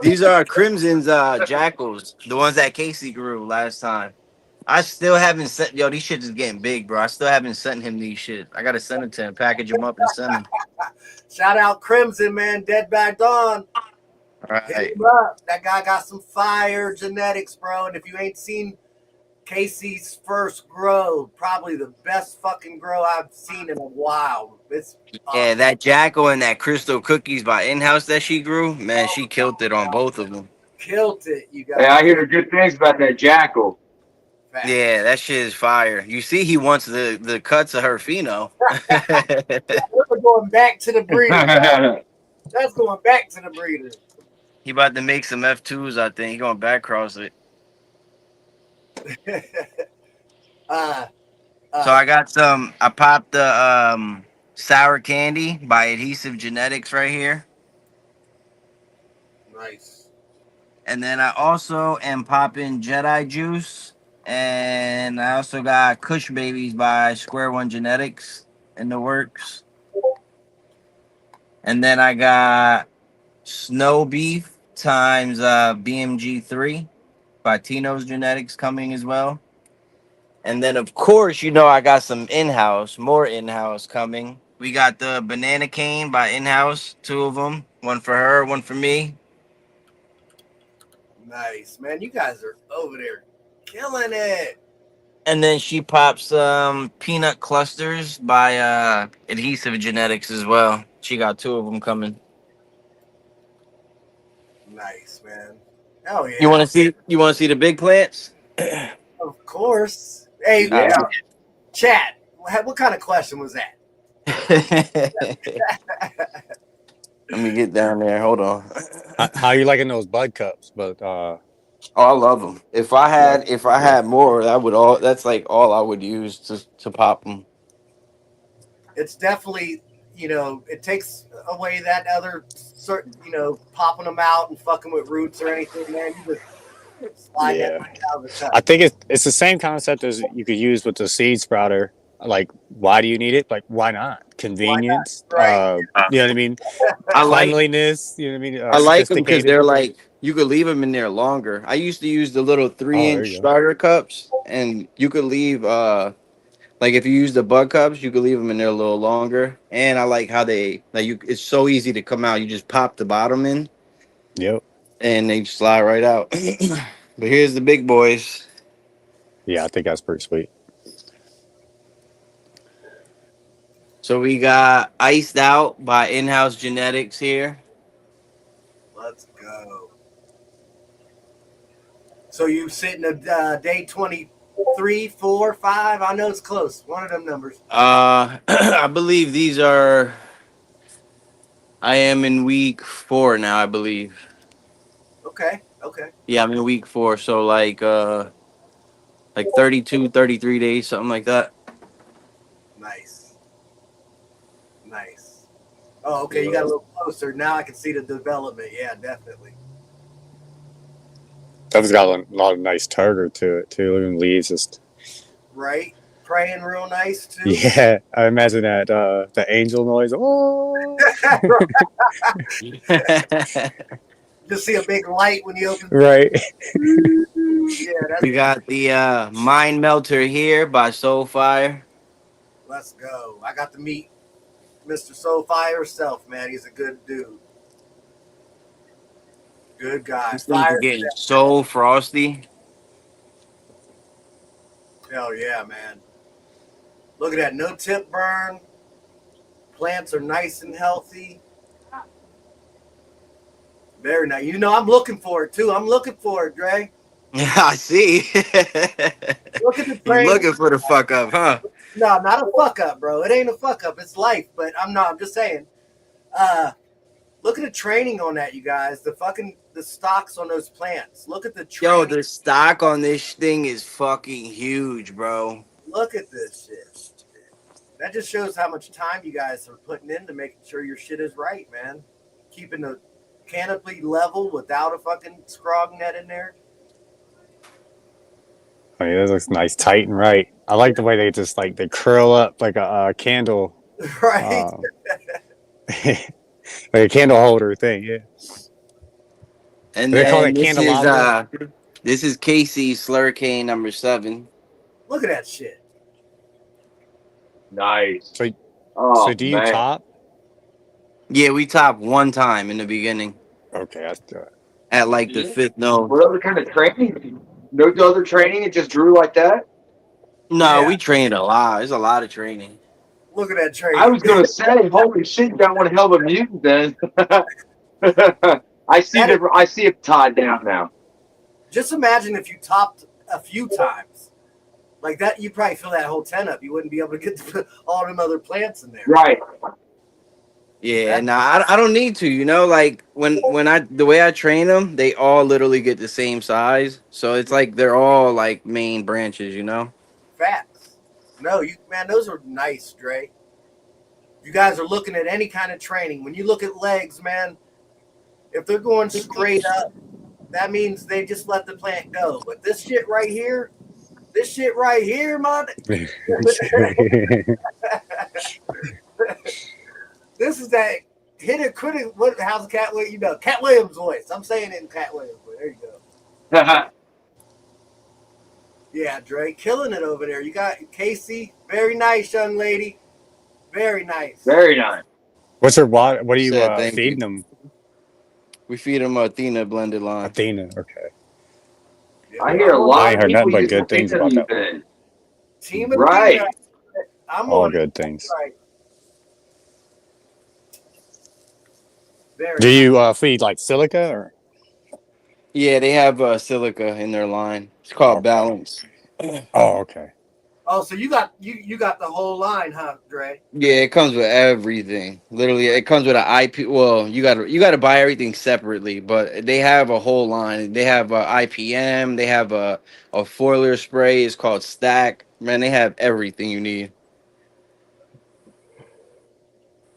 H: These are Crimson's jackals, the ones that Casey grew last time. I still haven't sent these shits is getting big, bro. I still haven't sent him these shit. I gotta send it to him, package them up and send them.
B: Shout out Crimson, man. Dead by Dawn.
H: All
B: Hit
H: right.
B: him up. That guy got some fire genetics, bro. And if you ain't seen Casey's first grow, probably the best fucking grow I've seen in a while. It's
H: Yeah,
B: awesome.
H: that Jackal and that Crystal Cookies by In-House that she grew, man, she killed it on both of them.
B: Killed it, you
C: Hey,
B: guys.
C: I hear good things about that Jackal.
B: Facts.
H: Yeah, that shit is fire. You see, he wants the cuts of her pheno.
B: We're going back to the breeder. That's going back to the breeder.
H: He about to make some F2s, I think. He gonna back cross it. So I got some. I popped the sour candy by Adhesive Genetics right here,
B: Nice.
H: and then I also am popping Jedi Juice, and I also got Kush Babies by Square One Genetics in the works, and then I got Snow Beef times BMG3 by Tino's Genetics coming as well. And then, of course, you know I got some more in-house coming. We got the banana cane by in-house, 2 of them, one for her, one for me.
B: Nice, man. You guys are over there killing it.
H: And then she pops some peanut clusters by Adhesive Genetics as well. She got 2 of them coming.
B: Nice, man. Hell yeah.
H: You want to see? You want to see the big plants?
B: Of course. Hey,
C: Yeah.
B: chat. What kind of question was that?
H: Let me get down there. Hold on.
G: How you liking those bud cups? But
H: Oh, I love them. If I had more, that would all. That's like all I would use to pop them.
B: It's definitely, it takes away that other certain, popping them out and fucking with roots or anything, man. You just slide that right out of the cup.
G: I think it's the same concept as you could use with the seed sprouter. Like, why do you need it? Like, why not? Convenience.
B: Right.
G: You know what I mean?
H: I like
G: Cleanliness. You know what I mean?
H: I like them because
G: Sophisticated.
H: they're like you could leave them in there longer. I used to use the little 3-inch
G: you go.
H: starter cups, and you could leave like if you use the bud cups, you could leave them in there a little longer. And I like how they it's so easy to come out. You just pop the bottom in,
G: Yep.
H: and they slide right out. But here's the big boys.
G: Yeah, I think that's pretty sweet.
H: So we got Iced Out by In-House Genetics here.
B: Let's go. So you sitting at day 23, 4, 5? I know it's close. One of them numbers.
H: I believe these are. I am in week 4 now, I believe.
B: Okay.
H: Yeah, I'm in week 4, so like 32, 33 days, something like that.
B: Nice. Oh, okay. You got a little closer. Now I can see the development. Yeah, definitely.
G: That's got a lot of nice tartar to it too. Even leaves just
B: Right. Praying real nice too.
G: Yeah, I imagine that the angel noise. Oh,
B: Just see a big light when you open.
G: right.
B: Yeah,
H: We got the Mind Melter here by Soulfire.
B: let's go. I got to meet Mr. Soulfire herself, man. He's a good dude. Good guy.
H: This thing's
B: Fire.
H: getting so frosty.
B: Hell yeah, man. Look at that. No tip burn. Plants are nice and healthy. Very nice. I'm looking for it too. I'm looking for it, Dre.
H: Yeah, I see.
B: Look at the
H: You're
B: training.
H: looking for the fuck up, huh?
B: No, not a fuck up, bro. It ain't a fuck up. It's life. But I'm just saying. Look at the training on that, you guys. The stocks on those plants. Look at the training.
H: Yo, the stock on this thing is fucking huge, bro.
B: Look at this shit. That just shows how much time you guys are putting into making sure your shit is right, man. Keeping the canopy level without a fucking scrog net in there.
G: I mean, that looks nice, tight and right. I like the way they just they curl up like a candle,
B: Right.
G: like a candle holder thing. Yeah.
H: And
G: They call
H: then
G: it candelabra.
H: this is Casey's Slurricane number 7.
B: Look at that shit.
C: Nice.
G: So do you top?
H: Yeah, we topped one time in the beginning
G: Okay, that's good.
H: at like the 5th node.
C: What other kind of training? No other training. It just drew like that.
H: No,
B: Yeah.
H: we trained a lot. There's a lot of training.
B: Look at that trade.
C: I was gonna say, holy shit, you got one hell of a mutant then. I see I see it tied down now.
B: Just imagine if you topped a few times like that, you probably fill that whole tent up. You wouldn't be able to get all them other plants in there.
C: Right.
H: Yeah, I don't need to. You know, like when I the way I train them, they all literally get the same size. So it's like they're all like main branches. You know.
B: Facts. No, man, those are nice, Dre. You guys are looking at any kind of training. When you look at legs, man, if they're going straight up, that means they just let the plant go. But this shit right here, man, this is that hit it, quit it. What? How's Cat Williams? You know, Cat Williams' voice. I'm saying it in Cat Williams' voice. There you go. Yeah, Dre, killing it over there. You got Casey. Very nice, young lady. Very nice.
C: Very nice.
G: What's her water? What are you
H: Said thank
G: feeding
H: you.
G: them?
H: We feed them Athena blended line.
G: Athena. Okay.
C: I hear a lot
G: I ain't
C: of
G: heard
C: people
G: nothing but
C: use
G: good things
C: Athena
G: about
C: these
G: that.
C: days.
B: Team of
C: Right.
B: Athena. I'm
G: All
B: on
G: good
B: it.
G: things.
B: Right. Very
G: Do
B: nice.
G: you feed like silica or?
H: Yeah, they have silica in their line. It's called
G: Okay.
H: Balance.
G: Oh, okay.
B: Oh, so you got the whole line, huh, Dre?
H: Yeah, it comes with everything. Literally, it comes with an IP. Well, you gotta buy everything separately, but they have a whole line. They have a IPM. They have a foliar spray. It's called Stack. Man, they have everything you need.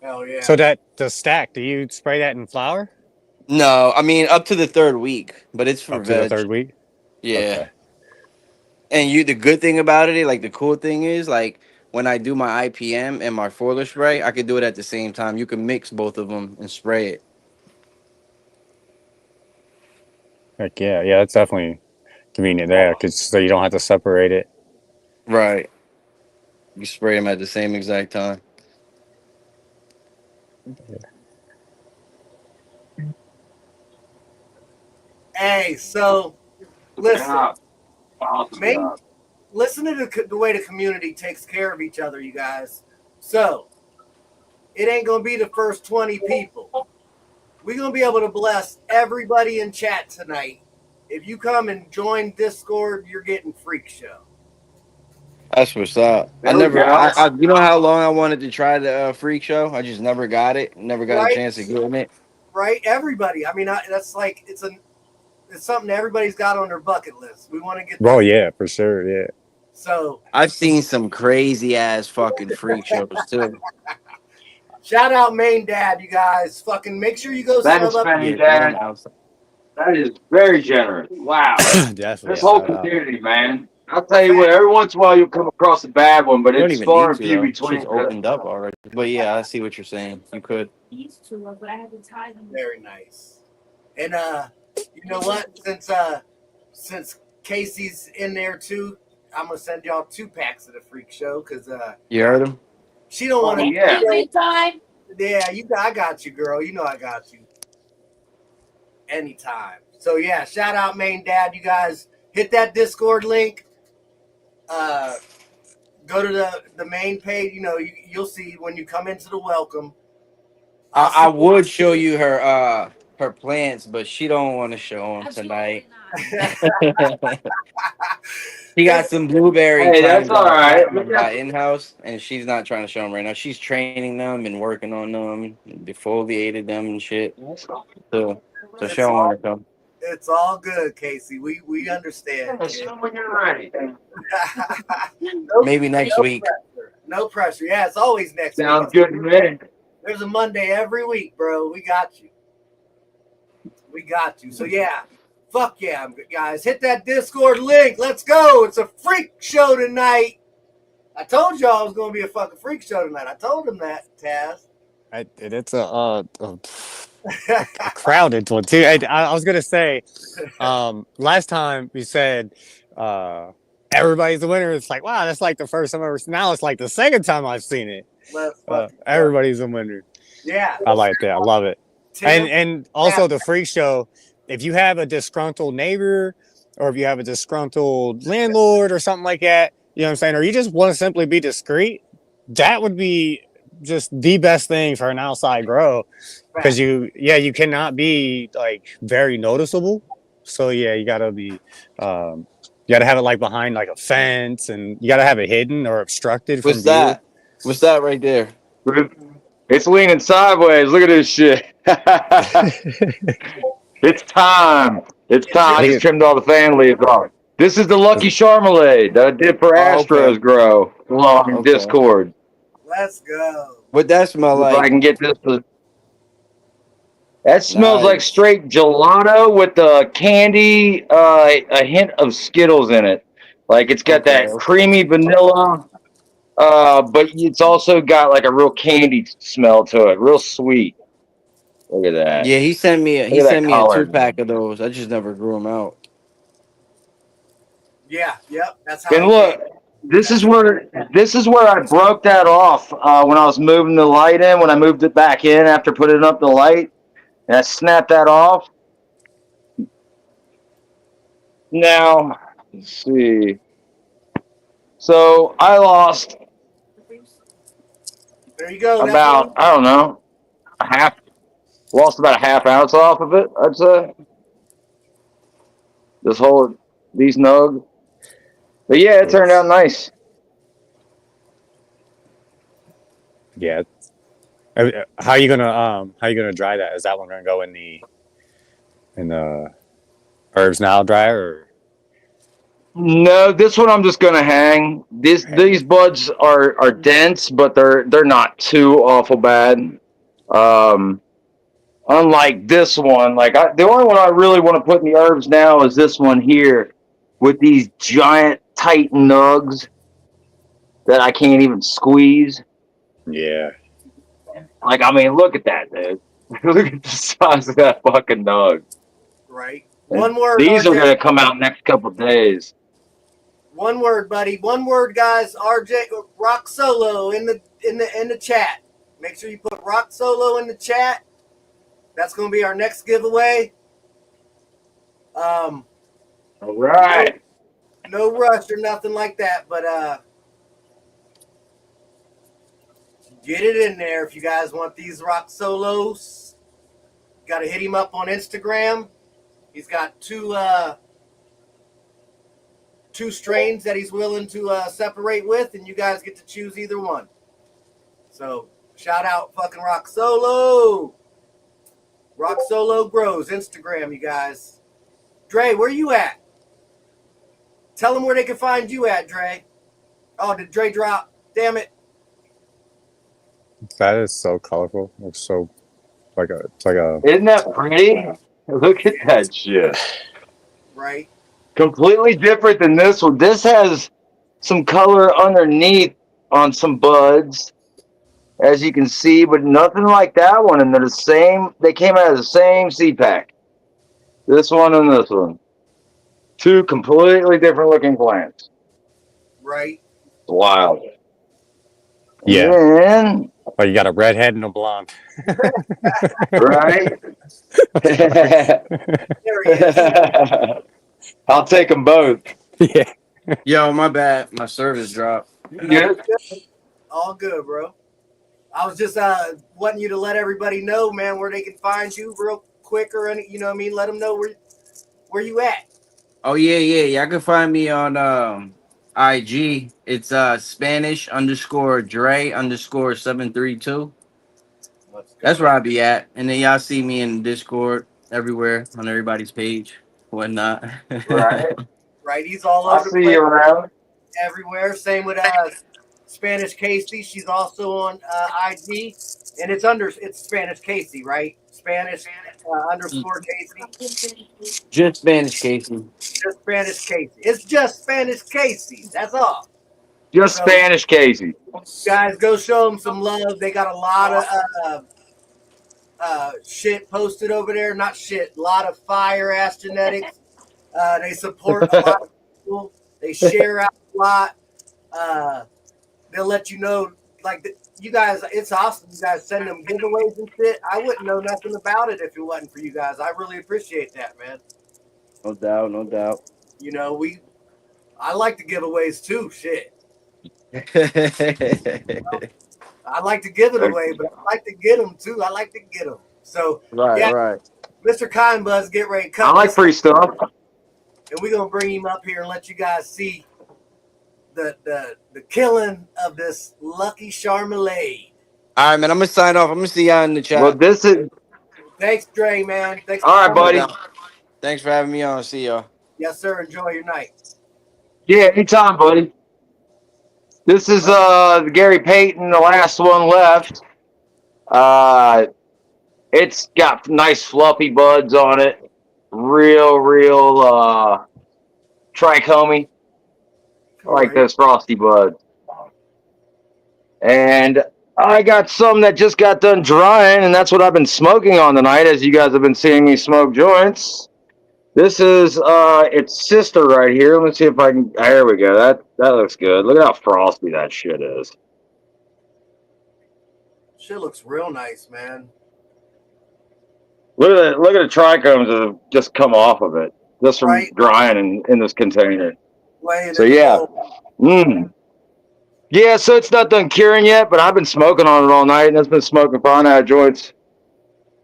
B: Hell yeah.
G: So that the stack, do you spray that in flour
H: No, I mean up to the third week, but it's for
G: up to the
H: veg.
G: third week?
H: Yeah.
G: Okay.
H: And the good thing about it, like the cool thing is, like when I do my IPM and my foliar spray, I could do it at the same time. You can mix both of them and spray it.
G: Heck yeah, yeah, that's definitely convenient there, cause so you don't have to separate it.
H: Right. You spray them at the same exact time.
B: Hey, so listen,
C: Yeah. Awesome
B: main,
C: job.
B: listen to the way the community takes care of each other, you guys. So it ain't gonna be the first 20 people. We're gonna be able to bless everybody in chat tonight. If you come and join Discord, you're getting Freak Show.
H: That's what's up.
C: There we go.
H: You know how long I wanted to try the freak show? I just never got it. Never got
B: Right.
H: a chance to get in it.
B: Right? Everybody. I mean, that's like it's something everybody's got on their bucket list. We want to get.
G: Oh yeah, for sure, yeah.
B: So
H: I've seen some crazy ass fucking freak shows too.
B: shout out Main Dad, you guys. Fucking make sure you go
C: That
B: sub
C: is
B: up.
C: funny, Dad. That is very generous. Wow.
G: Definitely.
C: This whole
G: shout out.
C: community, man. I'll tell you what, every once in a while you'll come across a bad one, but
H: You don't
C: it's
H: even
C: far
H: need
C: and
H: to
C: few
H: though.
C: between.
H: Shit's opened up already. But yeah, I see what you're saying. You could.
B: Very nice. And you know what? Since Casey's in there too, I'm gonna send y'all 2 packs of the Freak Show because
H: You heard him?
B: she don't want to.
C: yeah.
B: Yeah, I got you, girl. You know I got you. Anytime. So yeah, shout out Main Dad. You guys hit that Discord link. Go to the main page. You know, you'll see when you come into the welcome.
H: I would show you her plants, but she don't want to show them tonight. She got some blueberry
C: Hey, that's all right.
H: by in-house, and she's not trying to show them right now. She's training them and working on them, defoliated them and shit. So she don't want to come.
B: It's all good, Casey. We understand.
C: When you're ready.
H: Maybe next week.
B: Pressure. No pressure. Yeah, it's always next week.
C: Sounds good to me.
B: There's a Monday every week, bro. We got you. We got you. So yeah, fuck yeah, guys. Hit that Discord link. Let's go. It's a freak show tonight. I told y'all it was going to be a fucking freak show tonight. I told him that, Taz.
G: It's a crowded one too. I was gonna say, last time we said everybody's the winner. It's like, wow, that's like the first time I've ever seen. Now it's like the second time I've seen it. Everybody's a winner.
B: Yeah,
G: I like that. I love it. And also the freak show. If you have a disgruntled neighbor or if you have a disgruntled landlord or something like that, you know what I'm saying, or you just want to simply be discreet, that would be just the best thing for an outside grow, because you cannot be like very noticeable. So yeah, you gotta be, you gotta have it like behind like a fence, and you gotta have it hidden or obstructed from
H: What's
G: view.
H: that? What's that right there?
C: It's leaning sideways. Look at this shit. It's time. It's time. I just trimmed all the fan leaves off. This is the Lucky Charmelade that I did for
H: Oh, okay.
C: Astros Grow along
H: Okay.
C: Discord.
B: Let's go.
H: What that smell
C: If I
H: like?
C: can get this to. That smells like
H: Nice.
C: straight gelato with the candy, a hint of Skittles in it. Like it's got
H: Okay.
C: that
H: Okay.
C: creamy vanilla, but it's also got like a real candy smell to it, real sweet. Look at that.
H: Yeah, he sent me
C: Look at that
H: a
C: color.
H: 2-pack of those. I just never grew them out.
B: Yeah, yep. That's how
C: And
B: I
C: look, this is where I broke that off when I was moving the light in. When I moved it back in after putting up the light, and I snapped that off. Now, let's see. So I lost
B: There you go. That's
C: about, I don't know, lost about a half ounce off of it, I'd say. These nugs. But yeah, it turned out nice.
G: Yeah. How you gonna dry that? Is that one gonna go in the herbs now dryer, or
C: No, this one I'm just gonna hang. These buds are dense, but they're not too awful bad. Um, Unlike this one, the only one I really want to put in the herbs now is this one here, with these giant tight nugs that I can't even squeeze.
G: yeah?
C: Like, I mean, look at that, dude. Look at the size of that fucking nug.
B: right.
C: And
B: One word.
C: these are
B: RJ.
C: gonna come out next couple days.
B: One word, buddy. One word, guys. RJ Rock Solo in the chat. Make sure you put Rock Solo in the chat. That's going to be our next giveaway.
C: All right.
B: No rush or nothing like that, but get it in there if you guys want these Rock Solos. Got to hit him up on Instagram. He's got two strains that he's willing to separate with, and you guys get to choose either one. So shout out fucking Rock Solo. Rock Solo Grows, Instagram, you guys. Dre, where you at? Tell them where they can find you at, Dre. Oh, did Dre drop? Damn it.
G: That is so colorful. It's so it's like a.
C: Isn't that pretty? Look at that shit.
B: Right.
C: Completely different than this one. This has some color underneath on some buds, as you can see, but nothing like that one. And they're the same. They came out of the same seed pack. This one and this one. Two completely different looking plants.
B: Right.
C: It's wild.
G: Yeah.
C: And
G: Oh, you got a redhead and a blonde.
C: right?
B: There he is.
C: I'll take them both.
G: Yeah.
H: Yo, my bad. My service dropped.
C: Yeah.
B: All good, bro. I was just wanting you to let everybody know, man, where they can find you real quick or any, you know what I mean? Let them know where you at.
H: Oh yeah. Y'all can find me on IG. It's Spanish_Dre_732. That's where I be at. And then y'all see me in Discord everywhere on everybody's page, whatnot.
C: Right.
B: Right. He's all
C: I'll
B: over the
C: see
B: place,
C: you around.
B: everywhere. Same with Spanish Casey. She's also on IG, and it's Spanish Casey, right? Spanish _ Casey.
H: Just Spanish, Casey.
B: Just Spanish Casey. It's just Spanish Casey. That's all.
C: Just
B: So,
C: Spanish Casey.
B: guys, go show them some love. They got a lot of shit posted over there. Not shit. A lot of fire ass genetics. They support a lot of people. They share out a lot. They'll let you know, like, you guys, it's awesome. You guys send them giveaways and shit. I wouldn't know nothing about it if it wasn't for you guys. I really appreciate that, man.
H: No doubt.
B: You know, I like the giveaways too. Shit, I like to give it away, but I like to get them too. I like to get them. So
H: Right,
B: yeah,
H: right.
B: Mr. Kind Buzz, get ready to
C: I
B: cut
C: like
B: this,
C: free stuff.
B: and we're gonna bring him up here and let you guys see the killing of this Lucky Charmelade.
H: All right, man. I'm gonna sign off. I'm gonna see y'all in the
C: Well,
H: chat.
C: this is
B: Thanks, Dre, man. Thanks for
C: all right,
B: coming.
H: No
C: buddy.
H: doubt. Thanks for having me on. See y'all.
B: Yes, sir. Enjoy your night.
C: Yeah, anytime, buddy. This is Gary Payton, the last one left. It's got nice fluffy buds on it. Real trichomy. I like those frosty buds. And I got some that just got done drying, and that's what I've been smoking on tonight, as you guys have been seeing me smoke joints. This is its sister right here. Let me see if I can. There we go. That looks good. Look at how frosty that shit is.
B: Shit looks real nice, man.
C: Look at the trichomes that have just come off of it, just from
B: Right.
C: drying in this container.
B: Laying
C: So
B: in the
C: yeah,
B: bowl.
C: yeah. So it's not done curing yet, but I've been smoking on it all night, and it's been smoking fine out of joints.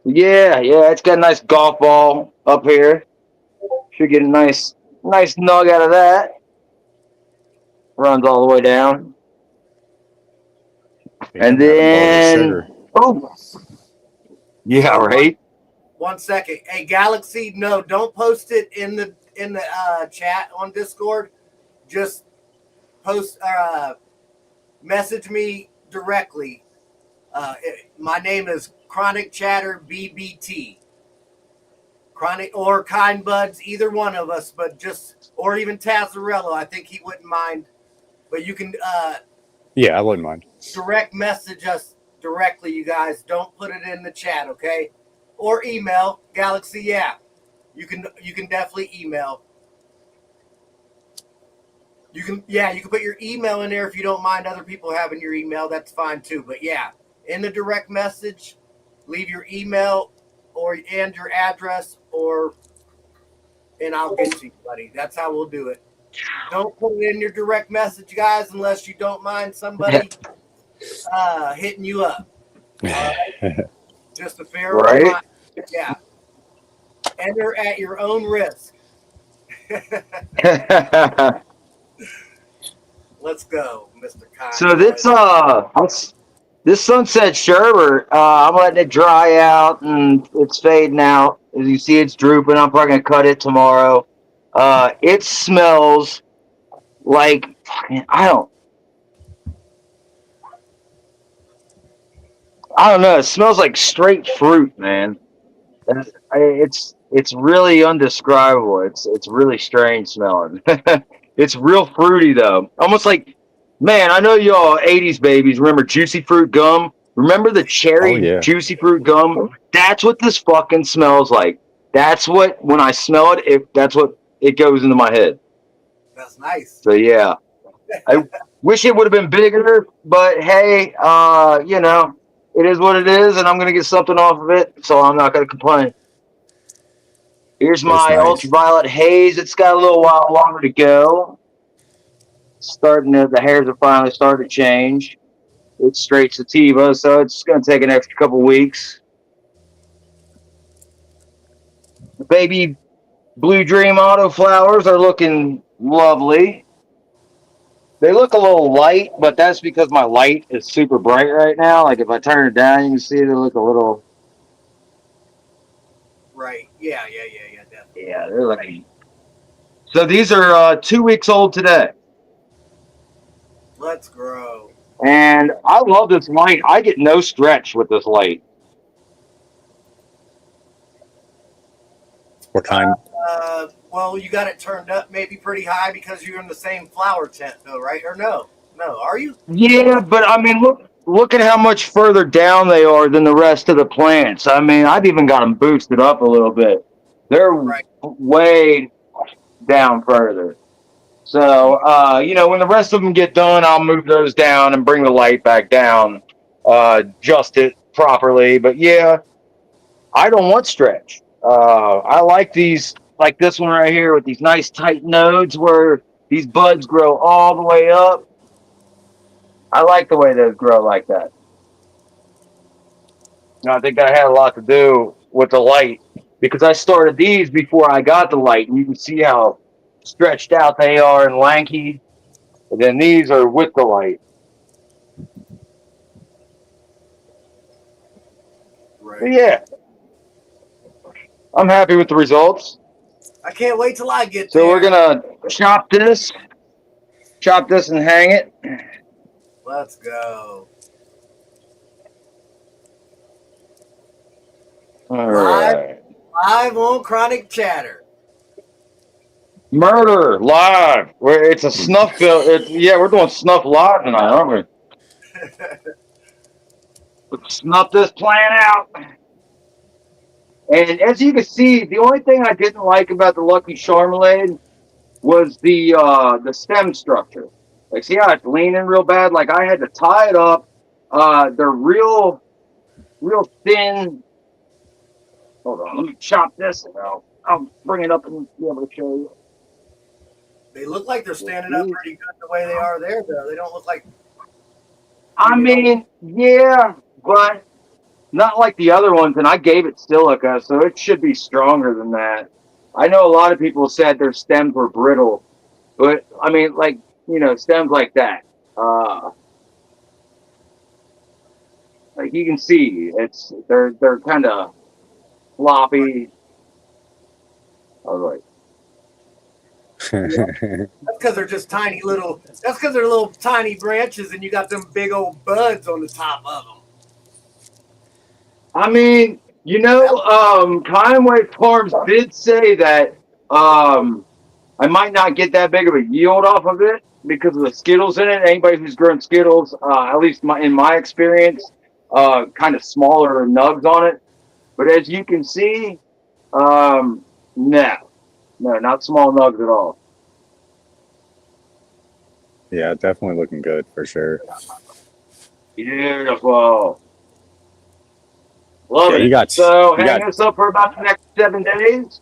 C: Yeah, it's got a nice golf ball up here. Should get a nice nug out of that. Runs all the way down, and then yeah,
B: So,
C: right.
B: 1 second. Hey, Galaxy, no, don't post it in the chat on Discord. Just post message me directly. My name is Chronic Chatter BBT. Chronic or Kind Buds, either one of us, but just or even Tazarello. I think he wouldn't mind. But you can
G: Yeah, I wouldn't mind.
B: direct message us directly, you guys. Don't put it in the chat, okay? Or email Galaxy. Yeah, you can definitely email. You can put your email in there if you don't mind other people having your email. That's fine too. But yeah, in the direct message, leave your email and your address, and I'll get to you, buddy. That's how we'll do it. Don't put it in your direct message, guys, unless you don't mind somebody hitting you up. All right? Just a fair
C: Right.
B: reminder. Yeah. Enter at your own risk. Let's go, Mr. Kyle.
C: So this Sunset Sherbert, I'm letting it dry out, and it's fading out. As you see, it's drooping. I'm probably gonna cut it tomorrow. It smells like I don't know. It smells like straight fruit, man. It's really undescribable. It's really strange smelling. It's real fruity though, almost like, man. I know y'all '80s babies remember Juicy Fruit gum. Remember the cherry Juicy Fruit gum? That's what this fucking smells like. That's what when I smell it, that's what it goes into my head.
B: That's nice.
C: So yeah, I wish it would have been bigger, but hey, it is what it is, and I'm gonna get something off of it, so I'm not gonna complain. Here's my ultraviolet haze. It's got a little while longer to go. The hairs are finally starting to change. It's straight sativa, so it's going to take an extra couple weeks. The baby Blue Dream Auto flowers are looking lovely. They look a little light, but that's because my light is super bright right now. Like if I turn it down, you can see they look a little.
B: Right. Yeah, definitely.
C: Yeah, they're like. So these are 2 weeks old today.
B: Let's grow.
C: And I love this light. I get no stretch with this light.
G: What kind?
B: Well, you got it turned up maybe pretty high because you're in the same flower tent, though, right? Or no, are you?
C: Yeah, but I mean, look at how much further down they are than the rest of the plants. I mean, I've even got them boosted up a little bit. They're way down further. So, when the rest of them get done, I'll move those down and bring the light back down, adjust it properly. But yeah, I don't want stretch. I like these like this one right here with these nice tight nodes where these buds grow all the way up. I like the way those grow like that. And I think that had a lot to do with the light because I started these before I got the light, and you can see how stretched out they are and lanky. And then these are with the light.
B: Right.
C: But yeah, I'm happy with the results.
B: I can't wait till I get
C: So
B: there.
C: we're gonna chop this and hang it.
B: Let's go.
C: All
B: Live,
C: right.
B: live on Chronic Chatter.
C: Murder live. Where it's a snuff film. Yeah, we're doing snuff live tonight, aren't we? Let's snuff this plan out. And as you can see, the only thing I didn't like about the Lucky Charmelade was the stem structure. Like, see how it's leaning real bad? Like I had to tie it up. They're real thin. Hold on, let me chop this and I'll bring it up and be able to show you.
B: They look like they're standing up pretty good the way they are there, though. They don't look like.
C: I mean, yeah, but not like the other ones. And I gave it silica, so it should be stronger than that. I know a lot of people said their stems were brittle, but I mean, like, stems like that. Like you can see, they're kind of floppy. All right.
B: That's because they're just tiny little. That's because they're little tiny branches, and you got them big old buds on the top of them.
C: I mean, Conway Farms did say that I might not get that big of a yield off of it because of the Skittles in it. Anybody who's grown Skittles, at least in my experience, kind of smaller nugs on it. But as you can see, no, not small nugs at all.
G: Yeah, definitely looking good for sure.
C: Beautiful. Love it. Hang this up for about the next 7 days.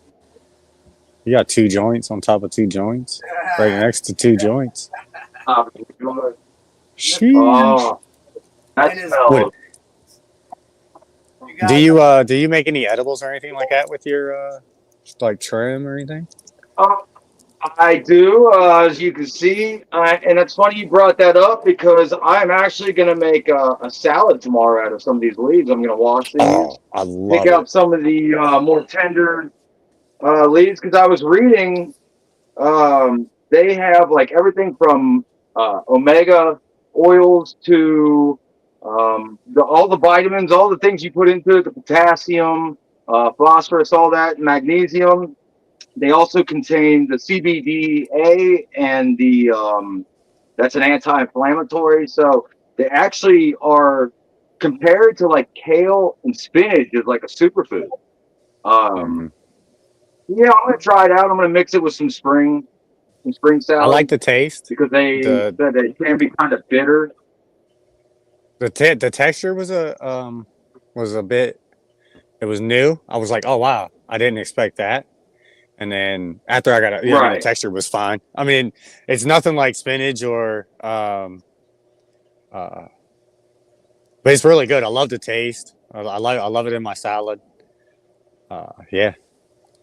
G: You got 2 joints on top of 2 joints, right next to 2 joints. Sheesh.
C: Oh, that smells.
G: Do you make any edibles or anything like that with your like trim or anything?
C: I do, as you can see, and it's funny you brought that up because I'm actually going to make a salad tomorrow out of some of these leaves. I'm going to wash these,
G: I love
C: pick out some of the more tender leaves because I was reading they have like everything from omega oils to all the vitamins, all the things you put into it, the potassium, phosphorus, all that, magnesium. They also contain the CBDA and that's an anti-inflammatory. So they actually are compared to like kale and spinach is like a superfood. Yeah, I'm gonna try it out. I'm gonna mix it with some spring salad.
G: I like the taste
C: because they said it can be kind of bitter.
G: The texture was a bit. It was new. I was like, oh wow, I didn't expect that. And then after I got it, I mean, the texture was fine. I mean, it's nothing like spinach or but it's really good. I love the taste. I love it in my salad. Yeah.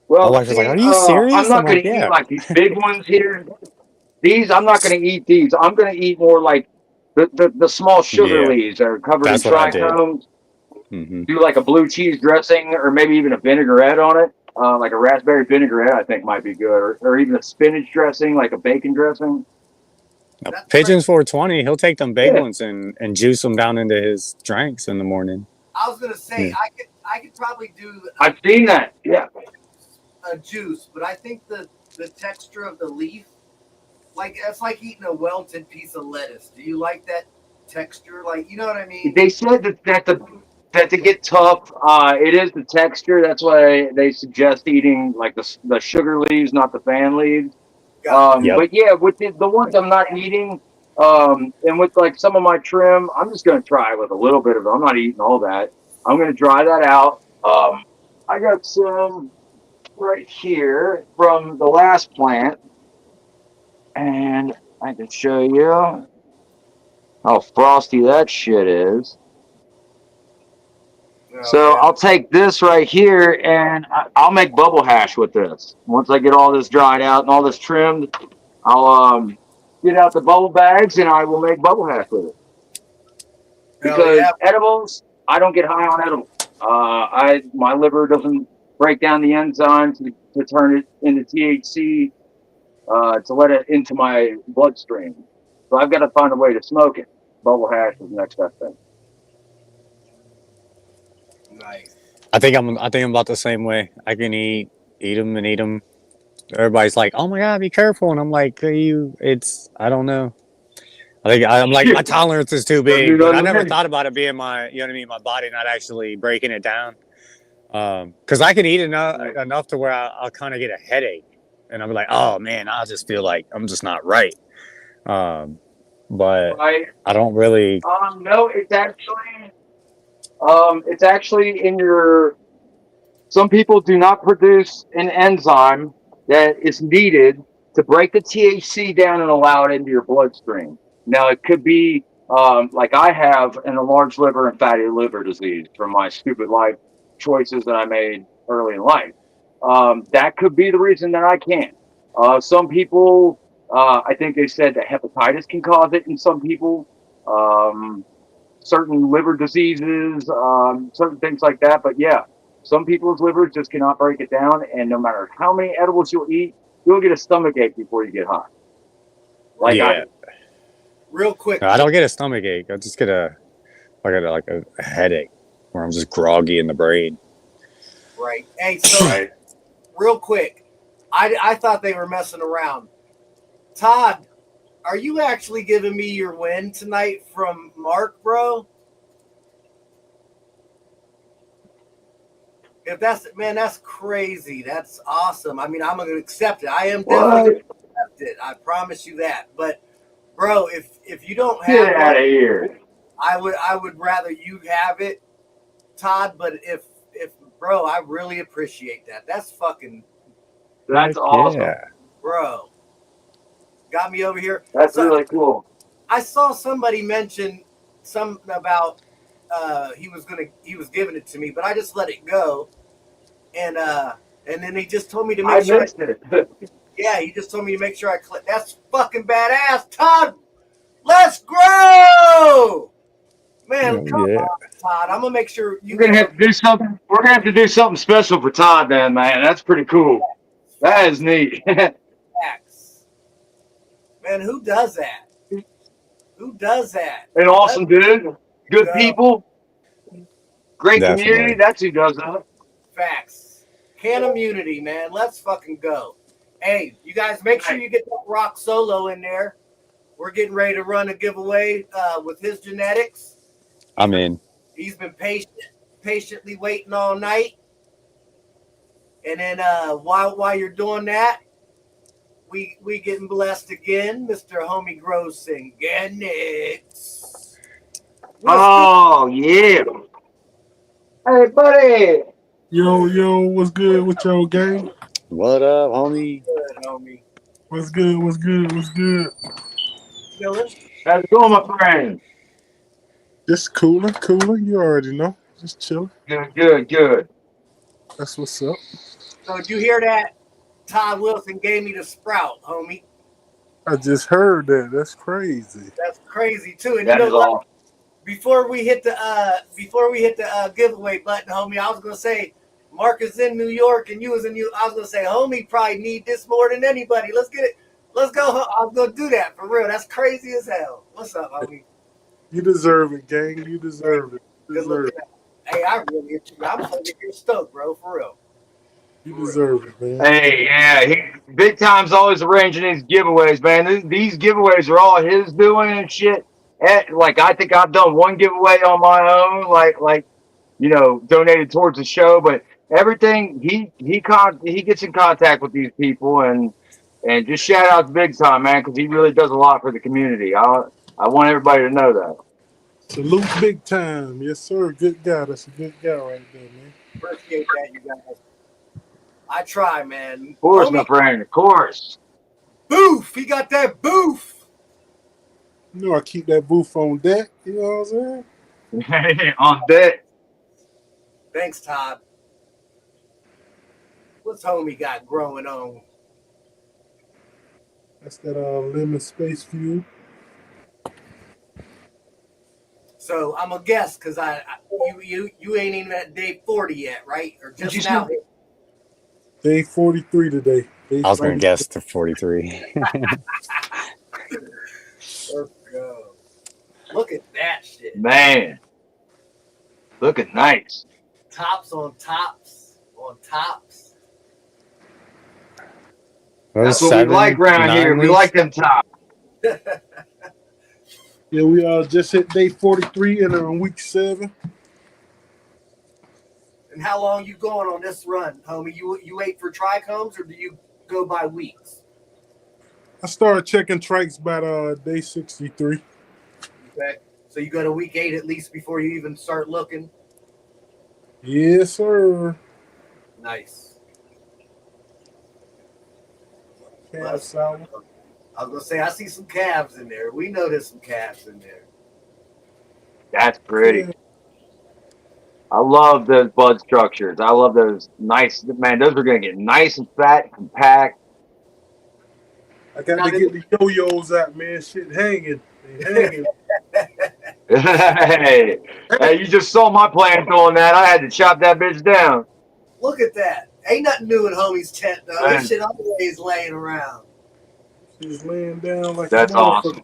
C: Well,
G: my wife was like, "Are you serious?"
C: I'm not going to eat like these big ones here. These, I'm not going to eat these. I'm going to eat more like the small sugar leaves that are covered in trichomes. Do like a blue cheese dressing or maybe even a vinaigrette on it. Like a raspberry vinaigrette, I think might be good. Or even a spinach dressing, like a bacon dressing.
G: Now, Pigeon's 420. He'll take them big ones and juice them down into his drinks in the morning.
B: I was gonna say I could probably do.
C: I've seen that. Yeah.
B: A juice, but I think the texture of the leaf, like it's like eating a welted piece of lettuce. Do you like that texture? Like, you know what I mean?
C: They said that to get tough, it is the texture. That's why they suggest eating like the sugar leaves, not the fan leaves. But yeah, with the ones I'm not eating, and with like some of my trim, I'm just gonna try with a little bit of it. I'm not eating all that. I'm gonna dry that out. I got some. right here from the last plant, and I can show you how frosty that shit is. So I'll take this right here and I'll make bubble hash with this. Once I get all this dried out and all this trimmed, I'll get out the bubble bags and I will make bubble hash with it. Because edibles, I don't get high on edibles. My liver doesn't break down the enzymes to turn it into THC to let it into my bloodstream. So I've got to find a way to smoke it. Bubble hash is the next best thing.
B: Nice.
G: I think I'm about the same way. I can eat them and eat them. Everybody's like, "Oh my God, be careful!" And I'm like, I don't know. I'm like, my tolerance is too big, but I never thought about it being my, you know what I mean, my body not actually breaking it down. Because I can eat enough to where I'll kind of get a headache, and I'll be like, "Oh man, I just feel like I'm just not right." But
C: Right.
G: I don't really.
C: No, it's actually in your. Some people do not produce an enzyme that is needed to break the THC down and allow it into your bloodstream. Now, it could be like I have an enlarged liver and fatty liver disease from my stupid life choices that I made early in life. That could be the reason that I can't. Some people, I think they said that hepatitis can cause it in some people. Certain liver diseases, certain things like that. But yeah, some people's livers just cannot break it down, and no matter how many edibles you'll eat, you'll get a stomach ache before you get high. Like
G: Yeah.
B: Real quick.
G: No, I don't get a stomach ache. I just get a headache where I'm just groggy in the brain.
B: Right. Hey, so real quick, I thought they were messing around. Todd, are you actually giving me your win tonight from Mark, bro? If that's crazy. That's awesome. I mean, I'm gonna accept it. I am definitely gonna accept it. I promise you that. But bro, if you don't have
C: get out of here.
B: I would rather you have it, Todd. But if bro, I really appreciate that. That's fucking.
C: That's awesome,
B: bro. Got me over here.
C: That's really cool.
B: I saw somebody mention something about he was giving it to me, but I just let it go. And then he just told me to make sure.
C: Missed it.
B: Yeah, he just told me to make sure I click. That's fucking badass, Todd. Let's grow, man. Come on, Todd. I'm gonna make sure
C: We're gonna have to do something. We're gonna have to do something special for Todd, then, man. That's pretty cool. That is neat.
B: Man, who does that? Who does that?
C: An awesome dude. Good people. Great
G: Definitely.
C: community. That's who does that.
B: Facts. CannaMunity, man. Let's fucking go. Hey, you guys, make sure you get that Rock Solo in there. We're getting ready to run a giveaway with his genetics.
G: I'm in.
B: He's been patiently waiting all night. And then while you're doing that, we getting blessed again. Mr. Homie Gross Organics.
C: Oh, yeah. Hey, buddy.
I: Yo, what's good with your gang?
G: What up, homie?
B: Good, homie.
I: What's good?
B: Chilling.
C: How's it going, my friend?
I: Just cooling. You already know. Just chilling.
C: Good.
I: That's what's up.
B: So did you hear that? Todd Wilson gave me the sprout, homie.
I: I just heard that. That's crazy.
B: That's crazy too. And
C: That
B: you
C: is
B: know what?
C: awesome.
B: Before we hit the giveaway button, homie, I was gonna say Mark is in New York and you was in I was gonna say, homie, probably need this more than anybody. Let's get it. Let's go. I was gonna do that for real. That's crazy as hell. What's up, homie?
I: You deserve it, gang. You deserve it.
B: Hey, I really I'm fucking stoked, bro, for real.
I: You deserve it, man.
C: Hey, yeah, Big Time's always arranging these giveaways, man. These giveaways are all his doing and shit. Like, I think I've done one giveaway on my own, like donated towards the show. But everything he gets in contact with these people, and just shout out to Big Time, man, because he really does a lot for the community. I want everybody to know that.
I: Salute Big Time. Yes, sir. Good guy. That's a good guy right there, man.
B: Appreciate that, you guys. I try, man.
C: Of course,
B: Homie,
C: my friend. Of course.
B: boof. He got that boof.
I: You know I keep that booth on deck. You know what I'm saying?
C: On deck.
B: Thanks, Todd. What's homie got growing on?
I: That's that lemon space fuel.
B: So I'm a guess because you ain't even at day 40 yet, right? Or
C: What'd you
B: just now?
C: say?
I: Day 43 today. Day
G: I was gonna
I: 40.
G: guess the 43.
B: Let's go. Look at that shit.
C: Man, looking nice.
B: Tops on tops on tops.
G: Those
C: That's what we like
G: 7,
C: around
G: 9
C: here. We
G: weeks.
C: like them tops.
I: Yeah, we just hit day 43 and on week 7.
B: And how long you going on this run, homie? You wait for trichomes or do you go by weeks?
I: I started checking trikes by day 63.
B: Okay. So you go to week 8 at least before you even start looking.
I: Yes, sir.
B: Nice.
I: Calf sour.
B: I was gonna say I see some calves in there. We know there's some calves in there.
C: That's pretty.
I: Yeah.
C: I love those bud structures. I love those nice, man, those are going to get nice and fat and compact.
I: I got
B: Now,
I: to get the yo-yos out, man. Shit hanging. They hanging.
C: Hey, hey, you just saw my plan doing that. I had to chop that bitch down.
B: Look at that. Ain't nothing new in homie's tent though. This
C: Man,
B: shit always laying around.
I: She's laying down like
C: that's
I: a
C: awesome.
I: motherfucker.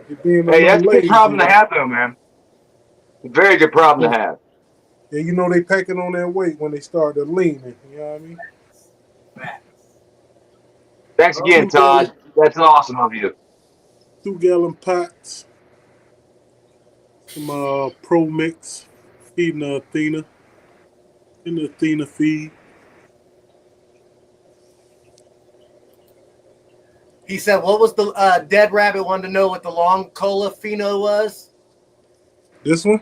I: You're being a
C: Hey,
I: little
C: that's a good
I: lazy.
C: problem to have, though, man. A very good problem to have.
I: Yeah, you know they packing on that weight when they start to leaning. You know what I mean?
B: Facts.
C: Thanks again, Todd. That's awesome of you.
I: 2-gallon pots. Some Pro Mix. Feeding Athena. In the Athena feed.
B: He said, "What was the dead rabbit wanted to know what the long cola pheno was?
I: This one?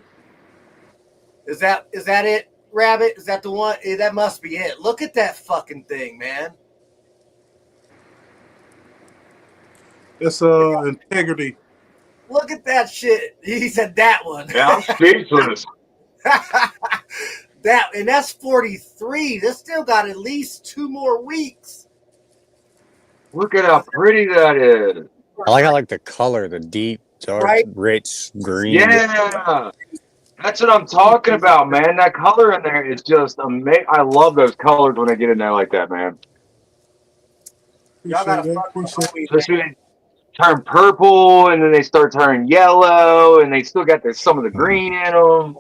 B: Is that it, Rabbit? Is that the one? That must be it. Look at that fucking thing, man.
I: That's Integrity.
B: Look at that shit." He said that one.
C: Yeah, I'm speechless.
B: That's 43. This still got at least 2 more weeks.
C: Look at how pretty that is.
G: I like the color, the deep, dark,
B: Right?
G: rich green.
C: Yeah, that's what I'm talking about, man. That color in there is just amazing. I love those colors when they get in there like that, man.
B: Y'all
I: Appreciate
B: gotta
I: that.
B: fuck with
I: Appreciate
B: homie,
C: Especially
B: man.
C: when they turn purple and then they start turning yellow and they still got some of the green in them.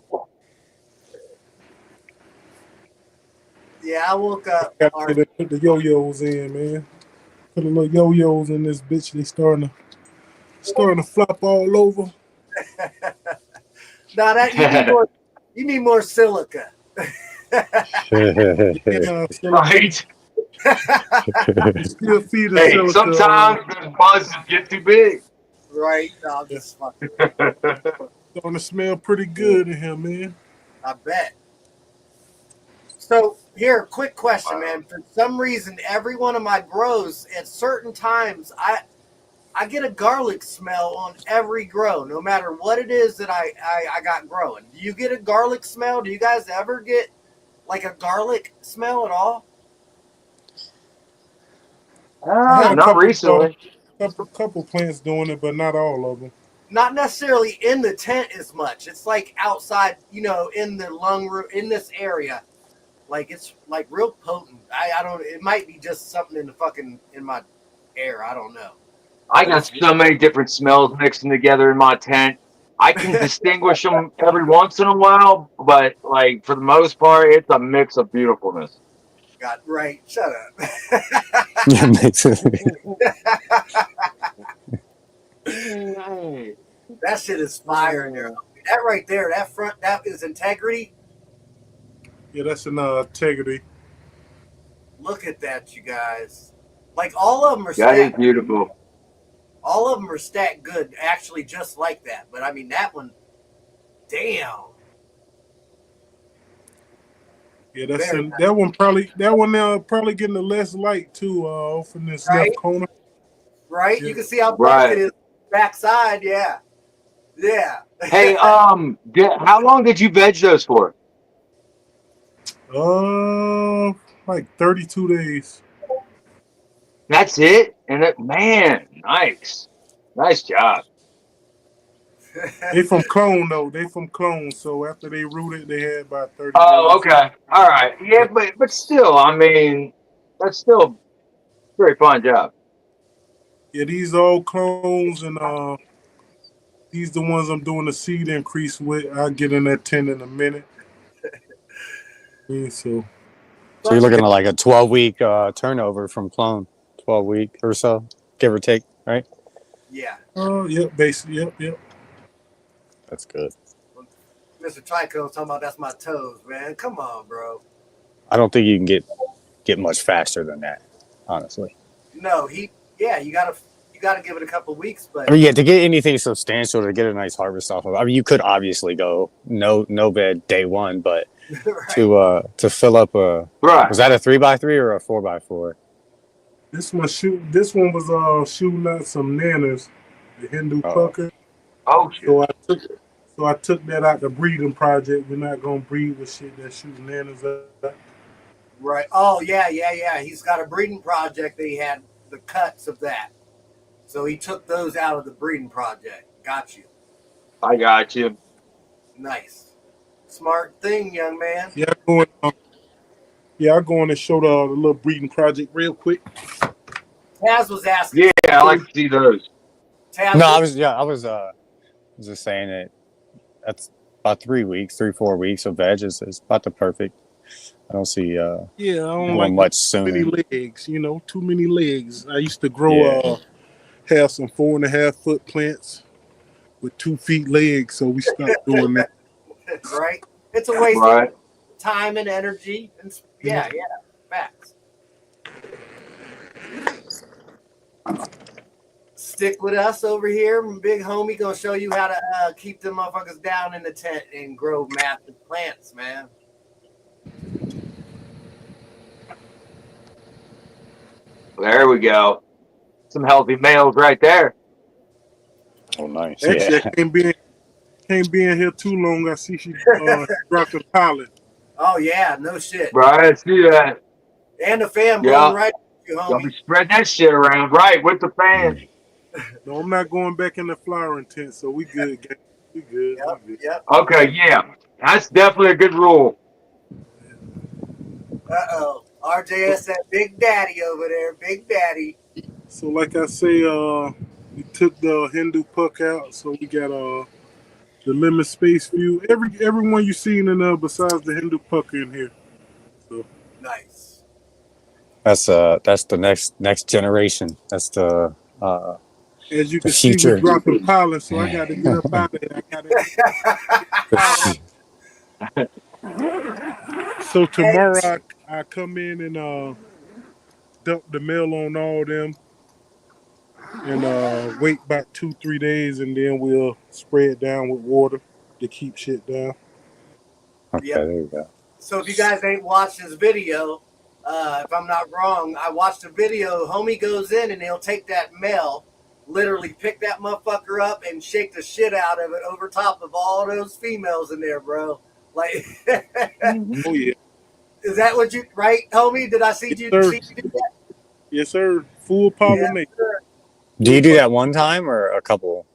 B: Yeah, I woke up.
I: that. Got to put the yo-yos in, man. Put the little yo-yos in this bitch. They starting to flop all over.
B: Now that you need more silica.
I: Yeah,
C: Right?
I: still feed the
C: Hey,
I: silica.
C: sometimes those buds get too big.
B: Right? No, I'm just fucking.
I: Starting to smell pretty good in here, man.
B: I bet. So here, quick question, man. For some reason, every one of my grows at certain times, I get a garlic smell on every grow, no matter what it is that I got growing. Do you get a garlic smell? Do you guys ever get like a garlic smell at all?
I: I had a
C: Not recently.
I: couple plants doing it, but not all of them.
B: Not necessarily in the tent as much. It's like outside, in the lung room, in this area. Like it's like real potent. I don't. It might be just something in my air. I don't know.
C: I got so many different smells mixing together in my tent. I can distinguish them every once in a while, but like for the most part, it's a mix of beautifulness.
B: God, right. Shut up. That shit is fire in there. That right there, that front, that is integrity.
I: Yeah, that's an integrity.
B: Look at that, you guys. Like all of them are
C: That is
B: stacked.
C: beautiful.
B: All of them are stacked good, actually, just like that. But I mean, that one, damn.
I: Yeah, that's
B: Very
I: in, that one probably probably getting the less light too, off in this
B: right,
I: left corner.
B: right.
I: Yeah.
B: You can see how dark it
C: Right.
B: is backside. Yeah, yeah.
C: Hey, how long did you veg those for?
I: Like 32 days.
C: That's it? Man, nice job.
I: They from clone though. They from clone. So after they rooted, they had about 30
C: Oh,
I: days.
C: okay. All right. Yeah, but still, I mean, that's still a very fine job.
I: Yeah, these all clones, and these the ones I'm doing the seed increase with. I'll get in that 10 in a minute. Yeah, so
G: So you're
B: But
G: looking at like a 12-week turnover from clone, 12-week or so, give or take, right?
B: yeah,
I: yep, basically, yep.
G: That's good.
B: Mr. Trico's talking about that's my toes, man. Come on, bro.
G: I don't think you can get much faster than that, honestly.
B: No, yeah, you gotta give it a couple weeks,
G: I
B: but
G: mean, yeah, to get anything substantial, to get a nice harvest off of. I mean, you could obviously go no bed day one, but
B: right.
G: to fill up a
C: Right.
G: was that a 3x3 or a 4x4?
I: This one was shooting out some nanas, the Hindu
G: Oh,
I: pucker.
C: Oh, shit.
I: So I took that out the breeding project. We're not gonna breed with shit that shooting nanas up.
B: Right. Oh yeah. He's got a breeding project that he had the cuts of that. So he took those out of the breeding project. Got you.
C: I got you.
B: Nice. Smart thing, young man.
I: Yeah, I go in and show the little breeding project real quick.
B: Taz was asking.
C: Yeah, I like to see those.
B: Taz,
G: no, I was just saying that that's about 3 weeks, 3-4 weeks of veg is about the perfect. I don't see
I: Yeah, I don't
G: doing
I: like
G: much
I: too many
G: sooner.
I: legs. Too many legs. I used to
G: Yeah.
I: grow have some 4.5 foot plants with 2 feet legs, so we stopped doing that.
B: right? It's a waste
C: Right.
B: of time and energy. And yeah, facts. Stick with us over here. Big homie gonna show you how to keep them motherfuckers down in the tent and grow massive plants, man.
C: There we go. Some healthy males right there.
G: Oh, nice.
I: Actually,
G: Yeah.
I: I can't be in here too long. I see she dropped a pollen.
B: Oh yeah, no shit.
C: Right. I see that.
B: And the fan blowing
C: Yeah.
B: right at you,
C: Y'all be
B: homie.
C: spreading that shit around. Right. With the fan.
I: No, I'm not going back in the flowering tent, so we good, gang. We good.
B: Yep,
I: We good.
B: yep.
C: Okay. Yeah. That's definitely a good rule.
B: RJS said Big Daddy over there, Big Daddy.
I: So, like I say, we took the Hindu puck out, so we got the limit space view. Everyone you seen in besides the Hindu puck in here. So
B: Nice.
G: That's the next generation. That's the
I: as you
G: the
I: can see, we
G: future.
I: dropping pollen, so I got to get up out of there. So tomorrow I come in and dump the mail on all them and wait about 2-3 days, and then we'll spray it down with water to keep shit down.
G: Okay,
B: Yep.
G: there you go.
B: So if you guys ain't watched his video, if I'm not wrong, I watched a video. Homie goes in and he'll take that male, literally pick that motherfucker up and shake the shit out of it over top of all those females in there, bro. Like,
I: Oh yeah,
B: is that what you right, homie? Did I see
I: yes
B: you?
I: sir,
B: See you do that?
I: yes sir. Full pollination.
B: Sure.
G: Do you do that one time or a couple?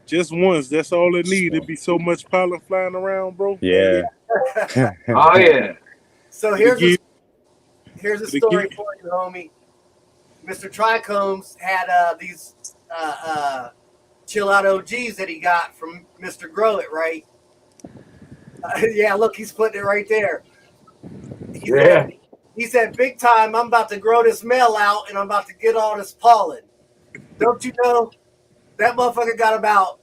I: Just once. That's all it
G: Just
I: need.
G: one.
I: It'd be so much pollen flying around, bro.
G: Yeah.
C: Oh yeah.
B: So
I: It'll
B: here's a
I: it'll
B: story
I: give-
B: for you, homie. Mr. Tricombs had these chill out OGs that he got from Mr. Grow It, right? Yeah, look, he's putting it right there.
C: Yeah.
B: He said, big time, I'm about to grow this male out and I'm about to get all this pollen. Don't you know that motherfucker got about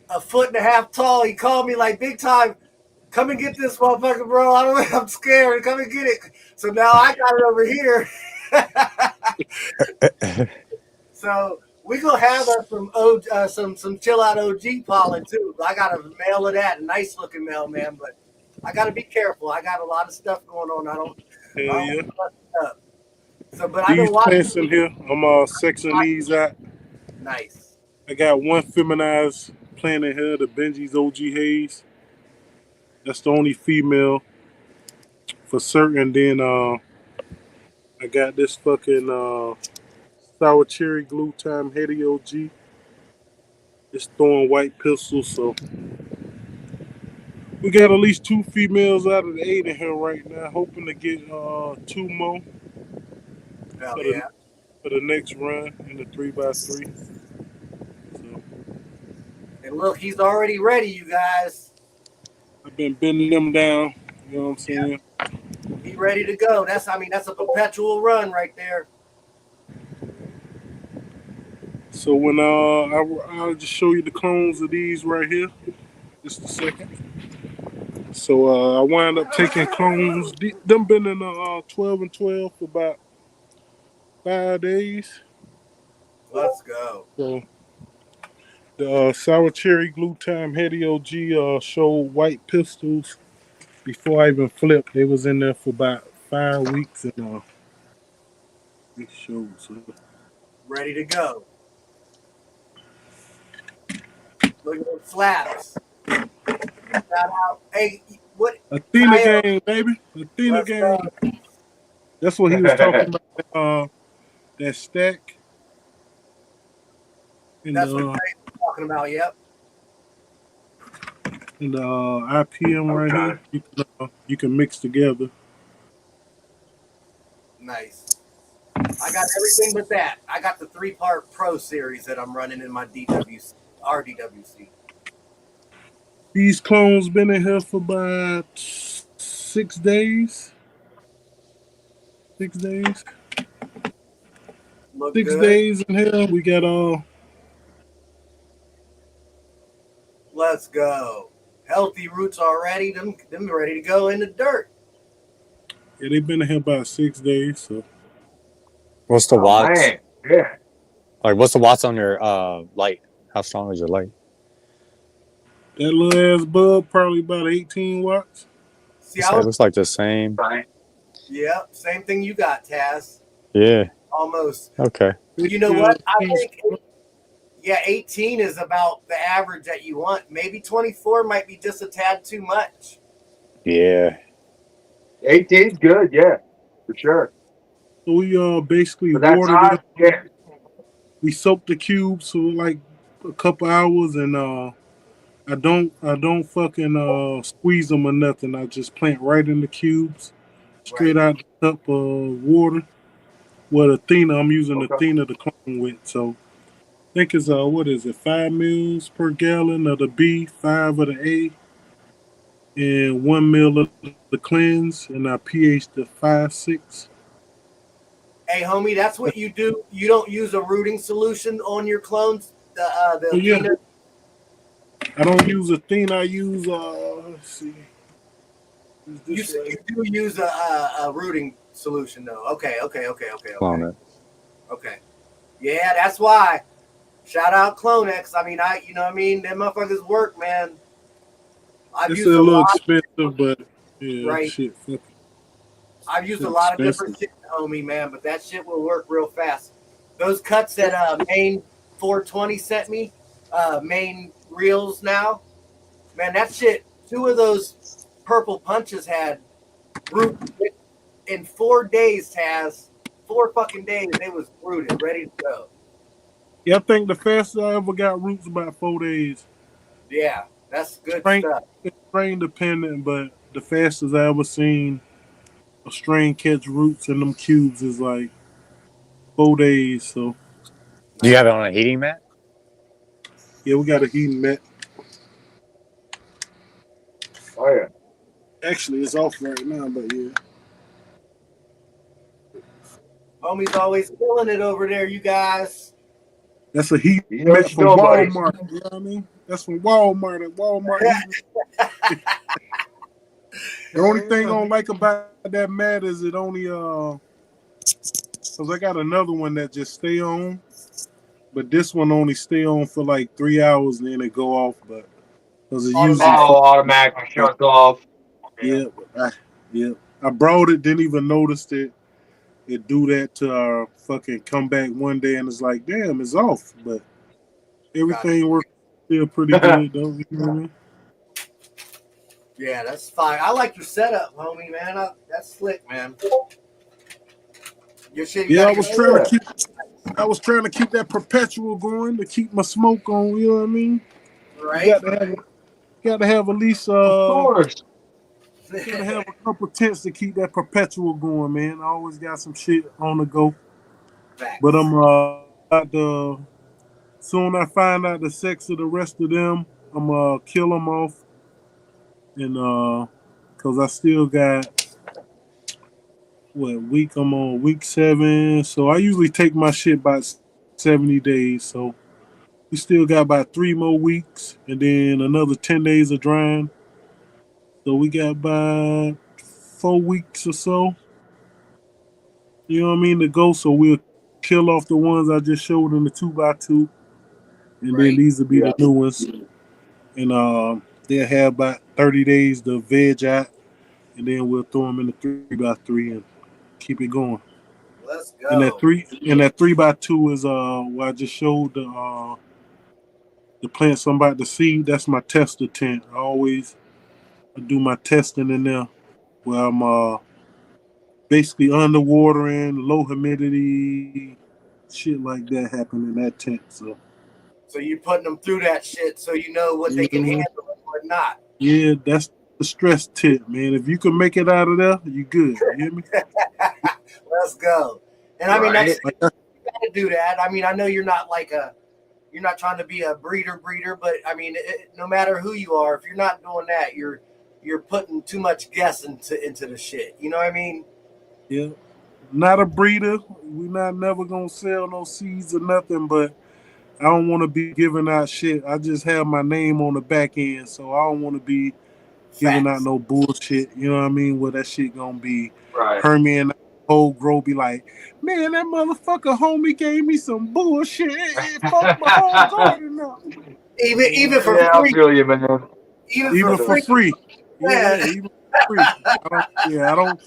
B: 1.5 feet tall? He called me like, big time, come and get this motherfucker, bro. I'm scared. Come and get it. So now I got it over here. So we gonna have us some chill out OG pollen too. I got a male of that, nice looking male, man. But I got to be careful. I got a lot of stuff going on. I don't
I: Hell yeah.
B: mess it up. So, but I've
I: These
B: been watching.
I: plants in here, I'm sexing these out.
B: Nice.
I: I got one feminized plant in here, the Benji's OG Haze. That's the only female for certain. Then I got this fucking sour cherry glue time Hetty OG. It's throwing white pistols, so we got at least 2 females out of the 8 in here right now. Hoping to get 2 more
B: Hell
I: for
B: yeah.
I: the next run in the 3x3. So
B: And look, he's already ready, you guys.
I: I've been bending them down. You know what I'm saying?
B: He ready to go. That's a perpetual run right there.
I: So when I'll just show you the clones of these right here. Just a second. So I wound up taking clones. Them been in 12 and 12 for about 5 days.
B: Let's go.
I: So the sour cherry glue time Hetty OG showed white pistols before I even flipped. They was in there for about 5 weeks and it showed. So
B: Ready to go. Look at those flaps. Shout out. Hey, what?
I: Athena
B: Kyle,
I: game, baby. Athena
B: let's go.
I: game. That's what he was talking about. That stack. In
B: That's what
I: the
B: Craig's talking about. Yep.
I: IPM right here, you can mix together.
B: Nice. I got everything but that. I got the 3-part Pro series that I'm running in my RDWC.
I: These clones been in here for about 6 days. 6 days.
B: Look
I: 6
B: good.
I: days in here. We got
B: Let's go. Healthy roots already. Them ready to go in the dirt.
I: yeah, they've been in here about 6 days. So
G: What's the watts?
C: Man, yeah.
G: Like, what's the watts on your light? How strong is your light?
I: that little ass bulb probably about 18 watts.
B: See,
G: So it looks like the same.
B: yeah, same thing you got, Taz.
G: Yeah.
B: Almost.
G: Okay.
B: You know what? I think 18 is about the average that you want. Maybe 24 might be just a tad too much.
G: Yeah.
C: 18's good, yeah, for sure.
I: So we basically
C: But that's
I: watered
C: hot,
I: it.
C: yeah.
I: We soaked the cubes for like a couple hours, and I don't fucking squeeze them or nothing. I just plant right in the cubes, straight out the cup of water. Well, Athena, I'm using
C: Okay.
I: Athena to clone with. So I think it's what is it, 5 mils per gallon of the B, 5 of the A, and 1 mil of the cleanse, and I pH the 5.6.
B: Hey, homie, that's what you do. You don't use a rooting solution on your clones. The
I: Oh, yeah.
B: Athena.
I: I don't use Athena. I use let's see.
B: You do use a rooting solution though. Okay.
G: Clone it.
B: Okay. Yeah, that's why. Shout out Clonex. I mean, them motherfuckers work, man.
I: It's a little expensive, but yeah,
B: right.
I: shit. Fuck.
B: I've used a lot of different shit, homie, man, but that shit will work real fast. Those cuts that Main 420 sent me, Main reels now, man, that shit. 2 of those purple punches had root in 4 days, Taz. 4 fucking days, they was rooted, ready to go.
I: Yeah, I think the fastest I ever got roots about 4 days.
B: Yeah, that's good stuff.
I: It's strain dependent, but the fastest I ever seen a strain catch roots in them cubes is like 4 days. So
G: Do you have it on a heating mat?
I: yeah, we got a heating mat.
C: Oh, yeah.
I: Actually, it's off right now, but yeah.
B: Homie's always killing it over there, you guys.
I: That's a heat
C: You know
I: mat
C: what
I: from
C: you're doing,
I: Walmart.
C: buddy.
I: You know what I mean? That's from Walmart. At Walmart. The only thing I don't like about that mat is it only because I got another one that just stay on, but this one only stay on for like 3 hours and then it go off. But because it usually
C: automatically shuts off.
I: Yeah, I brought it, didn't even notice it. It do that to our fucking come back one day, and it's like, damn, it's off. But everything works still pretty good, though. You know what I mean?
B: Yeah, that's fine. I like your setup, homie, man. That's slick, man. Your shit, you
I: Yeah,
B: got
I: I was trying to keep that perpetual going to keep my smoke on. You know what I mean?
B: right.
I: You got to have at least
C: Of course.
I: gotta have a couple tents to keep that perpetual going, man. I always got some shit on the go.
B: Facts.
I: But I'm about to, soon I find out the sex of the rest of them, I'm kill them off, and cause I still got I'm on week 7, so I usually take my shit about 70 days. So we still got about 3 more weeks, and then another 10 days of drying. So we got about 4 weeks or so. You know what I mean, to go. So we'll kill off the ones I just showed in the 2x2, and then
B: Right.
I: these will be the new ones. And they'll have about 30 days to veg out, and then we'll throw them in the 3x3 and keep it going.
B: Let's
I: And that
B: go.
I: 3x2 is where I just showed the plants I'm about to seed. That's my tester tent. I always do my testing in there, where I'm basically underwatering, low humidity, shit like that happen in that tent.
B: So you're putting them through that shit so you know what they can
I: Mhm.
B: handle and what not.
I: Yeah, that's the stress tip, man. If you can make it out of there, you good. You hear me?
B: Let's go. And I mean,
C: Right.
B: you gotta do that. I mean, I know you're not you're not trying to be a breeder, but I mean, no matter who you are, if you're not doing that, you're putting too much guess into the shit. You know what I mean?
I: Yeah. Not a breeder. We not never gonna sell no seeds or nothing, but I don't want to be giving out shit. I just have my name on the back end, so I don't want to be giving out
B: Facts.
I: no bullshit. You know what I mean? Where that shit gonna be
C: Right.
I: Hermie and the whole grow be like, man, that motherfucker homie gave me some bullshit. It fucked my whole garden up.
B: Even for
C: Yeah, I
B: free.
C: feel you, man.
B: Even for
I: Even for
B: free.
I: free. Yeah,
B: Man.
I: even for free. I don't.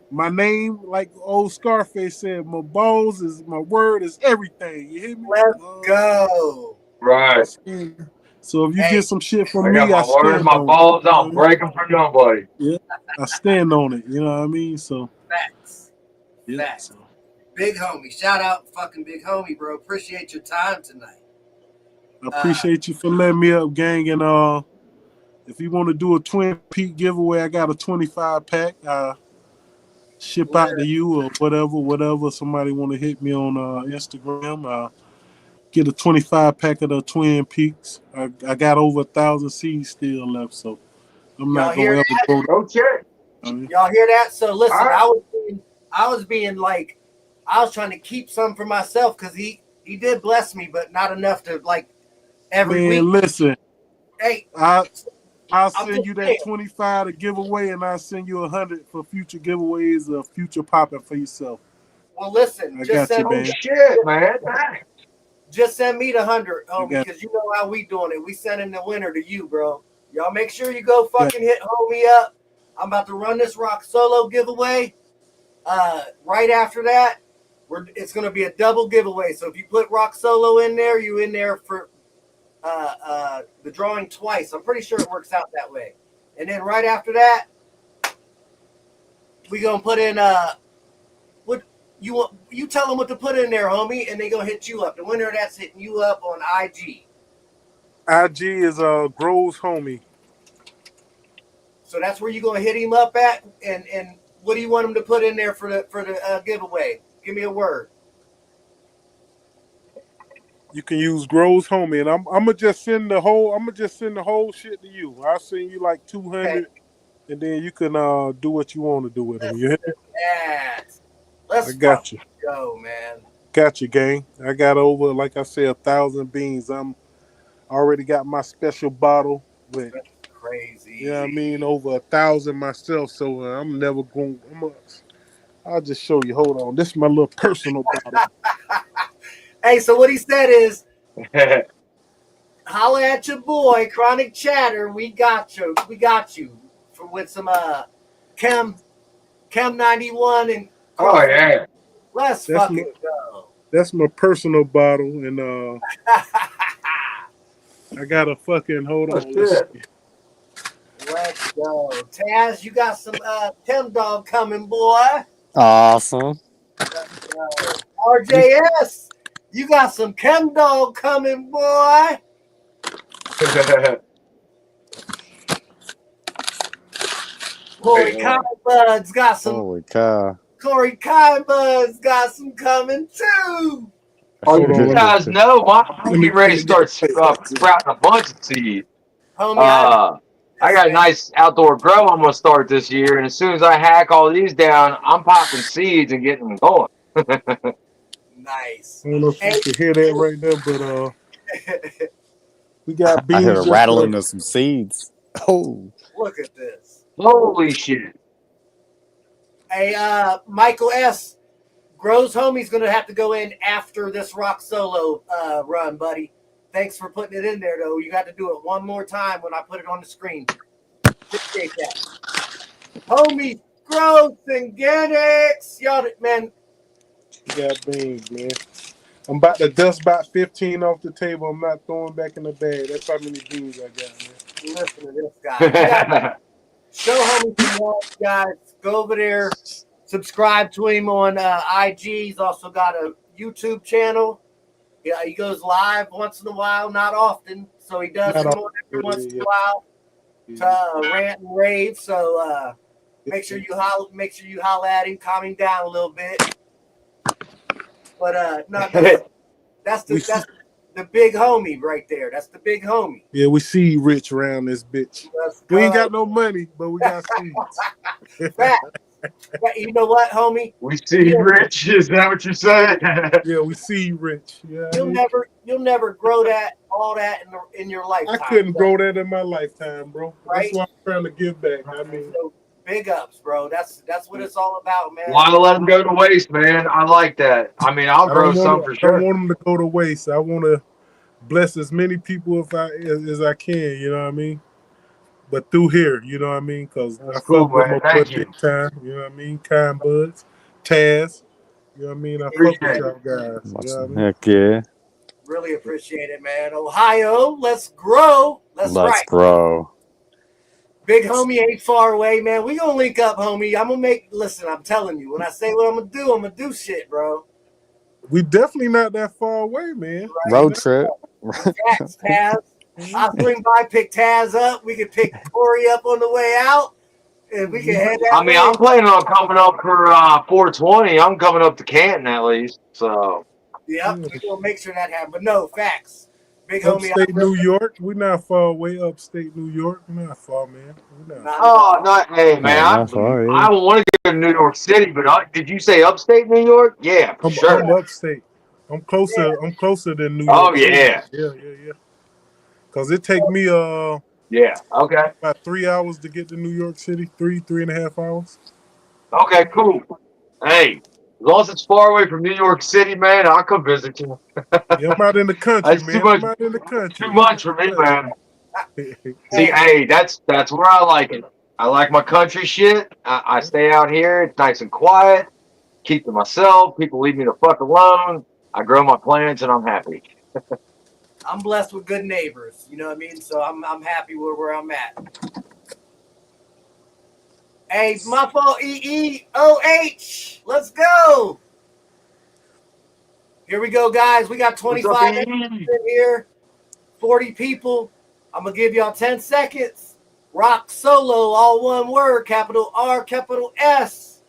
I: My name, like old Scarface said, my balls is my word is everything. You hear me?
B: Let's go.
C: Right.
I: So if you
B: Hey,
I: get some shit from
C: I got
I: me, I
C: my word,
I: stand
C: my
I: on it.
C: balls.
I: You know what
C: I'll
I: I mean?
C: break them for nobody.
I: Yeah, I stand on it. You know what I mean? So
B: facts.
I: yeah.
B: Facts.
I: So
B: Big homie. Shout out fucking big homie, bro. Appreciate your time tonight.
I: I appreciate you for letting me up, gang. And if you want to do a Twin Peak giveaway, I got a 25 pack. Ship out to you or whatever. Somebody want to hit me on Instagram. Get a 25 pack of the Twin Peaks. I got over 1,000 seeds still left, so I'm
B: Y'all
I: not
B: hear
I: gonna ever
B: that?
I: go.
C: Okay.
B: Y'all hear that? So
C: All
B: listen,
C: right.
B: I was being like, I was trying to keep some for myself because he did bless me, but not enough to like every week.
I: Man, listen,
B: Hey,
I: I'll
B: I'm
I: send
B: just
I: you that
B: saying.
I: 25 to give away, and I'll send you 100 for future giveaways or future popping for yourself.
B: Well, listen,
I: I got you,
C: Oh
I: man.
C: shit, man. Dang.
B: just send me the 100,
I: I
B: homie,
I: got,
B: because you know how we doing it. We sending the winner to you, bro. Y'all make sure you go
I: got
B: fucking hit homie up. I'm about to run this rock solo giveaway. Right after that, it's gonna be a double giveaway. So if you put rock solo in there, you in there for the drawing twice. I'm pretty sure it works out that way. And then right after that, we gonna put in what you want. You tell them what to put in there, homie, and they gonna hit you up. The winner that's hitting you up on IG.
I: IG is Grows homie.
B: So that's where you gonna hit him up at. And what do you want him to put in there for the giveaway? Give me a word.
I: You can use Grows homie, and I'm gonna just send the whole shit to you. I'll send you like
B: Okay.
I: 200, and then you can do what you want to do with them. You hear me?
B: Yes.
I: I
B: Let's
I: got you.
B: fucking go, man.
I: Got you, gang. I got over, like I said, 1,000 beans. I'm already got my special bottle with, you know what I
B: Crazy.
I: mean, over 1,000 myself. So I'm never going. I'll just show you. Hold on. This is my little personal bottle.
B: Hey, so what he said is, holla at your boy, Chronic Chatter. We got you. We got you. with some Chem 91 and
C: Oh
B: Crawford.
C: yeah.
B: Let's
I: That's
B: fucking go.
I: That's my personal bottle, and I got a fucking hold
C: Oh
I: on. Let's
C: shit.
I: see.
B: Let's go. Taz, you got some Chem Dog coming, boy.
G: Awesome.
B: Let's go. RJS, you got some Chem Dog coming, boy. Corey Kybud's got some.
G: Holy cow.
B: Corey Kybud's got some coming too.
C: Oh,
I: Hold on,
C: you guys know I'm
I: let me
C: getting ready to
I: get
C: start sprouting a bunch of seeds.
B: Homie,
C: I got a nice outdoor grow I'm gonna start this year, and as soon as I hack all these down, I'm popping seeds and getting them going.
B: nice.
I: I don't know if you can hear that right there, but we got
G: I heard a
I: beans.
G: rattling of some seeds. Oh.
B: Look at this.
C: Holy shit.
B: Hey, Michael S. Grows homie's gonna have to go in after this rock solo run, buddy. Thanks for putting it in there, though. You got to do it one more time when I put it on the screen. Appreciate that. Homie, growth and Ganix. Y'all, man.
I: We got beans, man. I'm about to dust about 15 off the table. I'm not throwing back in the bag. That's how many beans I got, man.
B: Listen to this guy. Show homie some love, guys. Go over there. Subscribe to him on IG. He's also got a YouTube channel. Yeah, he goes live once in a while, not often. So he does come on every once in a while to rant and rave. So make sure you holler at him, calm him down a little bit. But that's the big homie right there. That's the big homie.
I: Yeah, we see rich around this bitch. We ain't got no money, but we got seeds.
B: You know what, homie?
C: We see rich. Is that what you're saying?
I: Yeah, we see rich. Yeah,
B: you'll never grow all that in your lifetime.
I: I couldn't grow that in my lifetime, bro.
B: Right?
I: That's why I'm trying to give back. I mean,
B: so big ups, bro. That's what it's all about, man.
C: Why let them go to waste, man? I like that. I mean, I'll grow some for sure.
I: I don't want them to go to waste. I want to bless as many people as I can. You know what I mean? But through here, you know what I mean? Because I fuck with my boy big time. You know what I mean? Kind Buds, Taz. You know what I mean? I fuck with y'all guys. You know what I mean?
G: Heck yeah.
B: Really appreciate it, man. Ohio, let's grow. Let's
G: grow.
B: Big homie ain't far away, man. We gonna link up, homie. Listen, I'm telling you, when I say what I'm gonna do shit, bro.
I: We definitely not that far away, man.
G: Right? Road trip.
B: Facts, Taz. I'll swing by, pick Taz up. We can pick Corey up on the way out, and we can head out.
C: I mean, I'm planning on coming up for 420. I'm coming up to Canton at least. So.
B: Yep, we're gonna make sure that happens. But no, facts. Big
I: upstate
B: homie.
I: New York. We're not far away. Upstate New York. We're not far, man.
C: Hey, man. I want to go to New York City, but did you say upstate New York? Yeah, for sure.
I: I'm upstate. I'm closer. Yeah. I'm closer than New York.
C: Oh yeah.
I: Yeah. Cause it take me
C: okay,
I: about 3 hours to get to New York City. 3.5 hours.
C: Okay, cool. Hey, as long as it's far away from New York City, man, I'll come visit you.
I: Yeah, I'm out in the country, man. I'm out in the country.
C: Too much for me, man. See, hey, that's where I like it. I like my country shit. I stay out here. It's nice and quiet. Keep to myself. People leave me the fuck alone. I grow my plants, and I'm happy.
B: I'm blessed with good neighbors. You know what I mean? So I'm happy where I'm at. Hey, Muffo EEOH. Let's go. Here we go, guys. We got 25 in here. 40 people. I'm going to give y'all 10 seconds. Rock solo, all one word, capital R, capital S.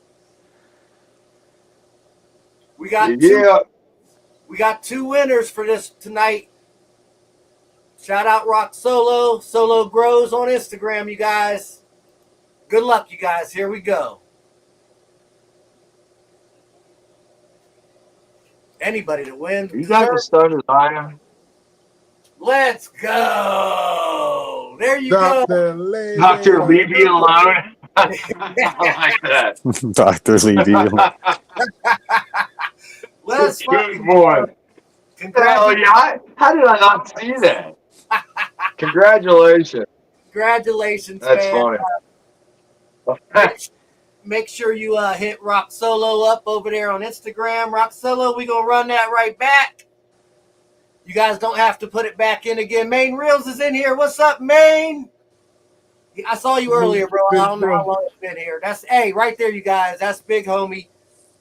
B: We got two winners for this tonight. Shout out Rock Solo. Solo Grows on Instagram, you guys. Good luck, you guys. Here we go. Anybody that wins.
C: You guys are stunned as I am.
B: Let's go. There you go.
C: Dr. Leave me alone. I like that.
G: Dr. Leave me alone.
B: Let's
C: good boy. Hell yeah. How did I not see that? Congratulations.
B: Congratulations,
C: That's
B: man.
C: funny.
B: Make sure you hit Rock Solo up over there on Instagram. Rock Solo, we gonna run that right back. You guys don't have to put it back in again. Main Reels is in here. What's up, Main? I saw you earlier, bro. I don't know how long it's been here. That's right there, you guys. That's big homie.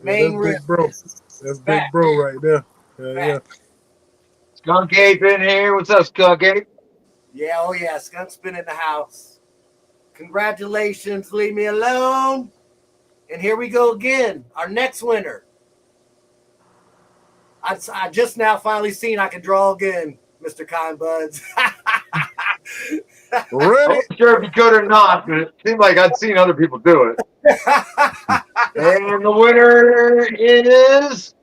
B: Main Reels.
I: Big bro. That's big bro right there. Yeah.
C: Skunk Ape in here. What's up, Skunk Ape?
B: Yeah, oh yeah. Skunk's been in the house. Congratulations. Leave me alone. And here we go again. Our next winner. I just now finally seen I can draw again, Mr. Kind Buds.
I: Ready?
C: I wasn't sure if you could or not, but it seemed like I'd seen other people do it. And the winner is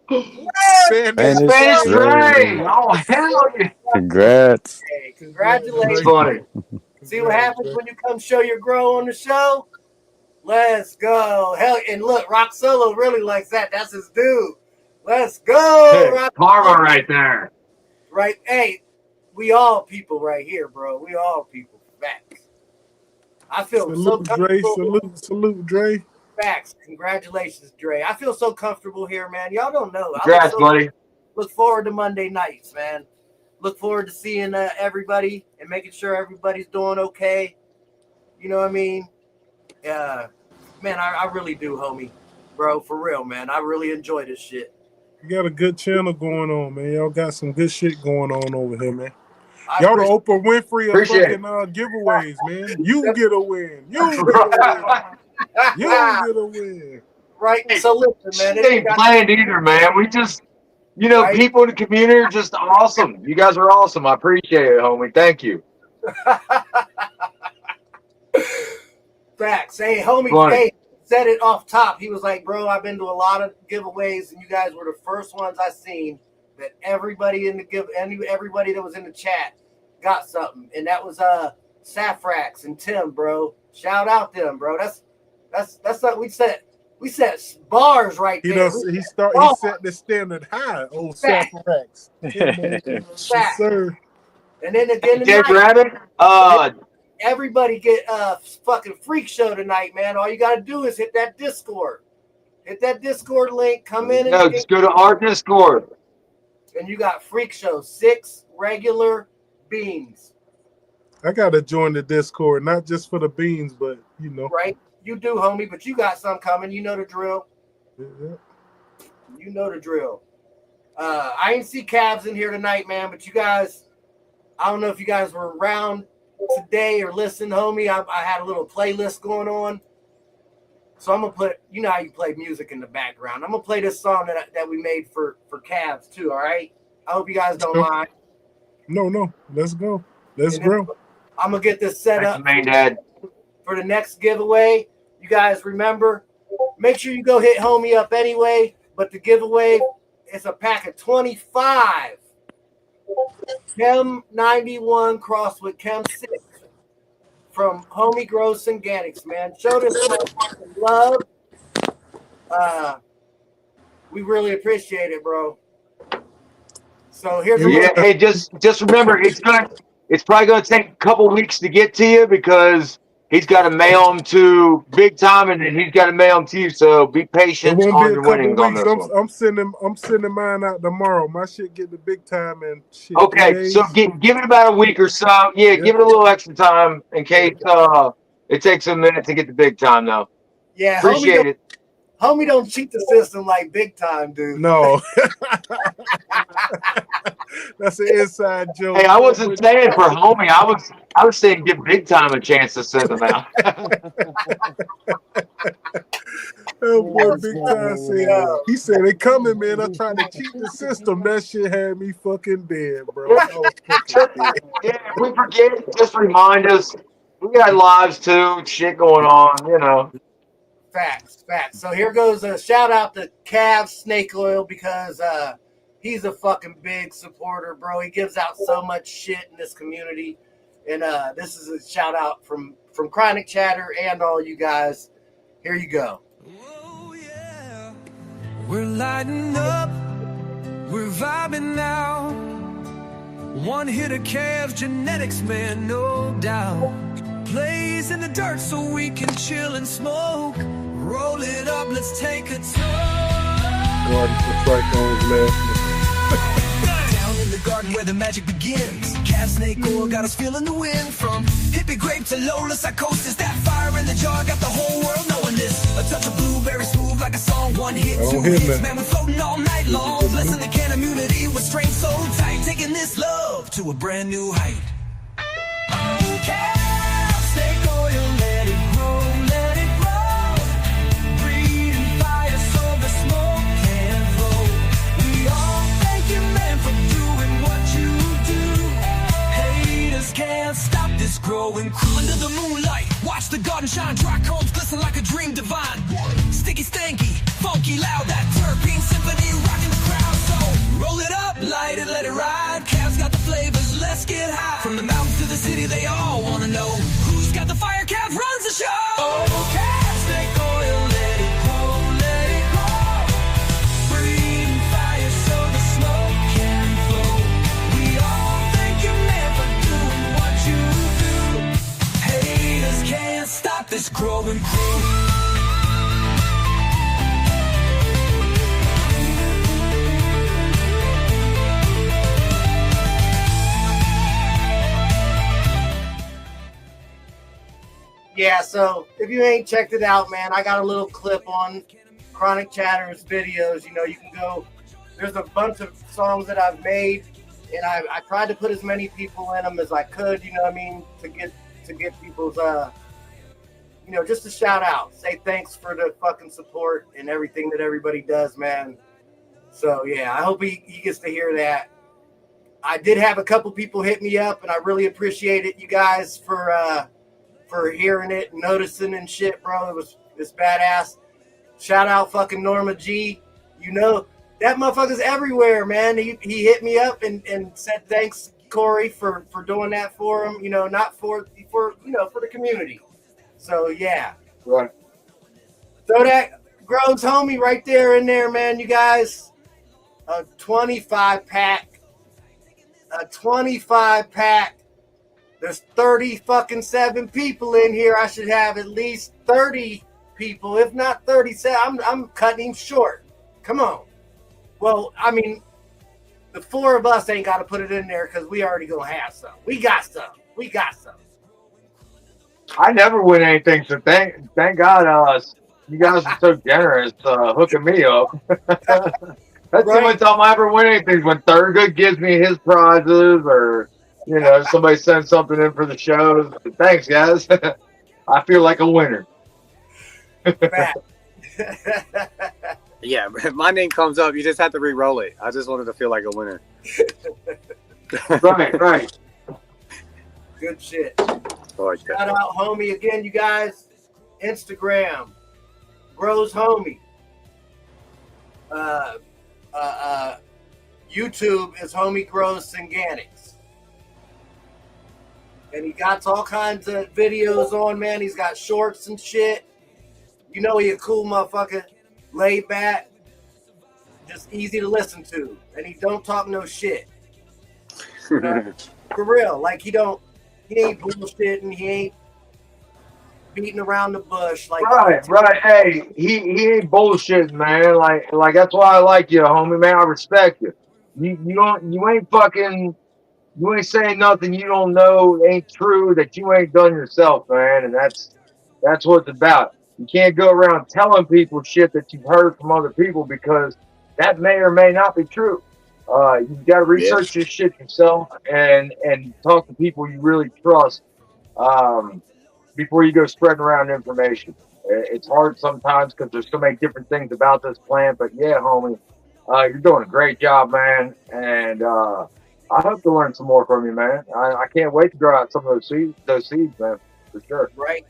G: Spanish
C: Dre. Oh, hell yeah.
G: Congrats.
B: Hey, congratulations.
C: That's funny.
B: See what happens when you come show your grow on the show? Let's go. Hell, and look, Rock Solo really likes that. That's his dude. Let's go. Rock
C: Karma
B: Solo.
C: right there.
B: Right. Hey, we all people right here, bro. We all people. Facts. I feel so comfortable.
I: Dre. Salute, Dre.
B: Facts. Congratulations, Dre. I feel so comfortable here, man. Y'all don't know.
C: Congrats, buddy.
B: Look forward to Monday nights, man. Look forward to seeing everybody and making sure everybody's doing okay. You know what I mean? Man, I really do, homie. Bro, for real, man. I really enjoy this shit.
I: You got a good channel going on, man. Y'all got some good shit going on over here, man. Y'all the Oprah Winfrey of fucking giveaways, man. You get a win. You get a win.
B: Right. So listen, man.
C: It ain't planned either, man. We just, right? People in the community are just awesome. You guys are awesome. I appreciate it, homie. Thank you.
B: Facts. Hey, homie, hey, said it off top. He was like, bro, I've been to a lot of giveaways, and you guys were the first ones I seen that everybody everybody that was in the chat got something. And that was Safrax and Tim, bro. Shout out them, bro. That's what we set bars right there.
I: He set the standard high, old Safrax. Yes, sir.
B: And then again
C: Dead Rabbit,
B: everybody get a fucking freak show tonight, man. All you gotta do is hit that Discord. Hit that Discord link. Come in and
C: just go to our Discord.
B: And you got freak show, 6 regular beans.
I: I gotta join the Discord, not just for the beans, but
B: Right? You do, homie, but you got some coming. You know the drill.
I: Yeah.
B: You know the drill. I ain't see Cabs in here tonight, man, but you guys, I don't know if you guys were around today or listen, homie. I had a little playlist going on. So I'm gonna put, you know how you play music in the background. I'm gonna play this song that we made for Cabs too, all right? I hope you guys don't mind.
I: No. Let's go. Let's grow.
B: I'm gonna get this set up
C: Dad.
B: for the next giveaway. You guys remember, make sure you go hit homie up anyway. But the giveaway is a pack of 25 Chem 91 crossed with Chem 6 from Homie Gross and Organics, man. Show this some love. We really appreciate it, bro. So here's
C: Hey, just remember, it's probably gonna take a couple weeks to get to you because he's got to mail them to Big Time, and then he's got to mail them to you. So be patient on your winnings on this one.
I: I'm sending mine out tomorrow. My shit get the Big Time and shit.
C: Okay, so give it about a week or so. Yeah, give it a little extra time in case it takes a minute to get the Big Time, though.
B: Yeah,
C: appreciate it.
B: Homie don't cheat the system like Big Time, dude.
I: No. That's an inside joke.
C: Hey, I wasn't saying for homie. I was saying give Big Time a chance to send them out.
I: Oh boy, Big Time said he said they coming, man. I'm trying to cheat the system. That shit had me fucking dead, bro. I was fucking dead.
C: Yeah, if we forget, just remind us. We got lives too, shit going on,
B: Facts. So here goes a shout out to Cav Snake Oil because he's a fucking big supporter, bro. He gives out so much shit in this community. And this is a shout out from Chronic Chatter and all you guys. Here you go.
A: Oh, yeah. We're lighting up. We're vibing now. One hit of Cavs genetics, man, no doubt. blaze in the dirt so we can chill and smoke. Roll it up, let's take a tour. Down in the garden where the magic begins. Cat snake oil got us feeling the wind. From hippie grape to Lola psychosis, that fire in the jar got the whole world knowing this. A touch of blueberry smooth like a song, one hit, two hits. Man, we're floating all night long. Blessing the CannaMunity with strength so tight, taking this love to a brand new height. Cat snake oil, let it grow, let it grow. Breathing fire so the smoke can flow. We all thank you, man, for doing what you do. Haters can't stop this growing crew. Under the moonlight, watch the garden shine. Dry cones glisten like a dream divine. Sticky, stanky, funky, loud. That terpene symphony rocking the crowd. So roll it up, light it, let it ride. Calves got the flavors, let's get high. From the mountains to the city, they all wanna know who's got the fire. Calf runs the show. Oh, calf snake oil, let it grow, let it grow. Breathing fire so the smoke can flow. We all thank you, man, for doing what you do. Haters can't stop this growing crew.
B: Yeah, so if you ain't checked it out, man, I got a little clip on Chronic Chatter's videos. You know, you can go, there's a bunch of songs that I've made, and I tried to put as many people in them as I could, you know what I mean, to get people's, you know, just a shout out. Say thanks for the fucking support and everything that everybody does, man. So, yeah, I hope he gets to hear that. I did have a couple people hit me up, and I really appreciate it, you guys, for hearing it and noticing and shit, bro. It's badass. Shout out fucking Norma G. You know, that motherfucker's everywhere, man. He hit me up and said thanks, Corey, for doing that for him. You know, not for you know, for the community. So yeah.
C: Right.
B: So that grows homie right there in there, man, you guys. A 25 pack. A 25 pack. There's 30 fucking 7 people in here. I should have at least 30 people, if not 37. I'm cutting him short. Come on. Well, I mean, the 4 of us ain't got to put it in there because we already gonna have some. We got some. We got some.
C: I never win anything, so thank God you guys are so generous hooking me up. That's the only time I ever win anything is when Thurgood gives me his prizes or, you know, somebody sends something in for the shows. Thanks, guys. I feel like a winner.
G: Yeah, if my name comes up, you just have to re-roll it. I just wanted to feel like a winner.
C: Right.
B: Good shit.
G: Like
B: Shout out, homie, again, you guys. Instagram, Grows Homie. YouTube is Homie Grows Synganics. And he got all kinds of videos on, man. He's got shorts and shit. You know he a cool motherfucker. Laid back. Just easy to listen to. And he don't talk no shit. For real. Like he ain't bullshitting. He ain't beating around the bush. Like
C: right. Hey, he ain't bullshitting, man. Like that's why I like you, homie, man. I respect you. You ain't fucking, you ain't saying nothing you don't know ain't true that you ain't done yourself, man. And that's what it's about. You can't go around telling people shit that you've heard from other people because that may or may not be true. You've got to research this shit yourself and talk to people you really trust before you go spreading around information. It's hard sometimes because there's so many different things about this plant. But yeah, homie, you're doing a great job, man. And I hope to learn some more from you, man. I can't wait to grow out some of those seeds, man, for sure.
B: Right.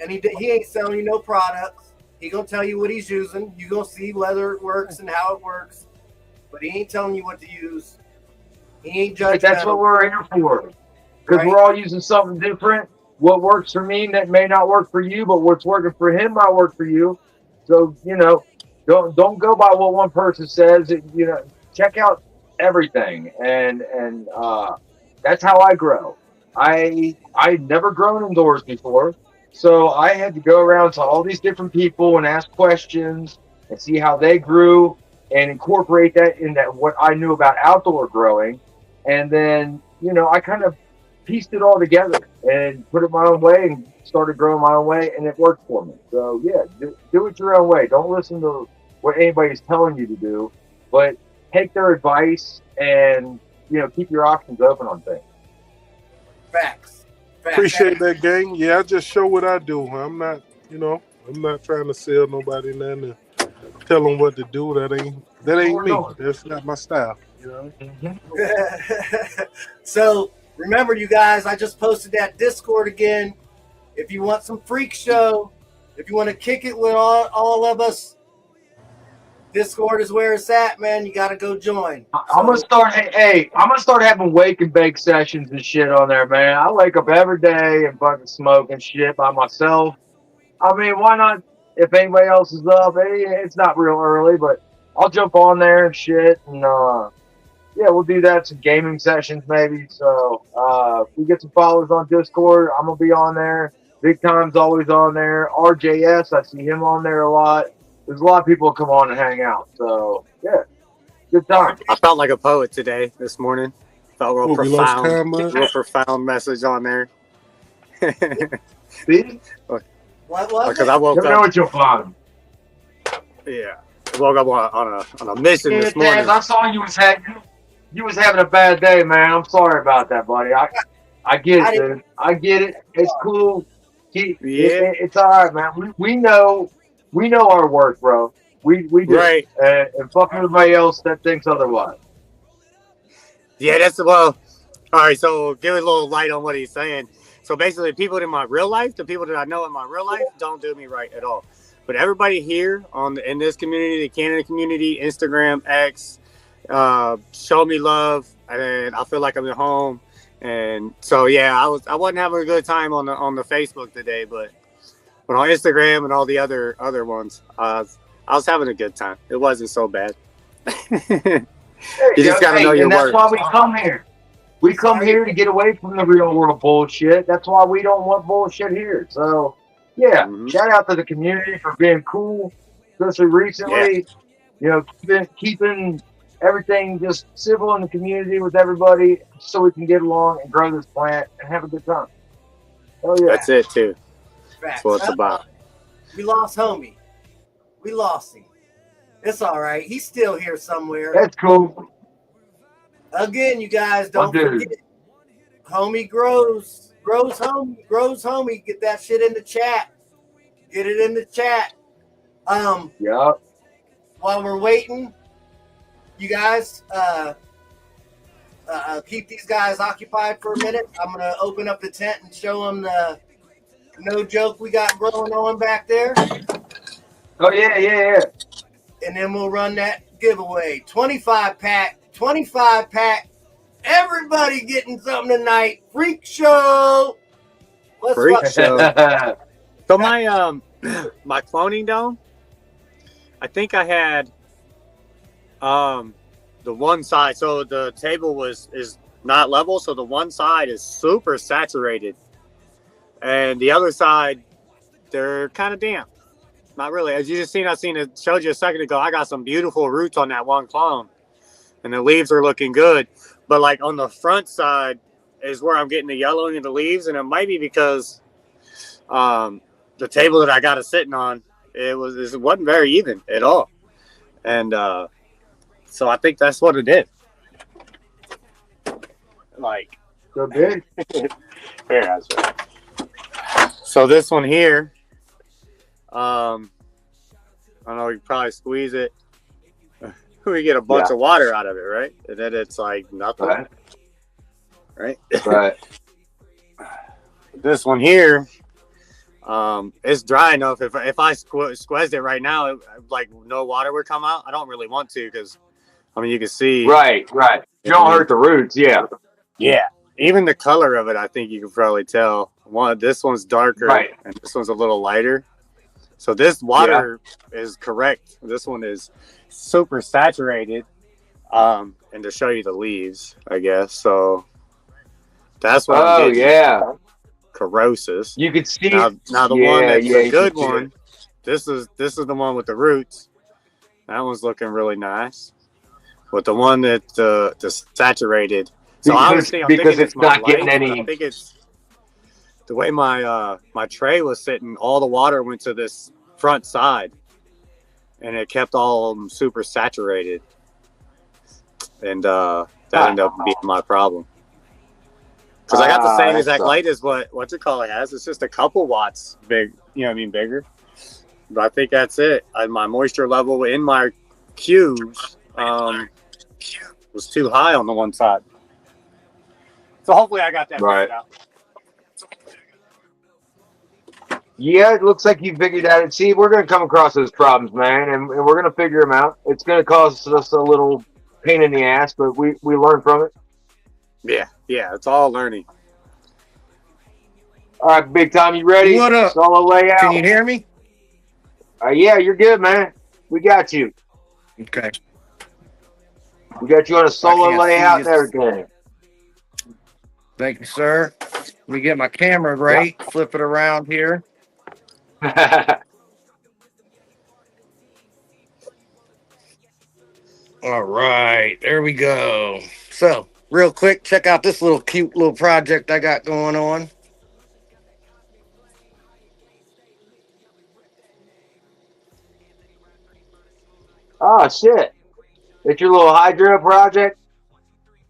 B: And he ain't selling you no products. He gonna tell you what he's using. You gonna see whether it works and how it works. But he ain't telling you what to use. He ain't judging.
C: That's what we're here for. Because we're all using something different. What works for me that may not work for you, but what's working for him might work for you. So, you know, don't go by what one person says. You know, check out everything. And that's how I grow. I'd never grown indoors before, so I had to go around to all these different people and ask questions and see how they grew and incorporate that in that what I knew about outdoor growing, and then I kind of pieced it all together and put it my own way and started growing my own way, and it worked for me. So yeah, do it your own way. Don't listen to what anybody's telling you to do, but take their advice and keep your options open on things.
B: Facts.
I: Appreciate that, gang. Yeah, I just show what I do. I'm not, I'm not trying to sell nobody nothing and tell them what to do. That ain't me. That's not my style.
B: So remember, you guys, I just posted that Discord again. If you want some freak show, if you want to kick it with all of us, Discord is where it's at, man. You got to go join.
C: I'm gonna start. Hey, I'm gonna start having wake and bake sessions and shit on there, man. I wake up every day and fucking smoke and shit by myself. I mean, why not? If anybody else is up, it's not real early, but I'll jump on there and shit, and yeah, we'll do that. Some gaming sessions maybe. So if we get some followers on Discord, I'm gonna be on there. Big Time's always on there. RJS, I see him on there a lot. There's a lot of people who come on and hang out. So yeah, good time.
G: I felt like a poet today, this morning. Felt real profound message on there.
C: See?
B: What was
G: Because
B: it?
G: I woke
C: Let me know
G: up.
C: what you'll find.
G: Yeah, I woke up on a mission this morning.
C: Taz, I saw you was having a bad day, man. I'm sorry about that, buddy. I get it, dude. I get it. It's cool. It's all right, man. We know our work, bro. We do.
G: Right.
C: And fuck everybody else that thinks otherwise.
G: Yeah, all right, so give it a little light on what he's saying. So basically, people in my real life, the people that I know in my real life, don't do me right at all. But everybody here in this community, the Canada community, Instagram, X, show me love, and I feel like I'm at home. And so yeah, I wasn't having a good time on the Facebook today, but on Instagram and all the other ones, I was having a good time. It wasn't so bad. You just gotta know your
C: and that's
G: work.
C: why we come here. We come here to get away from the real world bullshit. That's why we don't want bullshit here. So, yeah, shout out to the community for being cool, especially recently. Keeping everything just civil in the community with everybody so we can get along and grow this plant and have a good time. Oh, yeah.
G: That's it, too. That's what it's about.
B: We lost homie. We lost him. It's all right. He's still here somewhere.
C: That's cool.
B: Again, you guys, don't forget. Homie grows homie. Get that shit in the chat. Get it in the chat.
C: Yeah.
B: While we're waiting, you guys keep these guys occupied for a minute. I'm gonna open up the tent and show them the no joke we got growing on back there.
C: Oh yeah.
B: And then we'll run that giveaway. 25 pack. Everybody getting something tonight. Freak show.
G: Freak show. So my my cloning dome, I think I had the one side. So the table is not level, so the one side is super saturated, and the other side they're kind of damp. Not really. As you just seen, it showed you a second ago. I got some beautiful roots on that one clone, and the leaves are looking good. But like on the front side is where I'm getting the yellowing of the leaves, and it might be because the table that I got it sitting on, it wasn't very even at all, and so I think that's what it did. Like,
C: so big.
G: Here, so this one here. I don't know, you can probably squeeze it. We get a bunch of water out of it, right? And then it's like nothing. Right? This one here, it's dry enough. If I squeezed it right now, like no water would come out. I don't really want to because, I mean, you can see.
C: Right. You don't hurt the roots, yeah.
G: Yeah. Even the color of it, I think you can probably tell. This one's darker, and this one's a little lighter. So this water is correct. This one is super saturated. And to show you the leaves, I guess. So That's what I'm
C: Oh
G: getting.
C: yeah,
G: Corrosive.
C: you could see
G: Now,
C: it.
G: now the one
C: Yeah,
G: that's
C: yeah,
G: the
C: you could
G: good
C: see it.
G: one. This is the one with the roots. That one's looking really nice. But the one that the saturated. So obviously I'm
C: Because
G: thinking it's
C: it's
G: my
C: not getting
G: light, but I
C: any.
G: think it's the way my tray was sitting. All the water went to this front side, and it kept all of them super saturated, and that ended up being my problem. Because I got the same
C: That
G: exact
C: sucks.
G: light as what's it called has. It's just a couple watts big. You know what I mean, bigger. But I think that's it. My moisture level in my cubes was too high on the one side. So hopefully I got that
C: Right.
G: figured out.
C: Yeah, it looks like you figured out. See, we're going to come across those problems, man, and we're going to figure them out. It's going to cause us a little pain in the ass, but we learn from it.
G: Yeah, it's all learning.
C: All right, Big Tom, you ready?
H: What up?
C: Solo layout.
H: Can you hear me?
C: Yeah, you're good, man. We got you.
H: Okay.
C: We got you on a solo
H: can't see
C: layout and
H: this.
C: everything.
H: Thank you, sir. Let me get my camera right. Flip it around here. All right, there we go. So, real quick, check out this little cute little project I got going on.
C: Oh shit! It's your little hydro project.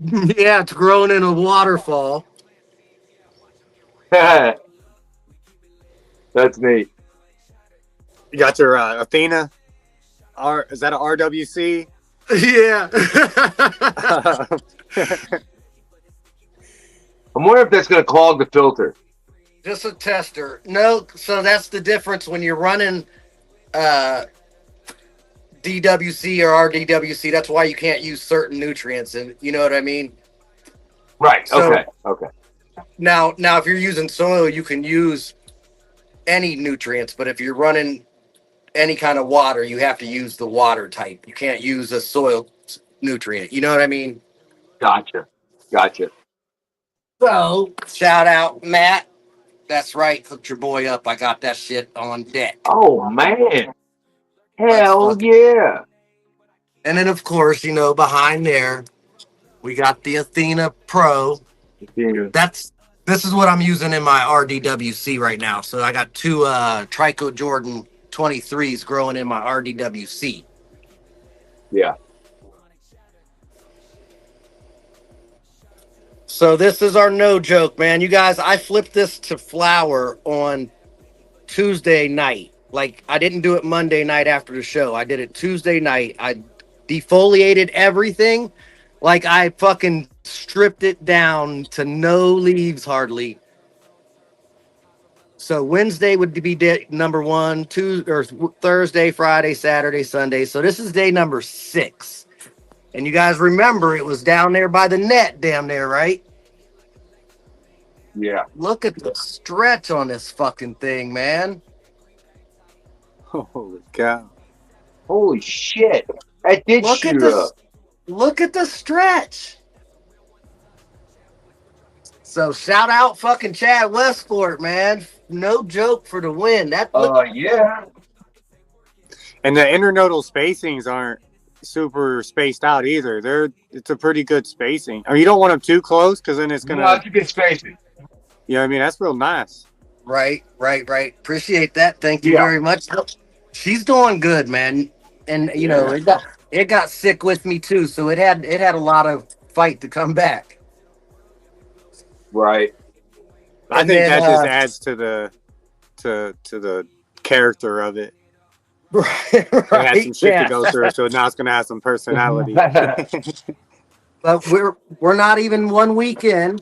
H: Yeah, it's growing in a waterfall.
C: That's neat.
G: You got your Athena. Is that an RWC?
H: Yeah.
C: I'm wondering if that's going to clog the filter.
H: Just a tester. No, so that's the difference when you're running DWC or RDWC. That's why you can't use certain nutrients, and you know what I mean.
C: Right.
H: So,
C: Okay.
H: Now, if you're using soil, you can use any nutrients, but if you're running any kind of water, you have to use the water type. You can't use a soil nutrient. You know what I mean?
C: Gotcha.
H: So, shout out, Matt. That's right. Hooked your boy up. I got that shit on deck.
C: Oh man.
H: Let's
C: Hell
H: fucking.
C: yeah.
H: And then, of course, behind there, we got the Athena Pro. This is what I'm using in my RDWC right now. So I got two Trico Jordan 23s growing in my RDWC.
C: Yeah.
H: So this is our no joke, man. You guys, I flipped this to flower on Tuesday night. Like, I didn't do it Monday night after the show. I did it Tuesday night. I defoliated everything. Like, I fucking stripped it down to no leaves hardly. So Wednesday would be day number 1, Thursday, Friday, Saturday, Sunday. So this is day number 6. And you guys remember it was down there by the net, damn there, right?
C: Yeah.
H: Look at the stretch on this fucking thing, man.
G: Holy cow!
C: Holy shit! That did
H: Look at
C: shoot
H: this.
C: up.
H: Look at the stretch. So shout out fucking Chad Westport, man. No joke for the win. That
C: Yeah.
G: And the internodal spacings aren't super spaced out either. It's a pretty good spacing. I mean, you don't want them too close because then it's gonna.
C: No, it's a good spacing.
G: You know what I mean? That's real nice.
H: Right. Appreciate that. Thank you very much. She's doing good, man. And it got sick with me too, so it had a lot of fight to come back.
C: Right.
G: I think that just adds to the character of it.
H: Right.
G: It had some shit to go through, so now it's gonna have some personality.
H: But we're not even 1 week in.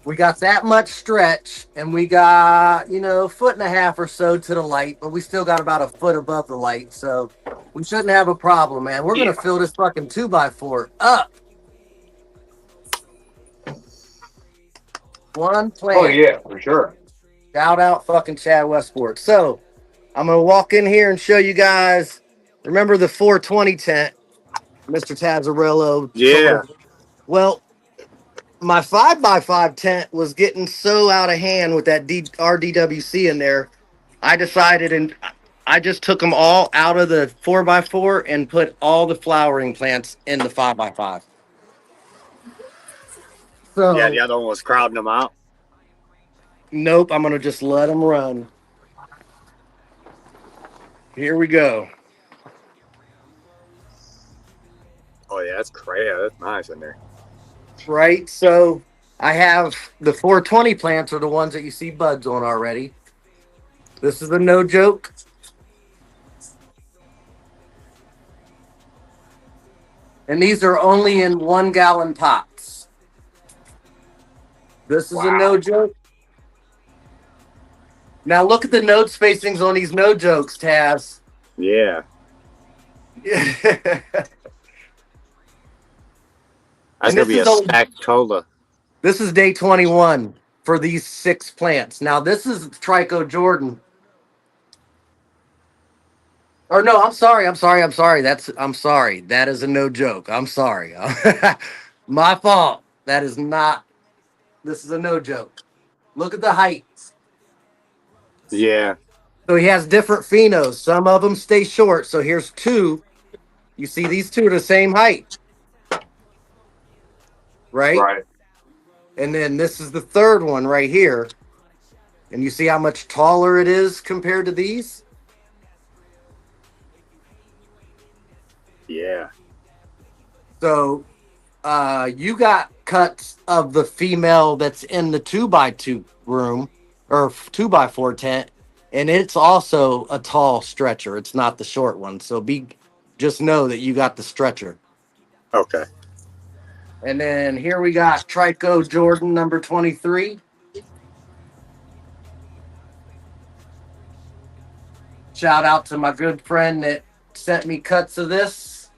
H: We got that much stretch, and we got, 1.5 feet or so to the light, but we still got about a foot above the light, so we shouldn't have a problem, man. We're gonna fill this fucking 2x4 up. One plan.
C: Oh yeah, for sure.
H: Shout out fucking Chad Westport. So I'm gonna walk in here and show you guys. Remember the 420 tent, Mr. Tazzarello?
G: Yeah.
H: Well,
B: my 5x5 tent was getting so out of hand with that RDWC in there. I decided, and I just took them all out of the 4x4 and put all the flowering plants in the 5x5.
G: Yeah,
B: So
G: the other one was crowding them out.
B: nope, I'm gonna just let them run. Here we go.
G: Oh yeah, that's crazy. That's nice in there.
B: Right, so I have the 420 plants are the ones that you see buds on already. This is a no joke. And these are only in 1 gallon pots. This is a no joke. Now look at the node spacings on these no jokes, Taz.
G: Yeah, that's
B: And
G: gonna
B: this
G: be
B: is
G: a
B: only,
G: stacked cola.
B: this is day 21 for these 6 plants. Now this is Trico Jordan. Or no, I'm sorry. I'm sorry. I'm sorry. That is a no joke. I'm sorry. My fault. That is not. This is a no joke. Look at the height.
G: Yeah,
B: So he has different phenos. Some of them stay short. So here's 2. You see these 2 are the same height, right?
C: Right.
B: And then this is the 3rd one right here. And you see how much taller it is compared to these?
G: yeah,
B: So you got cuts of the female that's in the 2x2 room or 2x4 tent, and it's also a tall stretcher. It's not the short one. So just know that you got the stretcher.
G: okay.
B: And then here we got Trico Jordan number 23. Shout out to my good friend that sent me cuts of this.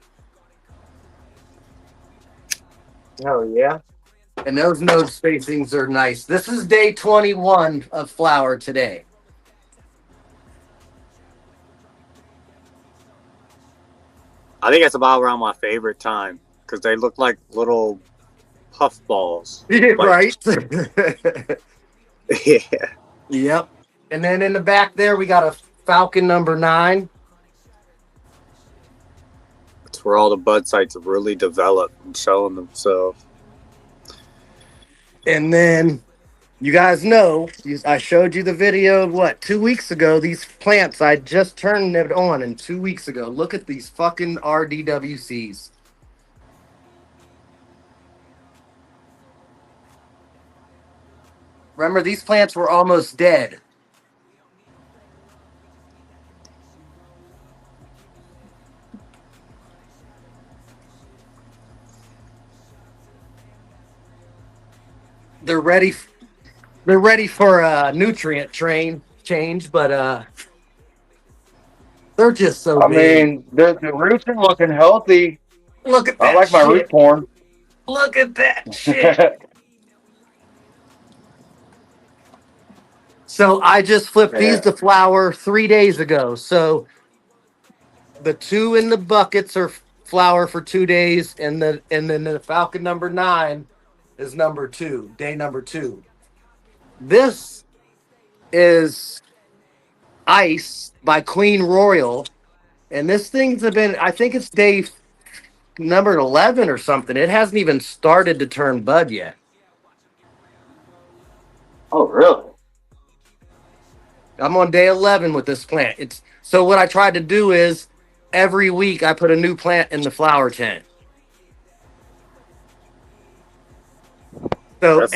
C: Hell yeah.
B: And those node spacings are nice. This is day 21 of flower today.
G: I think that's about around my favorite time because they look like little puff balls.
B: Right?
G: Yeah,
B: Yep. And then in the back there, we got a Falcon number 9.
G: it's where all the bud sites have really developed and shown themselves.
B: And then you guys know, I showed you the video, 2 weeks ago? These plants, I just turned it on and 2 weeks ago. Look at these fucking RDWCs. Remember, these plants were almost dead. They're ready. They're ready for a nutrient change, but they're just so
C: I
B: big.
C: mean, the roots are looking healthy.
B: Look at
C: I
B: that
C: like my root
B: shit.
C: corn.
B: Look at that shit. So I just flipped these to flower 3 days ago. So the 2 in the buckets are flower for 2 days, and then the Falcon number 9 is number 2, day number 2. This is Ice by Queen Royal, and this thing's been, I think it's day number 11 or something. It hasn't even started to turn bud yet.
C: Oh, really?
B: I'm on day 11 with this plant. So what I tried to do is every week I put a new plant in the flower tent. So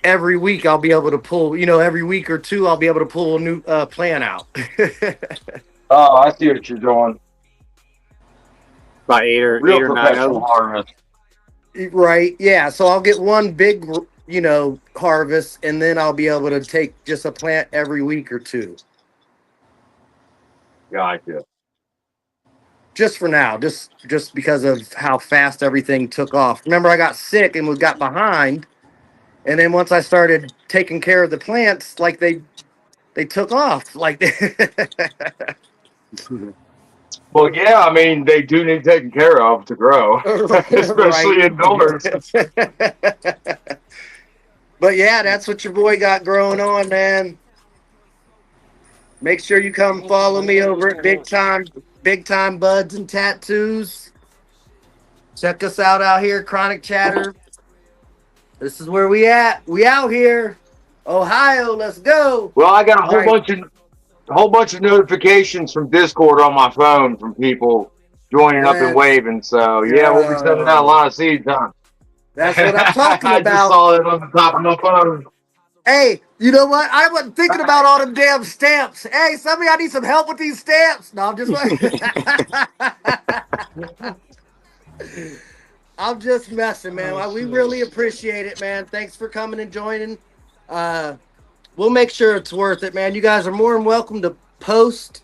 B: every week I'll be able to pull, every week or 2 I'll be able to pull a new plant out.
C: Oh, I see what you're doing.
G: About 8 or
C: Real
G: 9 of
C: professional
G: them.
C: harvest.
B: Right. Yeah. So I'll get one big, harvest, and then I'll be able to take just a plant every week or 2.
C: Gotcha.
B: Just for now, just because of how fast everything took off. Remember, I got sick and got behind, and then once I started taking care of the plants, like they took off. Like
C: Well, yeah, I mean, they do need taken care of to grow, especially
B: right.
C: indoors.
B: But yeah, that's what your boy got growing on, man. Make sure you come follow me over at Big Time Buds and Tattoos. Check us out here, Chronic Chatter. This is where we at. We out here. Ohio, let's go.
C: Well, I got a
B: All right.
C: whole bunch of notifications from Discord on my phone from people joining up and
B: Let's
C: waving. So yeah, we'll be sending out a
B: go.
C: lot of seeds, huh?
B: That's what I'm talking
C: I just
B: about.
C: saw it on the top of my phone.
B: Hey, you know what? I wasn't thinking about all them damn stamps. Hey, somebody, I need some help with these stamps. No, I'm just I'm just messing, man. We really appreciate it, man. Thanks for coming and joining. We'll make sure it's worth it, man. You guys are more than welcome to post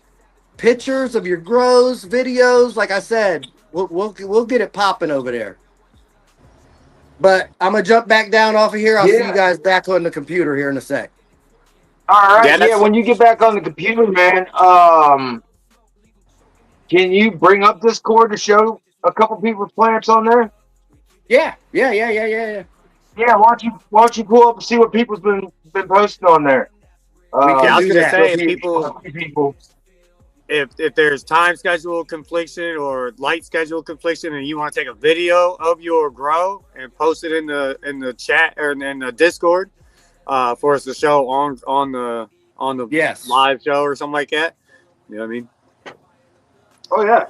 B: pictures of your grows, videos. Like I said, we'll get it popping over there. But I'm gonna jump back down off of here. I'll see you
C: Yeah.
B: guys back on the computer here in a sec.
C: All right.
G: Yeah,
C: Yeah. When you get back on the computer, man, can you bring up Discord to show a couple people's plants on there?
B: Yeah.
C: Yeah. Why don't you pull up and see what people's been posting on there?
B: We can
G: yeah. I was
B: do
G: gonna
B: that.
G: say if
C: People.
G: if there's time schedule confliction or light schedule confliction, and you want to take a video of your grow and post it in the chat or in the Discord, for us to show on the
B: Yes.
G: live show or something like that. You know what I mean?
C: Oh yeah.